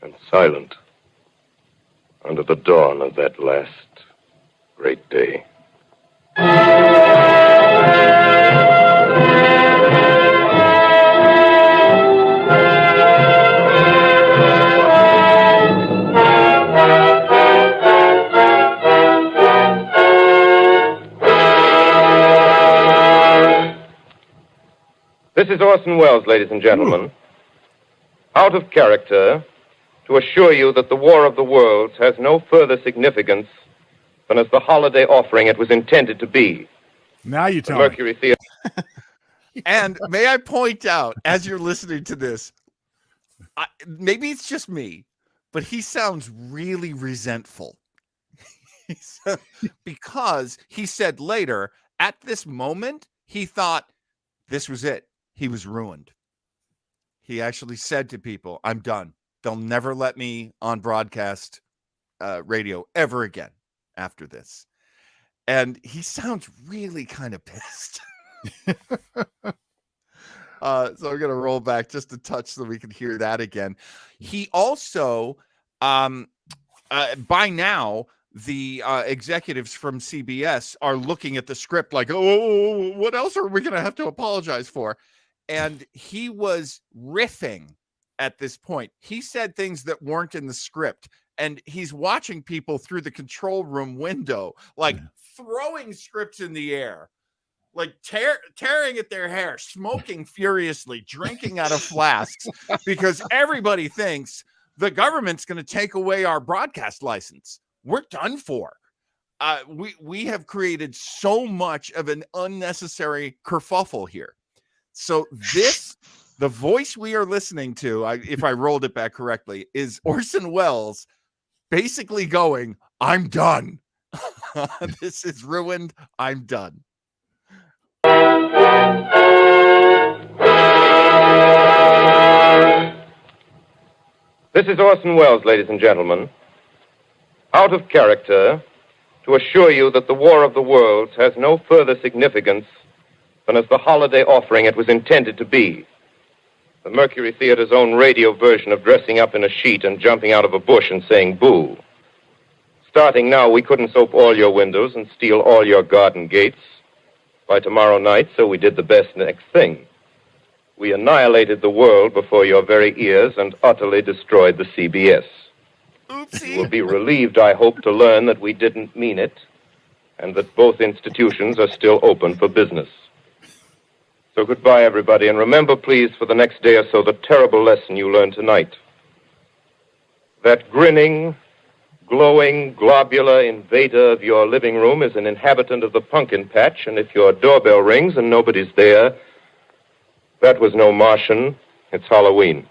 [SPEAKER 8] and silent under the dawn of that last great day. This is Orson Welles, ladies and gentlemen. Out of character, to assure you that the War of the Worlds has no further significance than as the holiday offering it was intended to be.
[SPEAKER 4] Now you tell me.
[SPEAKER 8] Mercury Theater.
[SPEAKER 1] And may I point out, as you're listening to this, maybe it's just me, but he sounds really resentful. Because he said later, at this moment, he thought this was it. He was ruined. He actually said to people, I'm done. They'll never let me on broadcast radio ever again after this. And he sounds really kind of pissed. So I'm going to roll back just a touch so we can hear that again. He also, by now, the executives from CBS are looking at the script like, oh, what else are we going to have to apologize for? And he was riffing at this point. He said things that weren't in the script. And he's watching people through the control room window, like throwing scripts in the air, like tearing at their hair, smoking furiously, drinking out of flasks, because everybody thinks the government's going to take away our broadcast license. We're done for. We have created so much of an unnecessary kerfuffle here. So the voice we are listening to, if I rolled it back correctly, is Orson Welles basically going, I'm done. This is ruined. I'm done.
[SPEAKER 8] This is Orson Welles, ladies and gentlemen. Out of character, to assure you that the War of the Worlds has no further significance than as the holiday offering it was intended to be. The Mercury Theater's own radio version of dressing up in a sheet and jumping out of a bush and saying boo. Starting now, we couldn't soap all your windows and steal all your garden gates. By tomorrow night, so we did the best next thing. We annihilated the world before your very ears and utterly destroyed the CBS.
[SPEAKER 1] Oopsie.
[SPEAKER 8] You will be relieved, I hope, to learn that we didn't mean it, and that both institutions are still open for business. So goodbye, everybody, and remember, please, for the next day or so, the terrible lesson you learned tonight. That grinning, glowing, globular invader of your living room is an inhabitant of the pumpkin patch, and if your doorbell rings and nobody's there, that was no Martian, it's Halloween.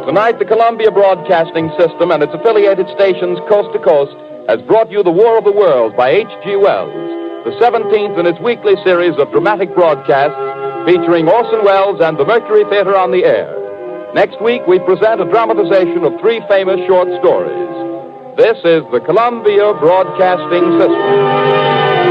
[SPEAKER 10] Tonight, the Columbia Broadcasting System and its affiliated stations coast to coast has brought you The War of the Worlds by H.G. Wells, the 17th in its weekly series of dramatic broadcasts featuring Orson Welles and the Mercury Theater on the air. Next week, we present a dramatization of 3 famous short stories. This is the Columbia Broadcasting System.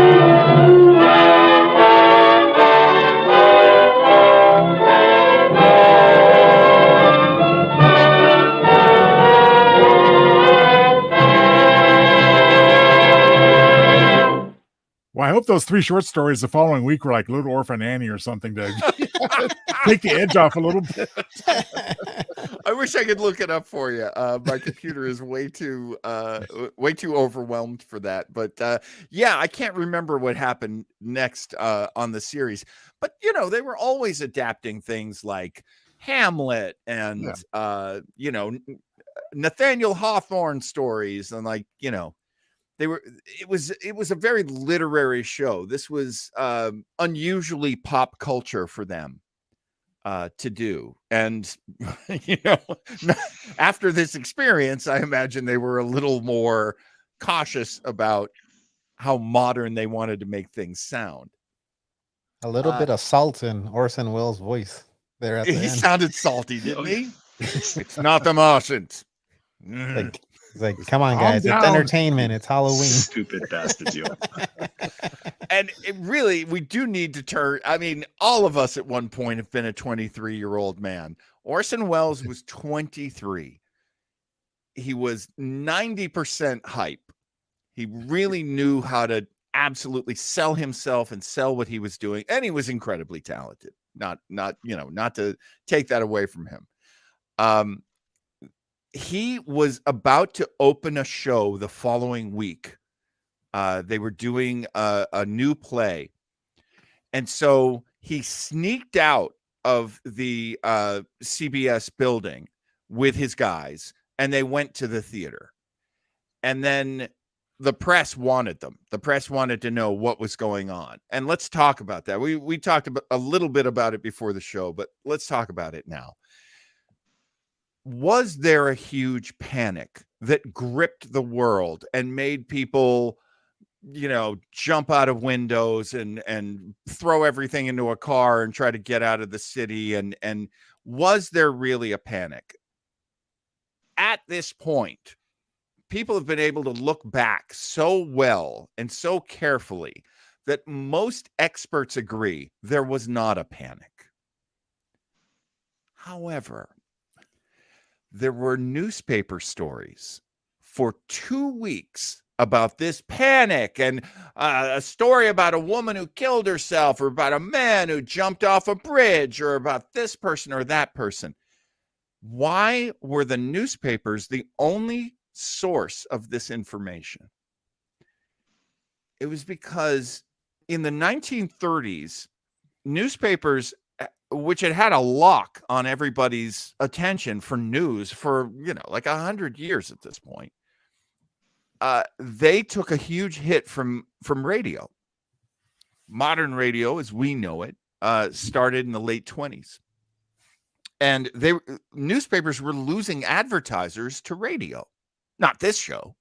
[SPEAKER 4] Well, I hope those 3 short stories the following week were like Little Orphan Annie or something to take the edge off a little bit.
[SPEAKER 1] I wish wish I could look it up for you. My computer is way too overwhelmed for that. But yeah, I can't remember what happened next on the series. But they were always adapting things like Hamlet and Nathaniel Hawthorne stories, and it was a very literary show. This was unusually pop culture for them to do. And after this experience, I imagine they were a little more cautious about how modern they wanted to make things sound.
[SPEAKER 6] A little bit of salt in Orson Welles' voice there at the
[SPEAKER 1] He
[SPEAKER 6] end.
[SPEAKER 1] sounded salty, didn't he? It's not the Martians.
[SPEAKER 6] It's like, come on, guys. It's entertainment. It's Halloween.
[SPEAKER 5] Stupid bastards, you.
[SPEAKER 1] And we do need to turn. I mean, all of us at one point have been a 23-year-old man. Orson Welles was 23. He was 90% hype. He really knew how to absolutely sell himself and sell what he was doing. And he was incredibly talented. Not to take that away from him. He was about to open a show the following week. They were doing a new play. And so he sneaked out of the CBS building with his guys, and they went to the theater. And then the press wanted them. The press wanted to know what was going on. And let's talk about that. We talked about a little bit about it before the show, but let's talk about it now. Was there a huge panic that gripped the world and made people, jump out of windows and throw everything into a car and try to get out of the city? And was there really a panic? At this point, people have been able to look back so well and so carefully that most experts agree there was not a panic. However, there were newspaper stories for 2 weeks about this panic, and a story about a woman who killed herself, or about a man who jumped off a bridge, or about this person or that person. Why were the newspapers the only source of this information? It was because in the 1930s, newspapers, which had a lock on everybody's attention for news for, like 100 years at this point, they took a huge hit from radio. Modern radio, as we know it, started in the late 20s. And newspapers were losing advertisers to radio. Not this show,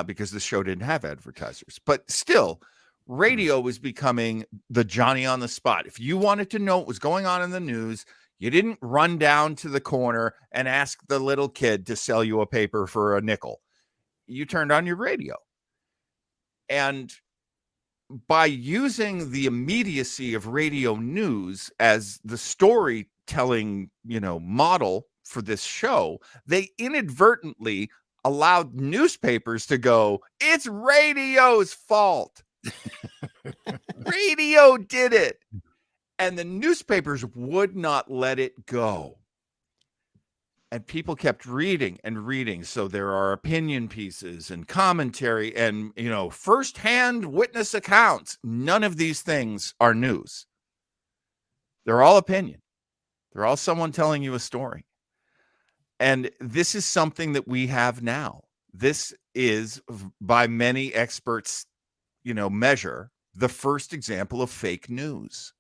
[SPEAKER 1] because the show didn't have advertisers. But still, radio was becoming the Johnny on the spot. If you wanted to know what was going on in the news, you didn't run down to the corner and ask the little kid to sell you a paper for a nickel. You turned on your radio. And by using the immediacy of radio news as the storytelling, model for this show, they inadvertently allowed newspapers to go, it's radio's fault. Radio did it. And the newspapers would not let it go. And people kept reading and reading. So there are opinion pieces and commentary and, firsthand witness accounts. None of these things are news. They're all opinion. They're all someone telling you a story. And this is something that we have now. This is, by many experts, measure, the first example of fake news.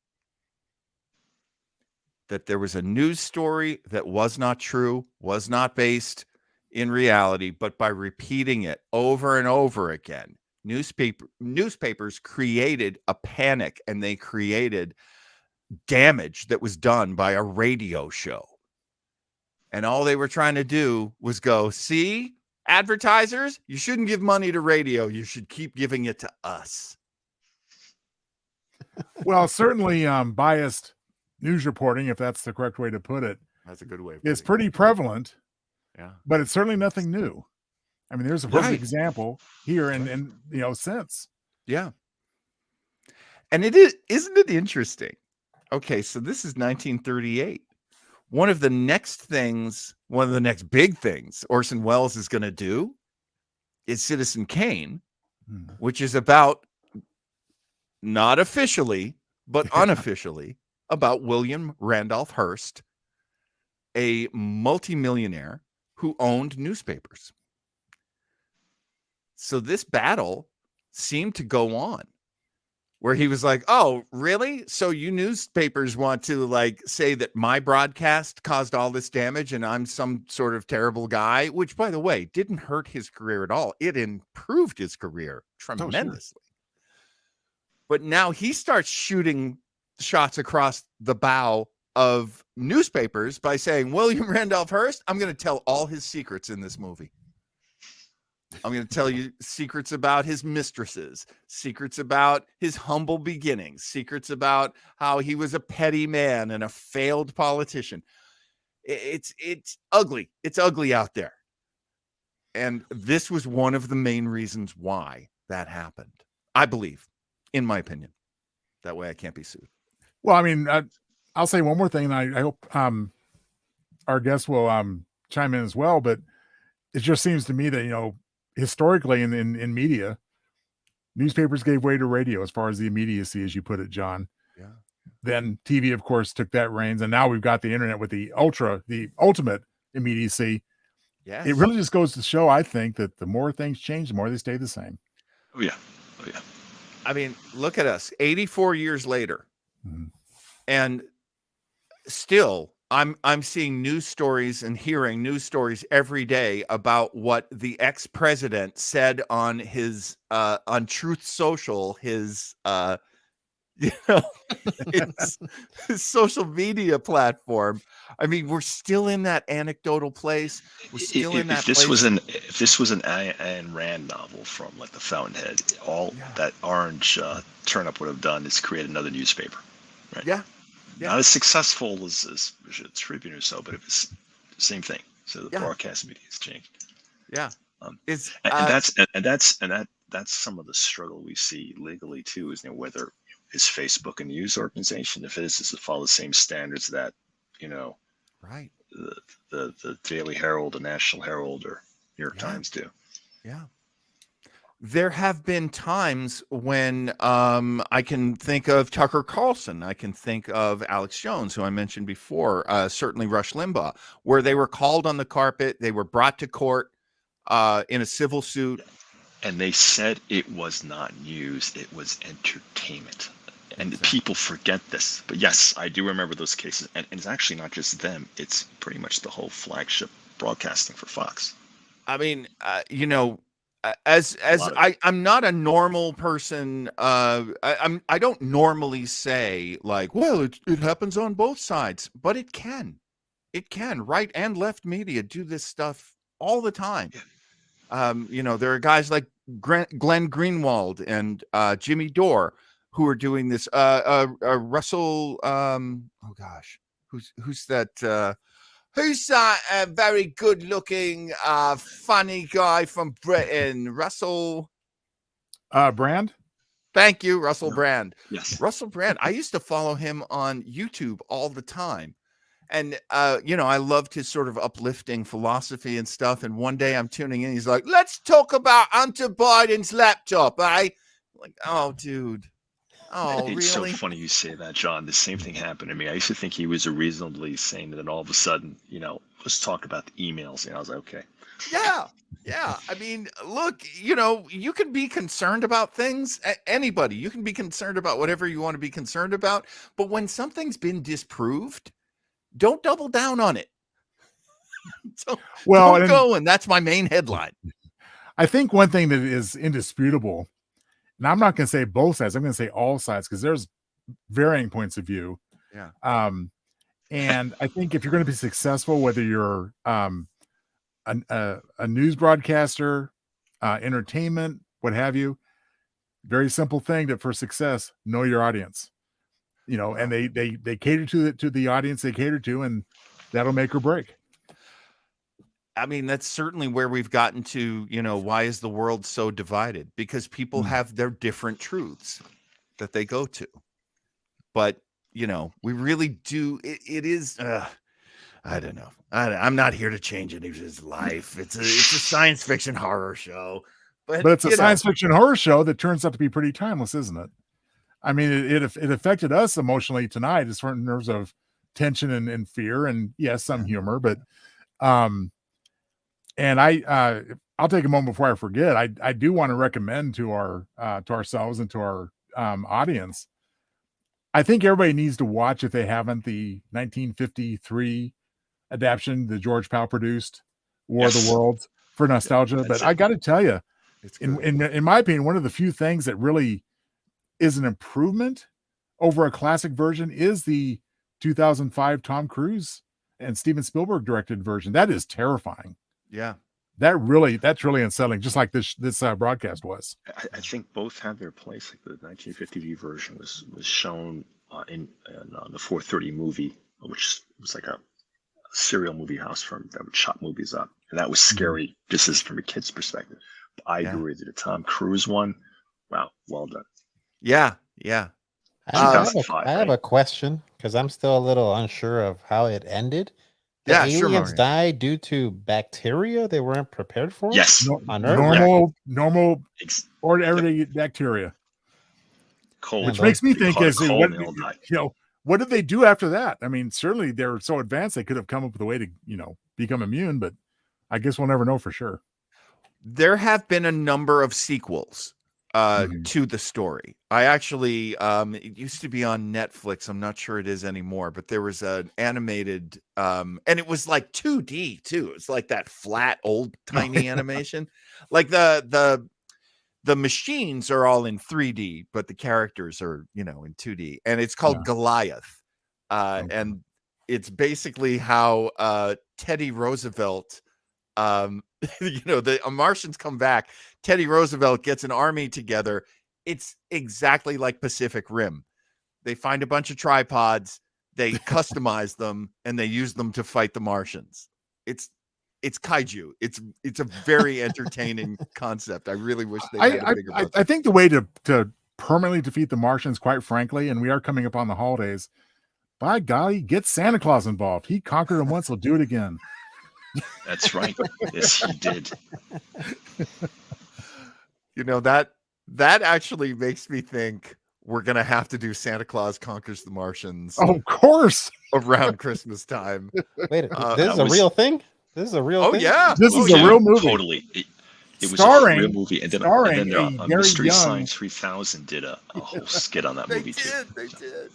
[SPEAKER 1] That there was a news story that was not true, was not based in reality, but by repeating it over and over again, newspapers created a panic, and they created damage that was done by a radio show. And all they were trying to do was go, see, advertisers, you shouldn't give money to radio. You should keep giving it to us.
[SPEAKER 4] Well, certainly biased news reporting, if that's the correct way to put it.
[SPEAKER 1] That's a good way.
[SPEAKER 4] It's pretty prevalent.
[SPEAKER 1] Yeah.
[SPEAKER 4] But it's certainly nothing new. I mean, there's a perfect example here and since.
[SPEAKER 1] Yeah. And isn't it interesting? Okay, so this is 1938. one of the next big things Orson Welles is going to do is Citizen Kane, which is about, not officially, but unofficially, about William Randolph Hearst, a multimillionaire who owned newspapers. So this battle seemed to go on, where he was like, oh, really? So you newspapers want to like say that my broadcast caused all this damage and I'm some sort of terrible guy, which, by the way, didn't hurt his career at all. It improved his career tremendously. But now he starts shooting shots across the bow of newspapers by saying, William Randolph Hearst, I'm going to tell all his secrets in this movie. I'm going to tell you secrets about his mistresses, secrets about his humble beginnings, secrets about how he was a petty man and a failed politician. It's ugly. It's ugly out there. And this was one of the main reasons why that happened, I believe, in my opinion. That way I can't be sued.
[SPEAKER 4] Well, I mean, I'll say one more thing, and I hope our guests will chime in as well, but it just seems to me that, you know, historically in media, newspapers gave way to radio as far as the immediacy, as you put it, John.
[SPEAKER 1] Yeah.
[SPEAKER 4] Then TV, of course, took that reins, and now we've got the internet with the ultimate immediacy.
[SPEAKER 1] Yes.
[SPEAKER 4] It really just goes to show, I think, that the more things change, the more they stay the same.
[SPEAKER 5] Oh yeah.
[SPEAKER 1] I mean, look at us, 84 years later, and still I'm seeing news stories and hearing news stories every day about what the ex-president said on his on Truth Social, his his social media platform. I mean, we're still in that anecdotal place. We're still in that
[SPEAKER 5] if this
[SPEAKER 1] place.
[SPEAKER 5] if this was an Ayn Rand novel from like the Fountainhead, all that orange turnip would have done is create another newspaper, right?
[SPEAKER 1] Yeah.
[SPEAKER 5] Not as successful as Tribune or so, but it was the same thing. So the broadcast media has changed.
[SPEAKER 1] Yeah.
[SPEAKER 5] That's some of the struggle we see legally too, is, you know, whether is Facebook a news organization? If it is, does it follow the same standards that, you know,
[SPEAKER 1] right,
[SPEAKER 5] the Daily Herald, the National Herald, or New York Times do?
[SPEAKER 1] Yeah. There have been times when I can think of Tucker Carlson. I can think of Alex Jones, who I mentioned before, certainly Rush Limbaugh, where they were called on the carpet. They were brought to court in a civil suit.
[SPEAKER 5] And they said it was not news. It was entertainment. And people forget this. But yes, I do remember those cases. And it's actually not just them. It's pretty much the whole flagship broadcasting for Fox.
[SPEAKER 1] I mean, you know, I'm not a normal person. I don't normally say like, well, it happens on both sides, but it can. Right and left media do this stuff all the time. You know, there are guys like Glenn Greenwald and Jimmy Dore who are doing this. Russell, oh gosh, who's that? Who's that very good-looking, funny guy from Britain? Russell
[SPEAKER 4] Brand?
[SPEAKER 1] Thank you, Russell Brand.
[SPEAKER 5] Yes.
[SPEAKER 1] Russell Brand. I used to follow him on YouTube all the time. And, you know, I loved his sort of uplifting philosophy and stuff. And one day I'm tuning in. He's like, let's talk about Hunter Biden's laptop, eh? I'm like, oh, dude. Oh,
[SPEAKER 5] it's
[SPEAKER 1] really?
[SPEAKER 5] So funny you say that, John. The same thing happened to me. I used to think he was a reasonably sane, and then all of a sudden, you know, let's talk about the emails. And I was like, okay.
[SPEAKER 1] Yeah. I mean, look, you know, you can be concerned about things. Anybody, you can be concerned about whatever you want to be concerned about. But when something's been disproved, don't double down on it. Don't go. And that's my main headline.
[SPEAKER 4] I think one thing that is indisputable, and I'm not going to say both sides, I'm going to say all sides, because there's varying points of view.
[SPEAKER 1] Yeah.
[SPEAKER 4] And I think if you're going to be successful, whether you're a news broadcaster, entertainment, what have you, very simple thing that for success, know your audience. You know, and they cater to the audience they cater to, and that'll make or break.
[SPEAKER 1] I mean, that's certainly where we've gotten to, you know, why is the world so divided? Because people have their different truths that they go to. But, you know, we really do. It is, I don't know. I'm not here to change any of his life. It's a science fiction horror show,
[SPEAKER 4] but it's a science fiction horror show that turns out to be pretty timeless, isn't it? I mean, it affected us emotionally tonight, as far in terms of tension and fear, and yes, some humor. But and I'll take a moment before I forget. I do want to recommend to ourselves and to our audience. I think everybody needs to watch, if they haven't, the 1953 adaptation that George Powell produced, War of the Worlds, for nostalgia. But I got to tell you, in my opinion, one of the few things that really is an improvement over a classic version is the 2005 Tom Cruise and Steven Spielberg directed version. That is terrifying.
[SPEAKER 1] Yeah.
[SPEAKER 4] That's really unsettling, just like this broadcast was.
[SPEAKER 5] I think both have their place. Like the 1950 version was shown in the 4:30 movie, which was like a serial movie house firm that would chop movies up, and that was scary, just as from a kid's perspective. But I agree with you. The Tom Cruise one, wow, well done.
[SPEAKER 1] Yeah.
[SPEAKER 6] I have a question, because I'm still a little unsure of how it ended. The aliens died due to bacteria they weren't prepared for?
[SPEAKER 5] Yes.
[SPEAKER 6] On Earth?
[SPEAKER 4] Normal or everyday bacteria.
[SPEAKER 5] Cold.
[SPEAKER 4] Which makes me think, what did they do after that? I mean, certainly they're so advanced they could have come up with a way to, become immune, but I guess we'll never know for sure.
[SPEAKER 1] There have been a number of sequels to the story. I actually, it used to be on Netflix. I'm not sure it is anymore, but there was an animated, and it was like 2D too. It's like that flat, old, tiny animation. Like the machines are all in 3D, but the characters are, in 2D. And it's called Goliath. And it's basically how Teddy Roosevelt, the Martians come back. Teddy Roosevelt gets an army together. It's exactly like Pacific Rim. They find a bunch of tripods, they customize them, and they use them to fight the Martians. It's kaiju. It's a very entertaining concept. I really wish they had a bigger budget.
[SPEAKER 4] I think the way to permanently defeat the Martians, quite frankly, and we are coming up on the holidays, by golly, get Santa Claus involved. He conquered them once, he'll do it again.
[SPEAKER 5] That's right. Yes, he did.
[SPEAKER 1] That actually makes me think we're gonna have to do Santa Claus Conquers the Martians.
[SPEAKER 4] Oh, of course,
[SPEAKER 1] around Christmas time.
[SPEAKER 6] Wait, this is a real thing. This is a real thing.
[SPEAKER 1] Yeah,
[SPEAKER 4] this is a real movie.
[SPEAKER 5] Totally. It was
[SPEAKER 4] starring,
[SPEAKER 5] a real movie, and then Mystery Science 3000 did a whole skit on that movie too.
[SPEAKER 1] They did.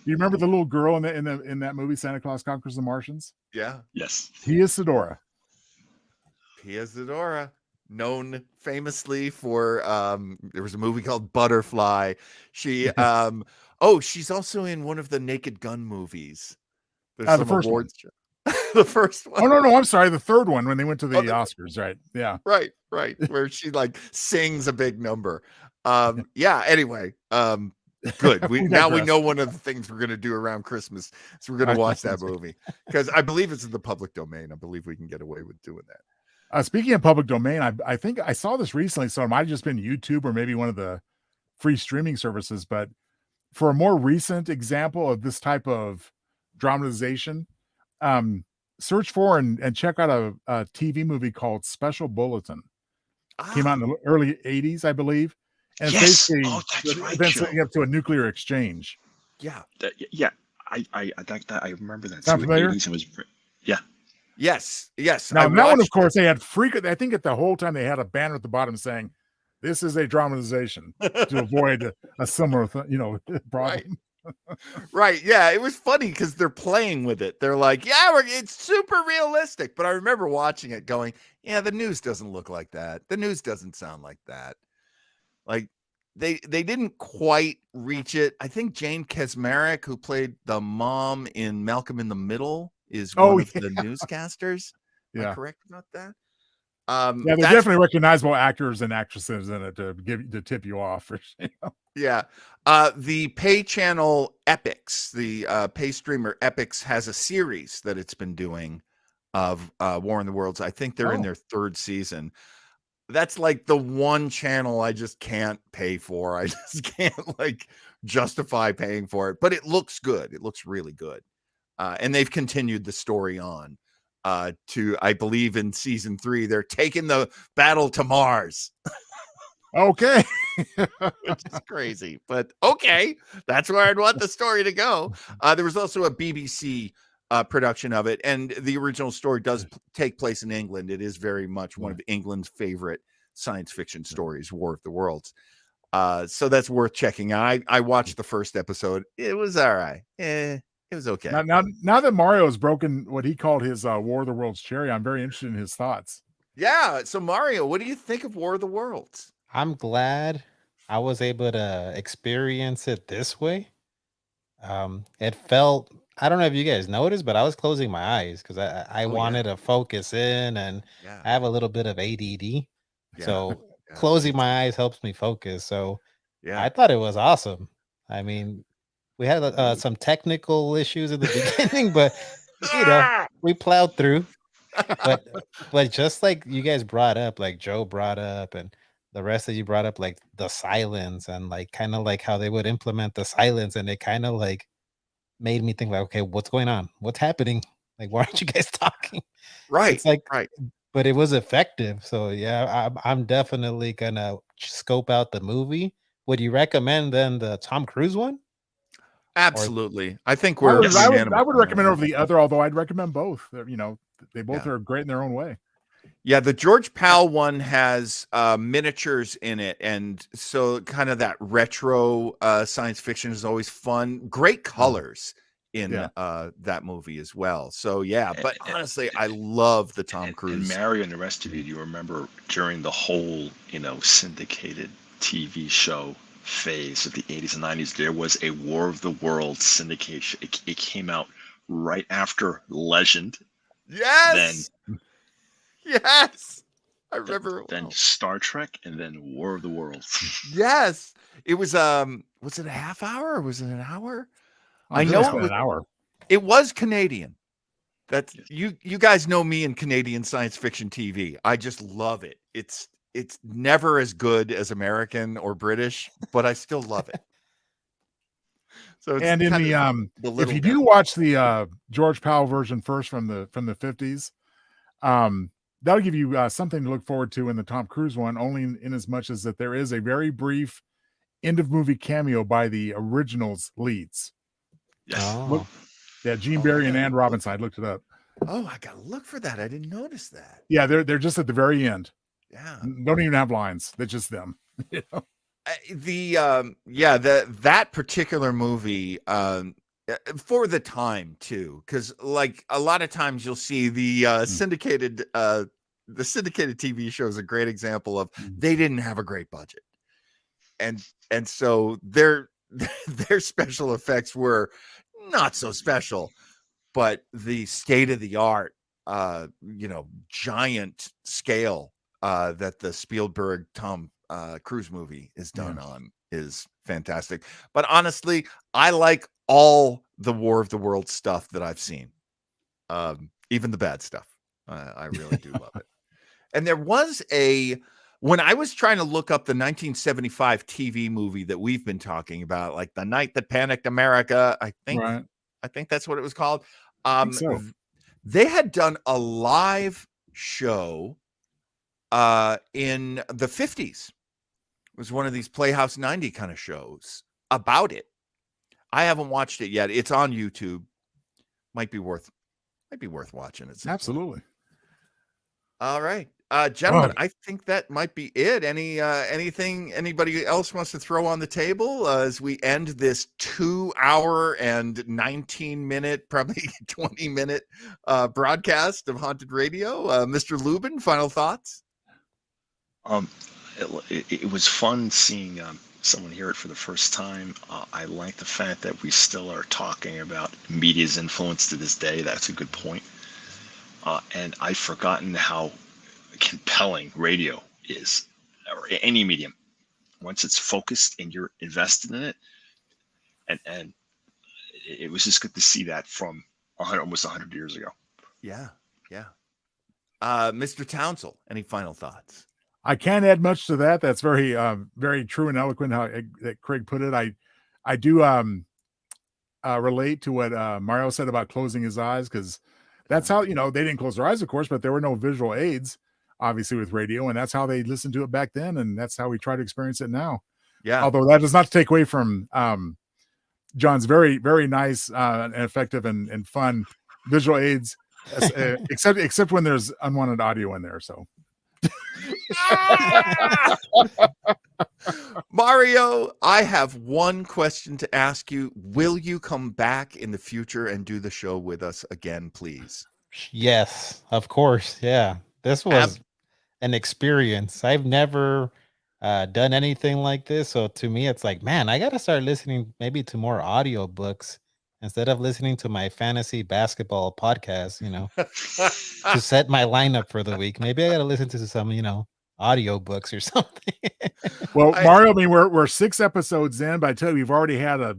[SPEAKER 4] You remember the little girl in that movie, Santa Claus Conquers the Martians?
[SPEAKER 1] Yeah.
[SPEAKER 5] Yes.
[SPEAKER 4] Pia Zadora.
[SPEAKER 1] Known famously for there was a movie called Butterfly. She she's also in one of the Naked Gun movies. There's
[SPEAKER 4] the first one.
[SPEAKER 1] The first one.
[SPEAKER 4] Oh no, I'm sorry, the third one when they went to the Oscars, right? Yeah.
[SPEAKER 1] Right. Where she like sings a big number. Anyway, good. We know one of the things we're gonna do around Christmas. So we're gonna watch that movie. Because I believe it's in the public domain. I believe we can get away with doing that.
[SPEAKER 4] Speaking of public domain, I think I saw this recently, so it might have just been YouTube or maybe one of the free streaming services. But for a more recent example of this type of dramatization, search for and check out a TV movie called Special Bulletin. Came out in the early 80s, I believe. And it's basically events leading up to a nuclear exchange.
[SPEAKER 1] Yeah.
[SPEAKER 5] I like that. I remember that.
[SPEAKER 4] Sound familiar?
[SPEAKER 1] Yes.
[SPEAKER 4] Now that one, of course, they had I think at the whole time they had a banner at the bottom saying, "This is a dramatization," to avoid a similar, problem.
[SPEAKER 1] Right. Yeah. It was funny because they're playing with it. They're like, it's super realistic. But I remember watching it going, the news doesn't look like that. The news doesn't sound like that. Like they didn't quite reach it. I think Jane Kaczmarek, who played the mom in Malcolm in the Middle, is one of the newscasters. Am I correct about that?
[SPEAKER 4] They're definitely recognizable actors and actresses in it to tip you off.
[SPEAKER 1] Yeah. The pay channel Epix, the pay streamer Epix, has a series that it's been doing of War in the Worlds. I think they're in their third season. That's like the one channel I just can't pay for. I just can't justify paying for it, but it looks good. It looks really good. And they've continued the story on to, I believe, in season 3, they're taking the battle to Mars.
[SPEAKER 4] Okay.
[SPEAKER 1] Which is crazy, but okay, that's where I'd want the story to go. There was also a BBC production of it, and the original story does take place in England. It is very much one of England's favorite science fiction stories, War of the Worlds. So that's worth checking out. I watched the first episode. It was all right. It was okay.
[SPEAKER 4] Now that Mario has broken what he called his War of the Worlds cherry, I'm very interested in his thoughts.
[SPEAKER 1] Yeah. So Mario, what do you think of War of the Worlds?
[SPEAKER 6] I'm glad I was able to experience it this way. It felt, I don't know if you guys noticed, but I was closing my eyes because I wanted to focus in, and I have a little bit of ADD. So closing my eyes helps me focus. So I thought it was awesome. I mean, we had some technical issues in the beginning, but we plowed through. But just like you guys brought up, like Joe brought up, and the rest of you brought up, like the silence and like kind of like how they would implement the silence, and it kind of like made me think like, okay, what's going on? What's happening? Like, why aren't you guys talking?
[SPEAKER 1] Right.
[SPEAKER 6] It's like,
[SPEAKER 1] right.
[SPEAKER 6] But it was effective. So yeah, I'm definitely gonna scope out the movie. Would you recommend then the Tom Cruise one?
[SPEAKER 1] Absolutely. I think
[SPEAKER 4] I
[SPEAKER 1] we're
[SPEAKER 4] would recommend over the other, although I'd recommend both. They both are great in their own way.
[SPEAKER 1] Yeah, the George Powell one has miniatures in it, and so kind of that retro science fiction is always fun. Great colors in that movie as well. So yeah, but honestly, I love the Tom Cruise.
[SPEAKER 5] And Mario and the rest of you, do you remember during the whole syndicated TV show phase of the 80s and 90s, there was a War of the Worlds syndication. It came out right after Legend.
[SPEAKER 1] Yes.
[SPEAKER 5] Then
[SPEAKER 1] yes. I remember.
[SPEAKER 5] Then Star Trek, and then War of the Worlds.
[SPEAKER 1] Yes. It was it a half hour or was it an hour? I
[SPEAKER 4] know
[SPEAKER 1] it was
[SPEAKER 4] an hour.
[SPEAKER 1] It was Canadian. That's you guys know me in Canadian science fiction TV. I just love it. It's never as good as American or British, but I still love it. So it's
[SPEAKER 4] and in the if you do watch the George Powell version first from the 50s, that'll give you something to look forward to in the Tom Cruise one, only in as much as that there is a very brief end of movie cameo by the originals leads.
[SPEAKER 5] Yes.
[SPEAKER 4] Gene Barry and Ann Robinson. I looked it up.
[SPEAKER 1] Oh, I gotta look for that. I didn't notice that.
[SPEAKER 4] Yeah, they're just at the very end.
[SPEAKER 1] Yeah,
[SPEAKER 4] don't even have lines. They're just them.
[SPEAKER 1] That particular movie for the time too, because like a lot of times you'll see the syndicated TV show is a great example of they didn't have a great budget, and so their special effects were not so special, but the state of the art giant scale that the Spielberg Tom Cruise movie is done on is fantastic. But honestly, I like all the War of the Worlds stuff that I've seen, even the bad stuff. I really do love it. And there was when I was trying to look up the 1975 TV movie that we've been talking about, like The Night That Panicked America, I think that's what it was called. They had done a live show in the 50s. It was one of these Playhouse 90 kind of shows about it. I haven't watched it yet. It's on YouTube. Might be worth watching it.
[SPEAKER 4] Absolutely.
[SPEAKER 1] All right. Gentlemen, I think that might be it. Anything anybody else wants to throw on the table as we end this 2 hour and 19-minute, probably 20-minute broadcast of Haunted Radio? Mr. Lubin, final thoughts?
[SPEAKER 5] It was fun seeing someone hear it for the first time. I like the fact that we still are talking about media's influence to this day. That's a good point. And I've forgotten how compelling radio is, or any medium, once it's focused and you're invested in it. And it was just good to see that from almost 100 years ago.
[SPEAKER 1] Yeah. Mr. Townsell, any final thoughts?
[SPEAKER 4] I can't add much to that. That's very, very true and eloquent how that Craig put it. I do relate to what Mario said about closing his eyes, because that's how, they didn't close their eyes, of course, but there were no visual aids, obviously, with radio, and that's how they listened to it back then, and that's how we try to experience it now.
[SPEAKER 1] Yeah.
[SPEAKER 4] Although that does not take away from John's very, very nice and effective and fun visual aids, except when there's unwanted audio in there. So,
[SPEAKER 1] Mario, I have one question to ask you. Will you come back in the future and do the show with us again, please?
[SPEAKER 6] Yes, of course. Yeah. This was an experience. I've never done anything like this. So to me, it's like, man, I got to start listening maybe to more audiobooks instead of listening to my fantasy basketball podcast, to set my lineup for the week. Maybe I got to listen to some, audiobooks or something.
[SPEAKER 4] Well, Mario, I mean, we're 6 episodes in, but I tell you, we've already had a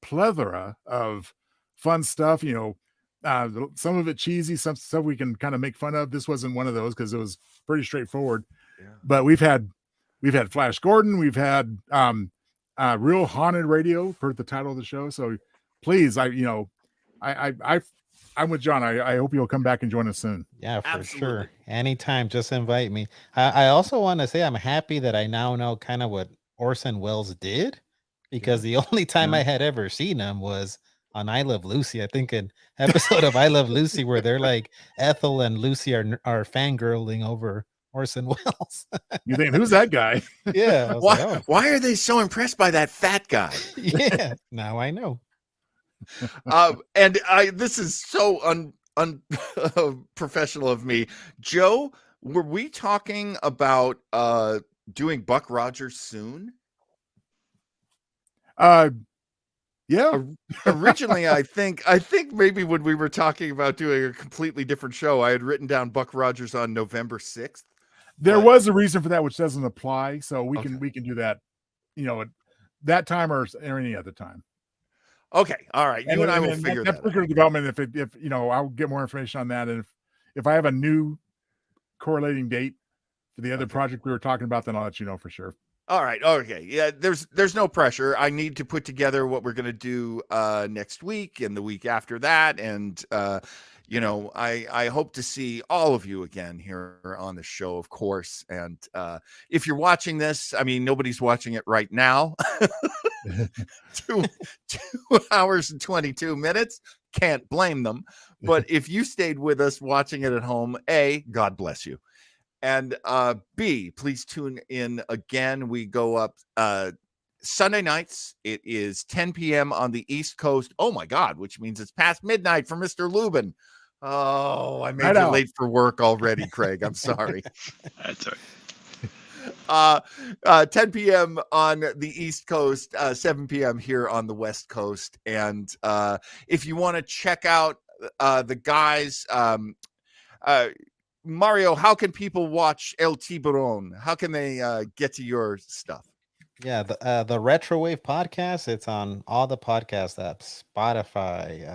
[SPEAKER 4] plethora of fun stuff, some of it cheesy, some stuff we can kind of make fun of. This wasn't one of those because it was pretty straightforward. Yeah. But we've had Flash Gordon, we've had real haunted radio per the title of the show. So please, I'm with John. I hope you'll come back and join us soon.
[SPEAKER 6] Yeah, for sure. Anytime, just invite me. I also want to say I'm happy that I now know kind of what Orson Welles did, because the only time I had ever seen him was on I Love Lucy. I think an episode of I Love Lucy where they're like Ethel and Lucy are fangirling over Orson Welles.
[SPEAKER 4] You think, who's that guy?
[SPEAKER 6] Yeah.
[SPEAKER 1] Why are they so impressed by that fat guy?
[SPEAKER 6] Yeah. Now I know.
[SPEAKER 1] And this is so unprofessional of me. Joe, were we talking about doing Buck Rogers soon?
[SPEAKER 4] Yeah.
[SPEAKER 1] Originally, I think maybe when we were talking about doing a completely different show, I had written down Buck Rogers on November 6th.
[SPEAKER 4] There was a reason for that, which doesn't apply. So we can do that, that time or any other time.
[SPEAKER 1] Okay. All right. You and I will figure that
[SPEAKER 4] out. Development, if I'll get more information on that. And if I have a new correlating date for the other project we were talking about, then I'll let you know for sure.
[SPEAKER 1] All right. Okay. Yeah. There's no pressure. I need to put together what we're going to do next week and the week after that. And, I hope to see all of you again here on the show, of course. And if you're watching this, I mean, nobody's watching it right now. 2 hours and 22 minutes. Can't blame them. But if you stayed with us watching it at home, A, God bless you. And B, please tune in again. We go up Sunday nights. It is 10 p.m. on the East Coast. Oh, my God, which means it's past midnight for Mr. Lubin. Oh, I made you late for work already, Craig. I'm sorry.
[SPEAKER 5] That's all right.
[SPEAKER 1] 10 p.m. on the East Coast, 7 p.m. here on the West Coast. And if you want to check out the guys, Mario, how can people watch El Tiburon? How can they get to your stuff?
[SPEAKER 6] Yeah, the Retro Wave podcast, it's on all the podcast apps, Spotify,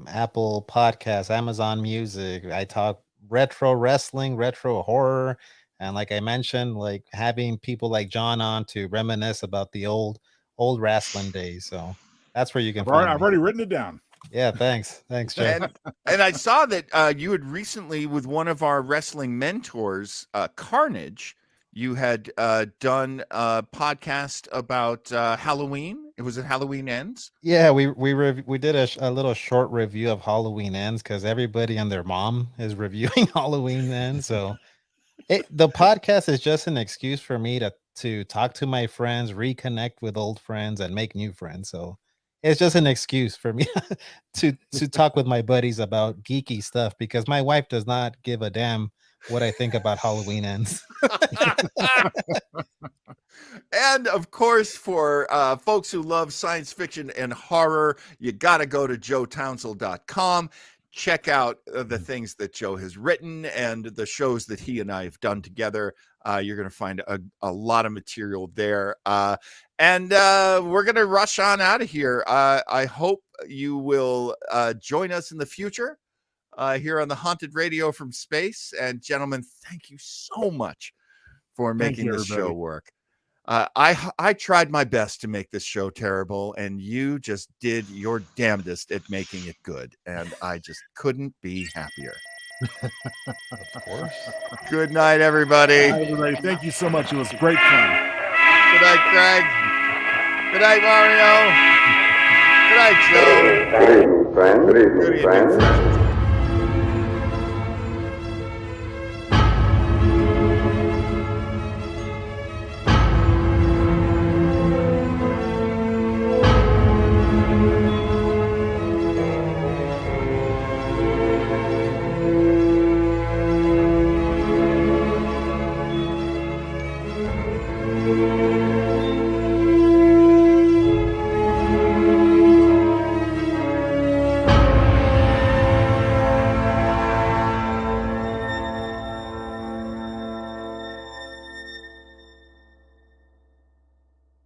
[SPEAKER 6] Apple Podcasts, Amazon Music. I talk retro wrestling, retro horror, and like I mentioned, like having people like John on to reminisce about the old wrestling days. So that's where you can find
[SPEAKER 4] I've already written it down.
[SPEAKER 6] Yeah, thanks, Joe.
[SPEAKER 1] And I saw that you had recently, with one of our wrestling mentors, Carnage, you had done a podcast about Halloween. It was at Halloween Ends.
[SPEAKER 6] Yeah, we did a little short review of Halloween Ends because everybody and their mom is reviewing Halloween Ends. So the podcast is just an excuse for me to talk to my friends, reconnect with old friends, and make new friends. So it's just an excuse for me to talk with my buddies about geeky stuff because my wife does not give a damn what I think about Halloween Ends.
[SPEAKER 1] And of course, for folks who love science fiction and horror, you got to go to joetownsell.com. Check out the things that Joe has written and the shows that he and I have done together. You're going to find a lot of material there. And we're going to rush on out of here. I hope you will join us in the future here on the Haunted Radio from Space. And gentlemen, thank you so much for making this show work. I tried my best to make this show terrible, and you just did your damnedest at making it good, and I just couldn't be happier.
[SPEAKER 6] Of course.
[SPEAKER 1] Good night, everybody.
[SPEAKER 4] Hi, everybody. Thank you so much. It was great fun.
[SPEAKER 1] Good night, Craig. Good night, Mario. Good night, Joe.
[SPEAKER 3] Good evening, friends. Good evening, friends.